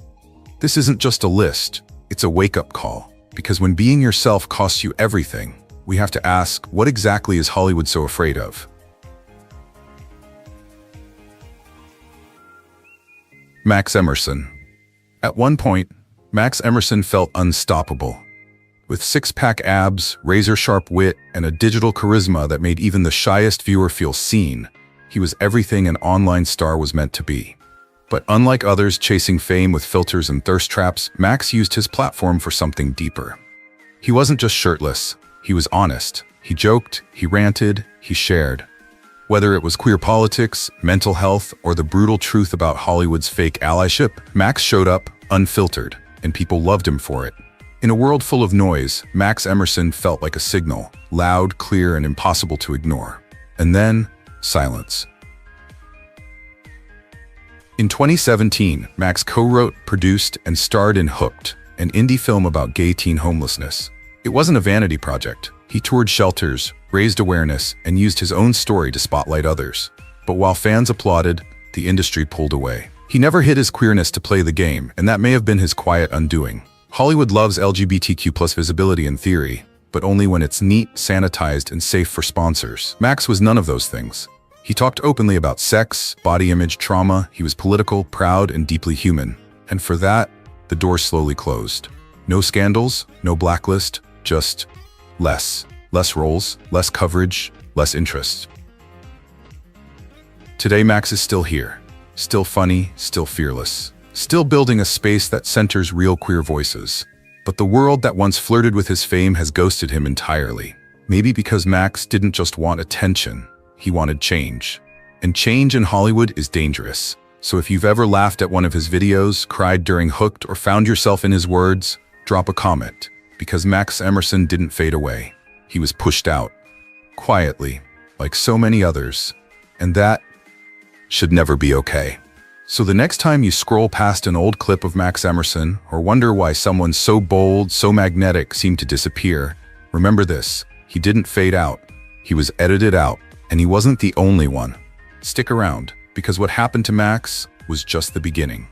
This isn't just a list, it's a wake-up call. Because when being yourself costs you everything, we have to ask, what exactly is Hollywood so afraid of? Max Emerson. At one point, Max Emerson felt unstoppable. With six-pack abs, razor-sharp wit, and a digital charisma that made even the shyest viewer feel seen, He was everything an online star was meant to be. But unlike others chasing fame with filters and thirst traps, Max used his platform for something deeper. He wasn't just shirtless, he was honest. He joked, he ranted, he shared. Whether it was queer politics, mental health, or the brutal truth about Hollywood's fake allyship, Max showed up unfiltered, and people loved him for it. In a world full of noise, Max Emerson felt like a signal, loud, clear, and impossible to ignore. And then, silence. In 2017, Max co-wrote, produced, and starred in Hooked, an indie film about gay teen homelessness. It wasn't a vanity project. He toured shelters, raised awareness, and used his own story to spotlight others. But while fans applauded, the industry pulled away. He never hid his queerness to play the game, and that may have been his quiet undoing. Hollywood loves LGBTQ+ visibility in theory, but only when it's neat, sanitized, and safe for sponsors. Max was none of those things. He talked openly about sex, body image, trauma. He was political, proud, and deeply human. And for that, the door slowly closed. No scandals, no blacklist, just less. Less roles, less coverage, less interest. Today, Max is still here. Still funny, still fearless. Still building a space that centers real queer voices. But the world that once flirted with his fame has ghosted him entirely. Maybe because Max didn't just want attention. He wanted change. And change in Hollywood is dangerous. So if you've ever laughed at one of his videos, cried during Hooked, or found yourself in his words, drop a comment. Because Max Emerson didn't fade away. He was pushed out. Quietly, like so many others. And that should never be okay. So the next time you scroll past an old clip of Max Emerson, or wonder why someone so bold, so magnetic seemed to disappear, remember this: he didn't fade out. He was edited out. And he wasn't the only one. Stick around, because what happened to Max was just the beginning.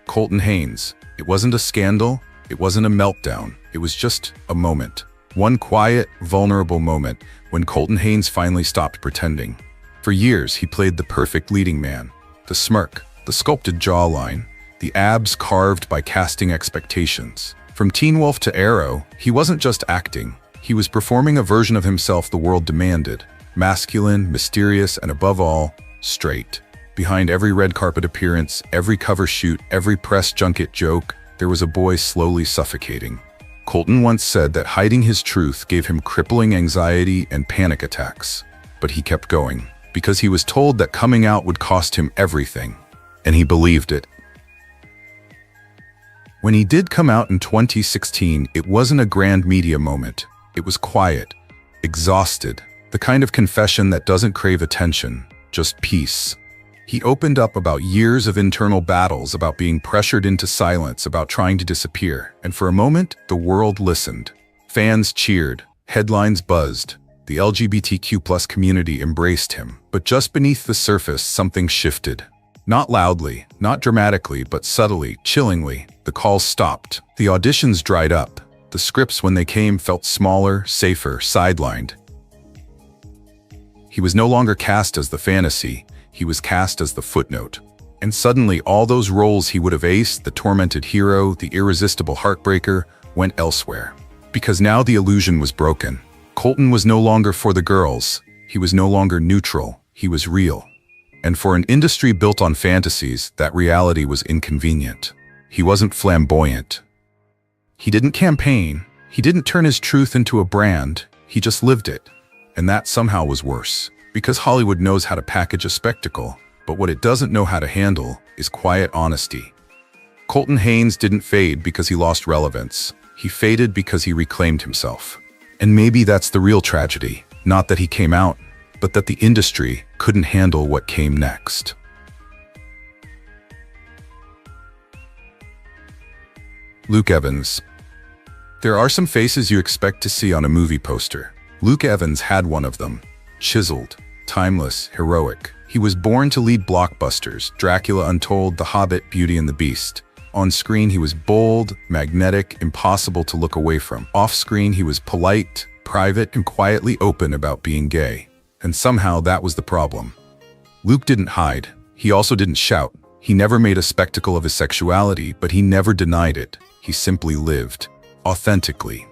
Colton Haynes. It wasn't a scandal, it wasn't a meltdown, it was just a moment. One quiet, vulnerable moment when Colton Haynes finally stopped pretending. For years, he played the perfect leading man. The smirk, the sculpted jawline, the abs carved by casting expectations. From Teen Wolf to Arrow, he wasn't just acting. He was performing a version of himself the world demanded. Masculine, mysterious, and above all, straight. Behind every red carpet appearance, every cover shoot, every press junket joke, there was a boy slowly suffocating. Colton once said that hiding his truth gave him crippling anxiety and panic attacks. But he kept going, because he was told that coming out would cost him everything. And he believed it. When he did come out in 2016, it wasn't a grand media moment. It was quiet, exhausted, the kind of confession that doesn't crave attention, just peace. He opened up about years of internal battles, about being pressured into silence, about trying to disappear. And for a moment, the world listened. Fans cheered, headlines buzzed. The LGBTQ+ community embraced him. But just beneath the surface, something shifted. Not loudly, not dramatically, but subtly, chillingly. The calls stopped. The auditions dried up. The scripts, when they came, felt smaller, safer, sidelined. He was no longer cast as the fantasy. He was cast as the footnote. And suddenly, all those roles he would have aced, the tormented hero, the irresistible heartbreaker, went elsewhere. Because now the illusion was broken. Colton was no longer for the girls. He was no longer neutral. He was real. And for an industry built on fantasies, that reality was inconvenient. He wasn't flamboyant. He didn't campaign. He didn't turn his truth into a brand. He just lived it. And that somehow was worse. Because Hollywood knows how to package a spectacle, but what it doesn't know how to handle is quiet honesty. Colton Haynes didn't fade because he lost relevance. He faded because he reclaimed himself. And maybe that's the real tragedy. Not that he came out, but that the industry couldn't handle what came next. Luke Evans. There are some faces you expect to see on a movie poster. Luke Evans had one of them. Chiseled, timeless, heroic. He was born to lead blockbusters: Dracula Untold, The Hobbit, Beauty and the Beast. On screen, he was bold, magnetic, impossible to look away from. Off screen, he was polite, private, and quietly open about being gay. And somehow that was the problem. Luke didn't hide. He also didn't shout. He never made a spectacle of his sexuality, but he never denied it. He simply lived. Authentically.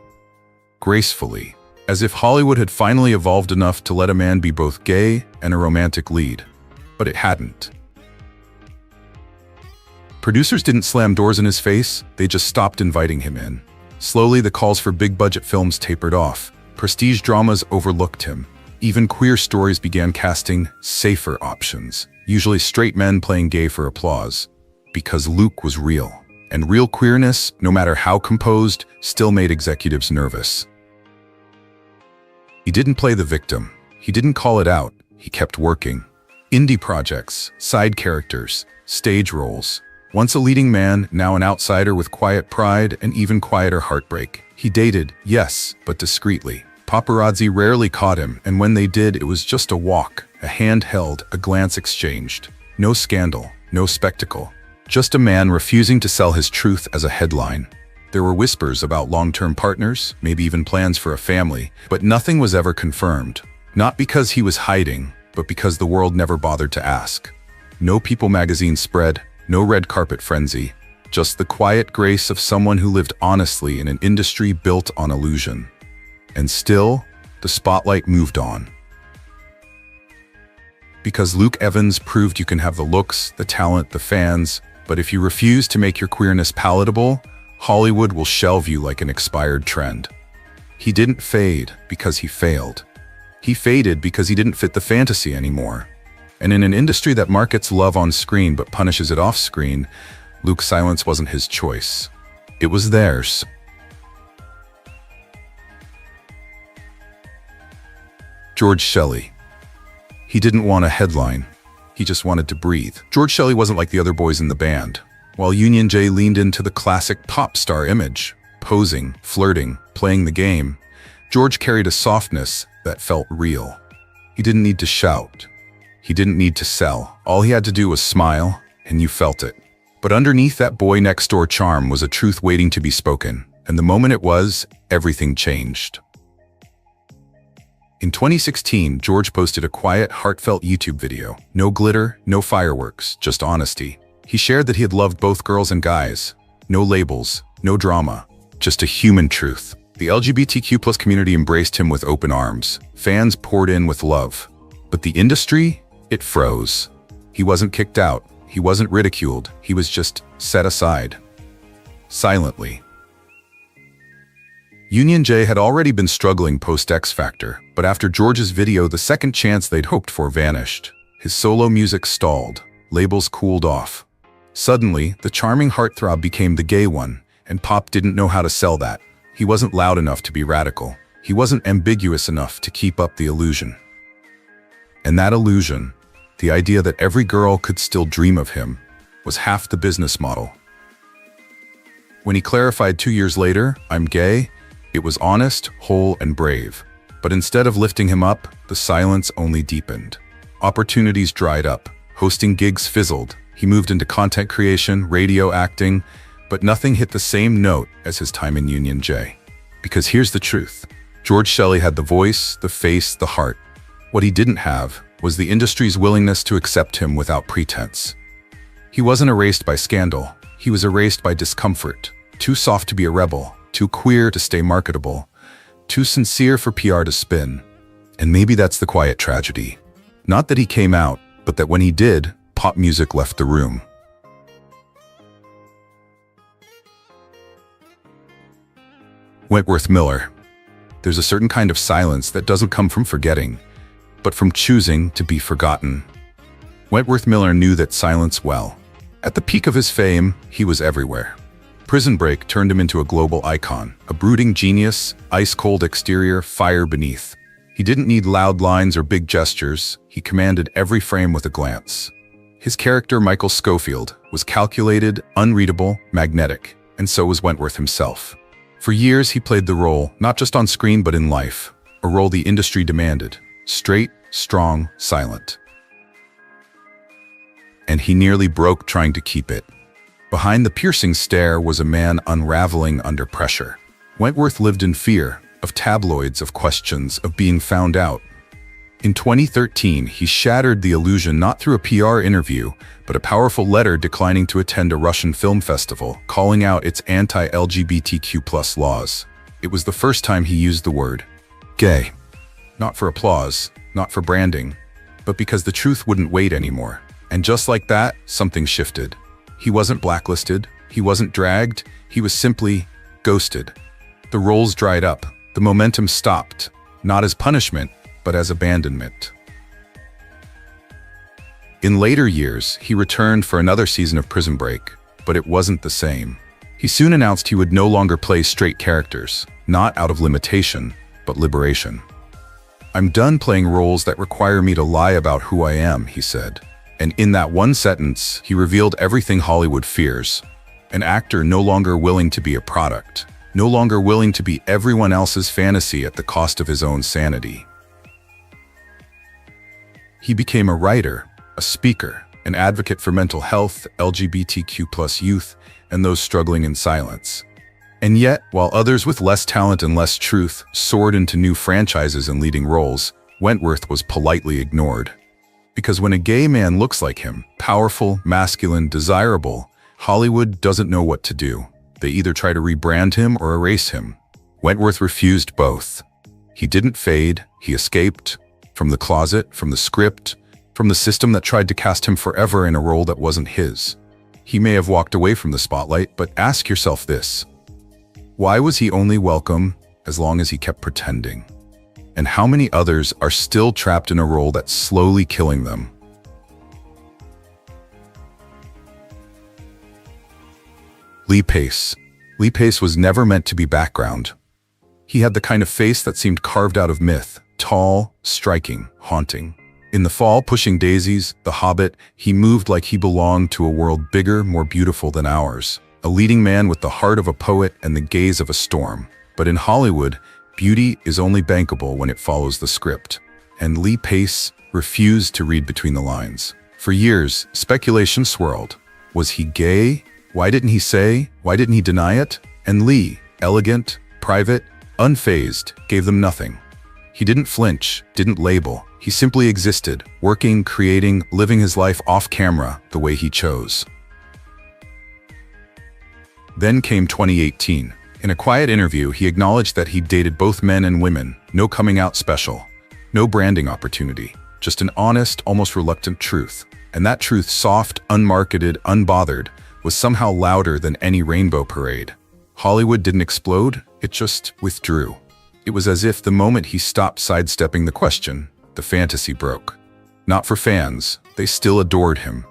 Gracefully. as if Hollywood had finally evolved enough to let a man be both gay and a romantic lead. But it hadn't. Producers didn't slam doors in his face, they just stopped inviting him in. Slowly, the calls for big-budget films tapered off. Prestige dramas overlooked him. Even queer stories began casting safer options, usually straight men playing gay for applause. Because Luke was real. And real queerness, no matter how composed, still made executives nervous. He didn't play the victim. He didn't call it out. He kept working. Indie projects, side characters, stage roles. Once a leading man, now an outsider with quiet pride and even quieter heartbreak. He dated, yes, but discreetly. Paparazzi rarely caught him, and when they did, it was just a walk, a hand held, a glance exchanged. No scandal, no spectacle. Just a man refusing to sell his truth as a headline. There were whispers about long-term partners, maybe even plans for a family, but nothing was ever confirmed. Not because he was hiding, but because the world never bothered to ask. No People magazine spread, no red carpet frenzy, just the quiet grace of someone who lived honestly in an industry built on illusion. And still, the spotlight moved on. Because Luke Evans proved you can have the looks, the talent, the fans, but if you refuse to make your queerness palatable, Hollywood will shelve you like an expired trend. He didn't fade because he failed. He faded because he didn't fit the fantasy anymore. And in an industry that markets love on screen but punishes it off screen, Luke's silence wasn't his choice. It was theirs. George Shelley. He didn't want a headline. He just wanted to breathe. George Shelley wasn't like the other boys in the band. While Union J leaned into the classic pop star image, posing, flirting, playing the game, George carried a softness that felt real. He didn't need to shout. He didn't need to sell. All he had to do was smile, and you felt it. But underneath that boy next door charm was a truth waiting to be spoken, and the moment it was, everything changed. In 2016, George posted a quiet, heartfelt YouTube video. No glitter, no fireworks, just honesty. He shared that he had loved both girls and guys. No labels, no drama, just a human truth. The LGBTQ+ community embraced him with open arms. Fans poured in with love. But the industry, it froze. He wasn't kicked out. He wasn't ridiculed. He was just set aside. Silently. Union J had already been struggling post-X Factor, but after George's video, the second chance they'd hoped for vanished. His solo music stalled. Labels cooled off. Suddenly, the charming heartthrob became the gay one, and pop didn't know how to sell that. He wasn't loud enough to be radical. He wasn't ambiguous enough to keep up the illusion. And that illusion, the idea that every girl could still dream of him, was half the business model. When he clarified 2 years later, "I'm gay," it was honest, whole, and brave. But instead of lifting him up, the silence only deepened. Opportunities dried up. Hosting gigs fizzled. He moved into content creation, radio acting, but nothing hit the same note as his time in Union J. Because here's the truth. George Shelley had the voice, the face, the heart. What he didn't have was the industry's willingness to accept him without pretense. He wasn't erased by scandal. He was erased by discomfort. Too soft to be a rebel. Too queer to stay marketable, too sincere for PR to spin. And maybe that's the quiet tragedy. Not that he came out, but that when he did, pop music left the room. Wentworth Miller. There's a certain kind of silence that doesn't come from forgetting, but from choosing to be forgotten. Wentworth Miller knew that silence well. At the peak of his fame, he was everywhere. Prison Break turned him into a global icon, a brooding genius, ice-cold exterior, fire beneath. He didn't need loud lines or big gestures. He commanded every frame with a glance. His character, Michael Schofield, was calculated, unreadable, magnetic, and so was Wentworth himself. For years, he played the role, not just on screen but in life, a role the industry demanded. Straight, strong, silent. And he nearly broke trying to keep it. Behind the piercing stare was a man unraveling under pressure. Wentworth lived in fear, of tabloids, of questions, of being found out. In 2013, he shattered the illusion not through a PR interview, but a powerful letter declining to attend a Russian film festival, calling out its anti-LGBTQ+ laws. It was the first time he used the word. Gay. Not for applause, not for branding, but because the truth wouldn't wait anymore. And just like that, something shifted. He wasn't blacklisted, he wasn't dragged, he was simply ghosted. The roles dried up, the momentum stopped, not as punishment, but as abandonment. In later years, he returned for another season of Prison Break, but it wasn't the same. He soon announced he would no longer play straight characters, not out of limitation, but liberation. "I'm done playing roles that require me to lie about who I am," he said. And in that one sentence, he revealed everything Hollywood fears. An actor no longer willing to be a product, no longer willing to be everyone else's fantasy at the cost of his own sanity. He became a writer, a speaker, an advocate for mental health, LGBTQ+ youth, and those struggling in silence. And yet, while others with less talent and less truth soared into new franchises and leading roles, Wentworth was politely ignored. Because when a gay man looks like him, powerful, masculine, desirable, Hollywood doesn't know what to do. They either try to rebrand him or erase him. Wentworth refused both. He didn't fade, he escaped. From the closet, from the script, from the system that tried to cast him forever in a role that wasn't his. He may have walked away from the spotlight, but ask yourself this. Why was he only welcome as long as he kept pretending? And how many others are still trapped in a role that's slowly killing them? Lee Pace. Lee Pace was never meant to be background. He had the kind of face that seemed carved out of myth, tall, striking, haunting. In The Fall, Pushing Daisies, The Hobbit, he moved like he belonged to a world bigger, more beautiful than ours. A leading man with the heart of a poet and the gaze of a storm. But in Hollywood, beauty is only bankable when it follows the script. And Lee Pace refused to read between the lines. For years, speculation swirled. Was he gay? Why didn't he say? Why didn't he deny it? And Lee, elegant, private, unfazed, gave them nothing. He didn't flinch, didn't label. He simply existed, working, creating, living his life off camera the way he chose. Then came 2018. In a quiet interview, he acknowledged that he'd dated both men and women, no coming out special, no branding opportunity, just an honest, almost reluctant truth. And that truth, soft, unmarketed, unbothered, was somehow louder than any rainbow parade. Hollywood didn't explode, it just withdrew. It was as if the moment he stopped sidestepping the question, the fantasy broke. Not for fans, they still adored him,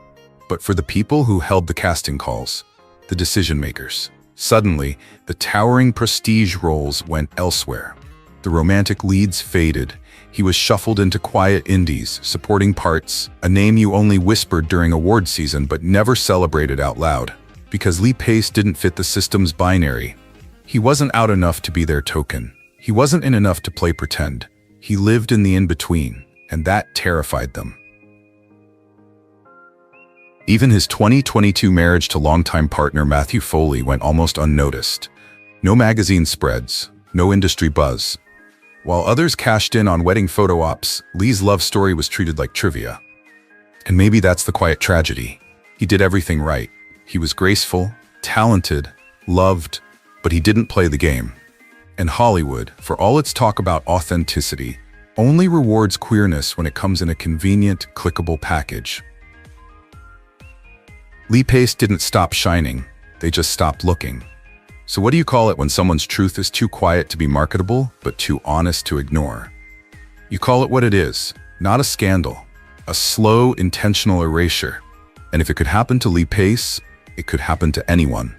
but for the people who held the casting calls, the decision makers. Suddenly, the towering prestige roles went elsewhere. The romantic leads faded. He was shuffled into quiet indies, supporting parts, a name you only whispered during award season but never celebrated out loud. Because Lee Pace didn't fit the system's binary. He wasn't out enough to be their token. He wasn't in enough to play pretend. He lived in the in-between, and that terrified them. Even his 2022 marriage to longtime partner Matthew Foley went almost unnoticed. No magazine spreads, no industry buzz. While others cashed in on wedding photo ops, Lee's love story was treated like trivia. And maybe that's the quiet tragedy. He did everything right. He was graceful, talented, loved, but he didn't play the game. And Hollywood, for all its talk about authenticity, only rewards queerness when it comes in a convenient, clickable package. Lee Pace didn't stop shining, they just stopped looking. So what do you call it when someone's truth is too quiet to be marketable, but too honest to ignore? You call it what it is, not a scandal, a slow, intentional erasure. And if it could happen to Lee Pace, it could happen to anyone.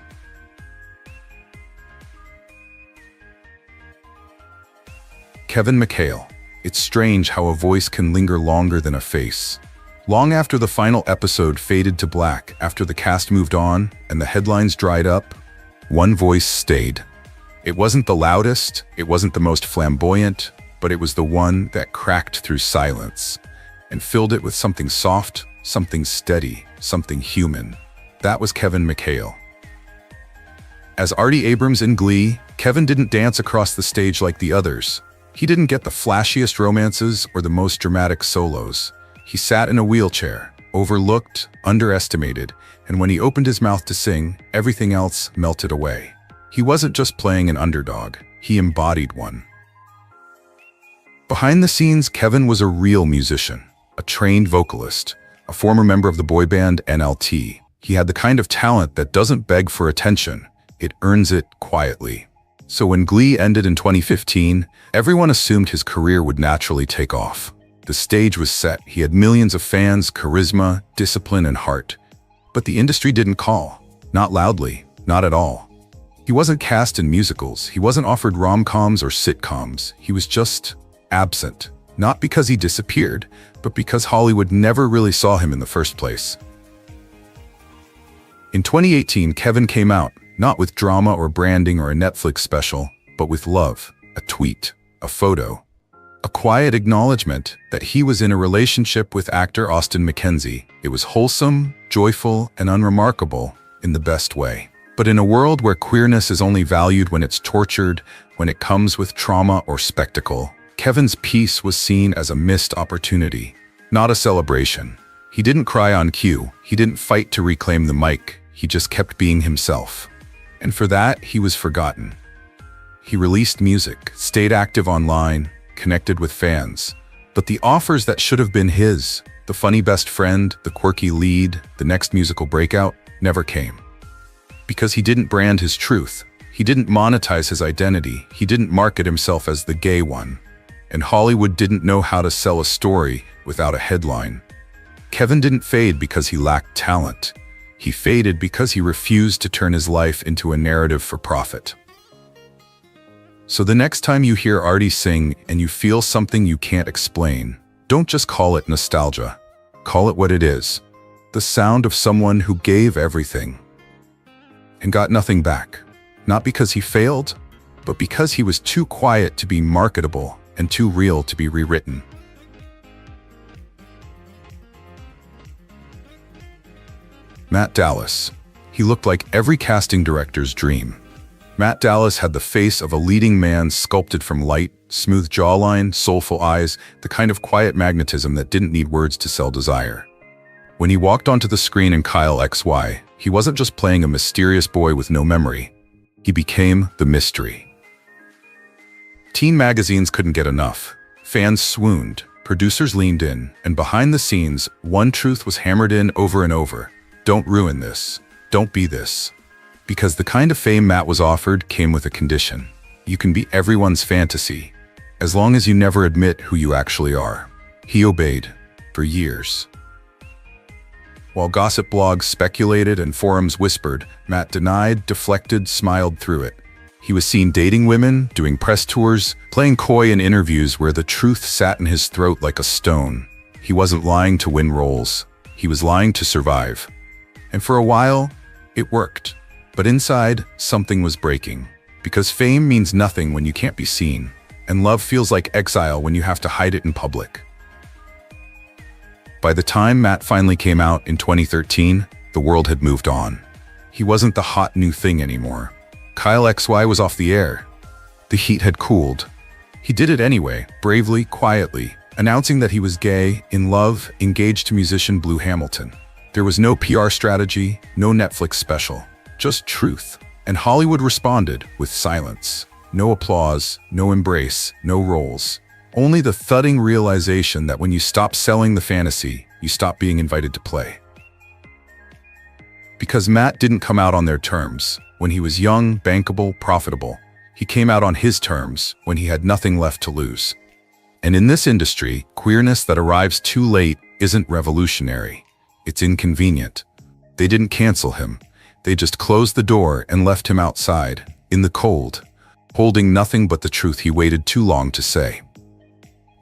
Kevin McHale. It's strange how a voice can linger longer than a face. Long after the final episode faded to black, after the cast moved on and the headlines dried up, one voice stayed. It wasn't the loudest, it wasn't the most flamboyant, but it was the one that cracked through silence and filled it with something soft, something steady, something human. That was Kevin McHale. As Artie Abrams in Glee, Kevin didn't dance across the stage like the others. He didn't get the flashiest romances or the most dramatic solos. He sat in a wheelchair, overlooked, underestimated, and when he opened his mouth to sing, everything else melted away. He wasn't just playing an underdog, he embodied one. Behind the scenes, Kevin was a real musician, a trained vocalist, a former member of the boy band NLT. He had the kind of talent that doesn't beg for attention, it earns it quietly. So when Glee ended in 2015, everyone assumed his career would naturally take off. The stage was set, he had millions of fans, charisma, discipline, and heart. But the industry didn't call. Not loudly, not at all. He wasn't cast in musicals, he wasn't offered rom-coms or sitcoms, he was just absent. Not because he disappeared, but because Hollywood never really saw him in the first place. In 2018, Kevin came out, not with drama or branding or a Netflix special, but with love, a tweet, a photo, a quiet acknowledgement that he was in a relationship with actor Austin McKenzie. It was wholesome, joyful, and unremarkable in the best way. But in a world where queerness is only valued when it's tortured, when it comes with trauma or spectacle, Kevin's peace was seen as a missed opportunity, not a celebration. He didn't cry on cue, he didn't fight to reclaim the mic, he just kept being himself. And for that, he was forgotten. He released music, stayed active online, connected with fans. But the offers that should have been his, the funny best friend, the quirky lead, the next musical breakout, never came. Because he didn't brand his truth, he didn't monetize his identity, he didn't market himself as the gay one. And Hollywood didn't know how to sell a story without a headline. Kevin didn't fade because he lacked talent. He faded because he refused to turn his life into a narrative for profit. So the next time you hear Artie sing and you feel something you can't explain, don't just call it nostalgia. Call it what it is. The sound of someone who gave everything and got nothing back. Not because he failed, but because he was too quiet to be marketable and too real to be rewritten. Matt Dallas. He looked like every casting director's dream. Matt Dallas had the face of a leading man sculpted from light, smooth jawline, soulful eyes, the kind of quiet magnetism that didn't need words to sell desire. When he walked onto the screen in Kyle XY, he wasn't just playing a mysterious boy with no memory. He became the mystery. Teen magazines couldn't get enough. Fans swooned, producers leaned in, and behind the scenes, one truth was hammered in over and over. Don't ruin this. Don't be this. Because the kind of fame Matt was offered came with a condition. You can be everyone's fantasy, as long as you never admit who you actually are. He obeyed, for years. While gossip blogs speculated and forums whispered, Matt denied, deflected, smiled through it. He was seen dating women, doing press tours, playing coy in interviews where the truth sat in his throat like a stone. He wasn't lying to win roles. He was lying to survive. And for a while, it worked. But inside, something was breaking. Because fame means nothing when you can't be seen, and love feels like exile when you have to hide it in public. By the time Matt finally came out in 2013, the world had moved on. He wasn't the hot new thing anymore. Kyle XY was off the air. The heat had cooled. He did it anyway, bravely, quietly, announcing that he was gay, in love, engaged to musician Blue Hamilton. There was no PR strategy, no Netflix special. Just truth. And Hollywood responded with silence. No applause, no embrace, no roles. Only the thudding realization that when you stop selling the fantasy, you stop being invited to play. Because Matt didn't come out on their terms. When he was young, bankable, profitable. He came out on his terms when he had nothing left to lose. And in this industry, queerness that arrives too late isn't revolutionary. It's inconvenient. They didn't cancel him. They just closed the door and left him outside, in the cold, holding nothing but the truth he waited too long to say.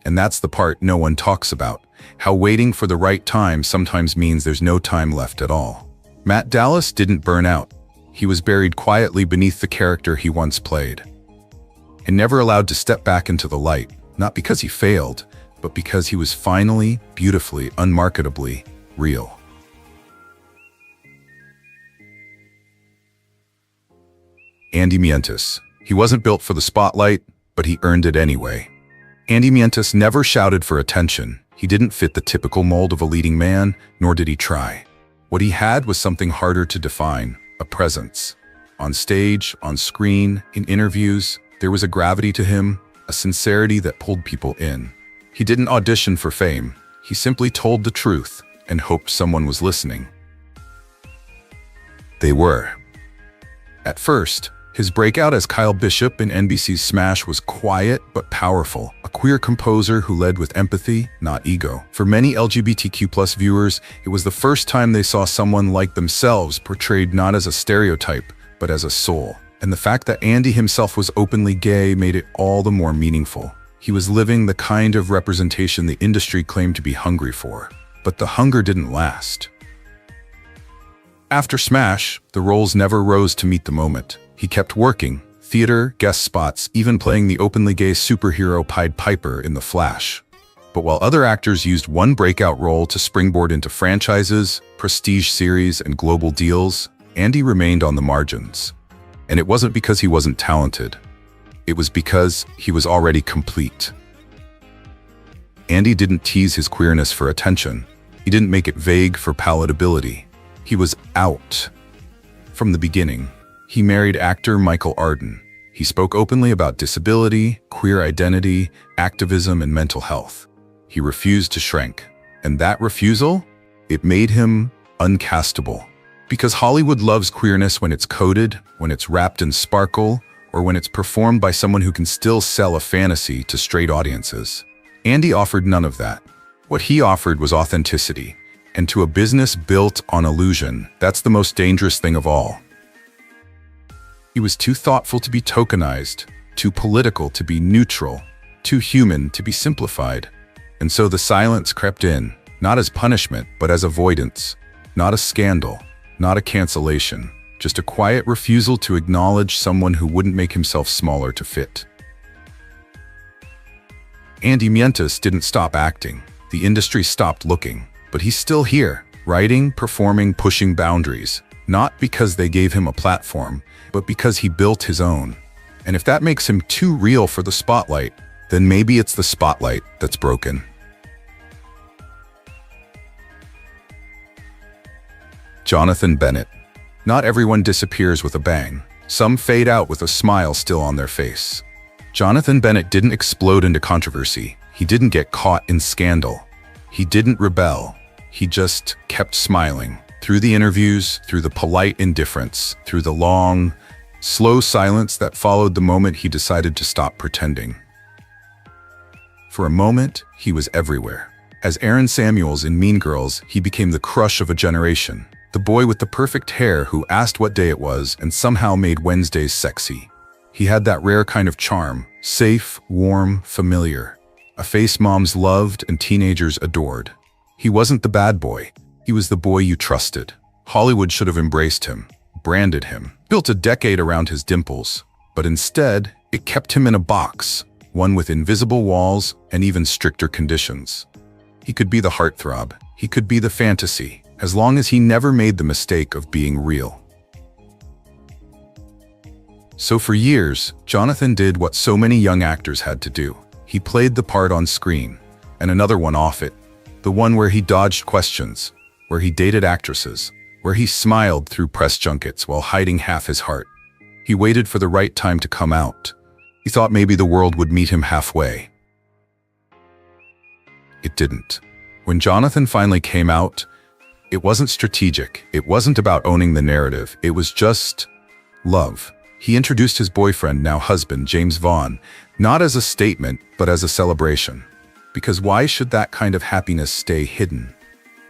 And that's the part no one talks about, how waiting for the right time sometimes means there's no time left at all. Matt Dallas didn't burn out. He was buried quietly beneath the character he once played. And never allowed to step back into the light, not because he failed, but because he was finally, beautifully, unmarketably real. Andy Mientus. He wasn't built for the spotlight, but he earned it anyway. Andy Mientus never shouted for attention. He didn't fit the typical mold of a leading man, nor did he try. What he had was something harder to define, a presence. On stage, on screen, in interviews, there was a gravity to him, a sincerity that pulled people in. He didn't audition for fame. He simply told the truth and hoped someone was listening. They were. At first, his breakout as Kyle Bishop in NBC's Smash was quiet but powerful, a queer composer who led with empathy, not ego. For many LGBTQ+ viewers, it was the first time they saw someone like themselves portrayed not as a stereotype, but as a soul. And the fact that Andy himself was openly gay made it all the more meaningful. He was living the kind of representation the industry claimed to be hungry for. But the hunger didn't last. After Smash, the roles never rose to meet the moment. He kept working, theater, guest spots, even playing the openly gay superhero Pied Piper in The Flash. But while other actors used one breakout role to springboard into franchises, prestige series, and global deals, Andy remained on the margins. And it wasn't because he wasn't talented. It was because he was already complete. Andy didn't tease his queerness for attention. He didn't make it vague for palatability. He was out. From the beginning, he married actor Michael Arden. He spoke openly about disability, queer identity, activism, and mental health. He refused to shrink. And that refusal? It made him uncastable. Because Hollywood loves queerness when it's coded, when it's wrapped in sparkle, or when it's performed by someone who can still sell a fantasy to straight audiences. Andy offered none of that. What he offered was authenticity. And to a business built on illusion, that's the most dangerous thing of all. He was too thoughtful to be tokenized, too political to be neutral, too human to be simplified. And so the silence crept in, not as punishment, but as avoidance. Not a scandal, not a cancellation, just a quiet refusal to acknowledge someone who wouldn't make himself smaller to fit. Andy Mientus didn't stop acting. The industry stopped looking. But he's still here, writing, performing, pushing boundaries. Not because they gave him a platform, but because he built his own. And if that makes him too real for the spotlight, then maybe it's the spotlight that's broken. Jonathan Bennett. Not everyone disappears with a bang. Some fade out with a smile still on their face. Jonathan Bennett didn't explode into controversy. He didn't get caught in scandal. He didn't rebel. He just kept smiling. Through the interviews, through the polite indifference, through the long, slow silence that followed the moment he decided to stop pretending. For a moment, he was everywhere. As Aaron Samuels in Mean Girls, he became the crush of a generation. The boy with the perfect hair who asked what day it was and somehow made Wednesdays sexy. He had that rare kind of charm, safe, warm, familiar. A face moms loved and teenagers adored. He wasn't the bad boy. He was the boy you trusted. Hollywood should have embraced him, branded him, built a decade around his dimples. But instead, it kept him in a box, one with invisible walls and even stricter conditions. He could be the heartthrob. He could be the fantasy, as long as he never made the mistake of being real. So for years, Jonathan did what so many young actors had to do. He played the part on screen, and another one off it. The one where he dodged questions, where he dated actresses, where he smiled through press junkets while hiding half his heart. He waited for the right time to come out. He thought maybe the world would meet him halfway. It didn't. When Jonathan finally came out, it wasn't strategic. It wasn't about owning the narrative. It was just love. He introduced his boyfriend, now husband, James Vaughn, not as a statement, but as a celebration. Because why should that kind of happiness stay hidden?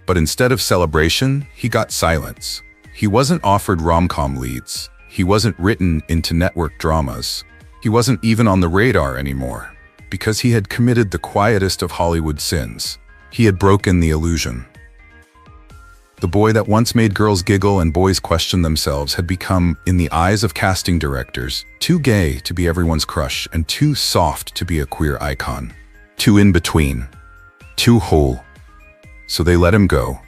But instead of celebration, he got silence. He wasn't offered rom-com leads. He wasn't written into network dramas. He wasn't even on the radar anymore. Because he had committed the quietest of Hollywood sins. He had broken the illusion. The boy that once made girls giggle and boys question themselves had become, in the eyes of casting directors, too gay to be everyone's crush and too soft to be a queer icon. Too in between. Too whole. So they let him go.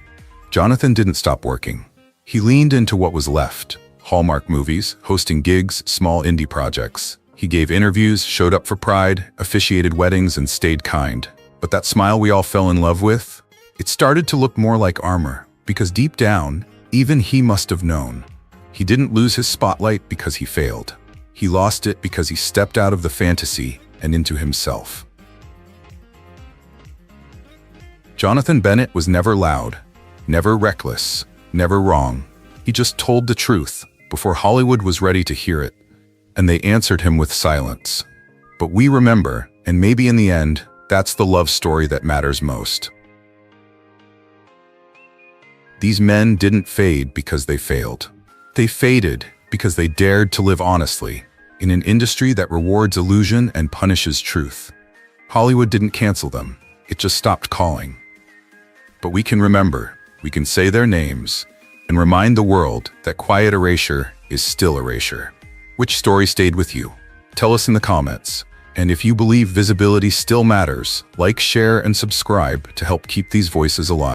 Jonathan didn't stop working. He leaned into what was left. Hallmark movies, hosting gigs, small indie projects. He gave interviews, showed up for Pride, officiated weddings, and stayed kind. But that smile we all fell in love with, it started to look more like armor. Because deep down, even he must have known. He didn't lose his spotlight because he failed. He lost it because he stepped out of the fantasy and into himself. Jonathan Bennett was never loud, never reckless, never wrong. He just told the truth before Hollywood was ready to hear it, and they answered him with silence. But we remember, and maybe in the end, that's the love story that matters most. These men didn't fade because they failed. They faded because they dared to live honestly in an industry that rewards illusion and punishes truth. Hollywood didn't cancel them, it just stopped calling. But we can remember, we can say their names, and remind the world that quiet erasure is still erasure. Which story stayed with you? Tell us in the comments. And if you believe visibility still matters, like, share, and subscribe to help keep these voices alive.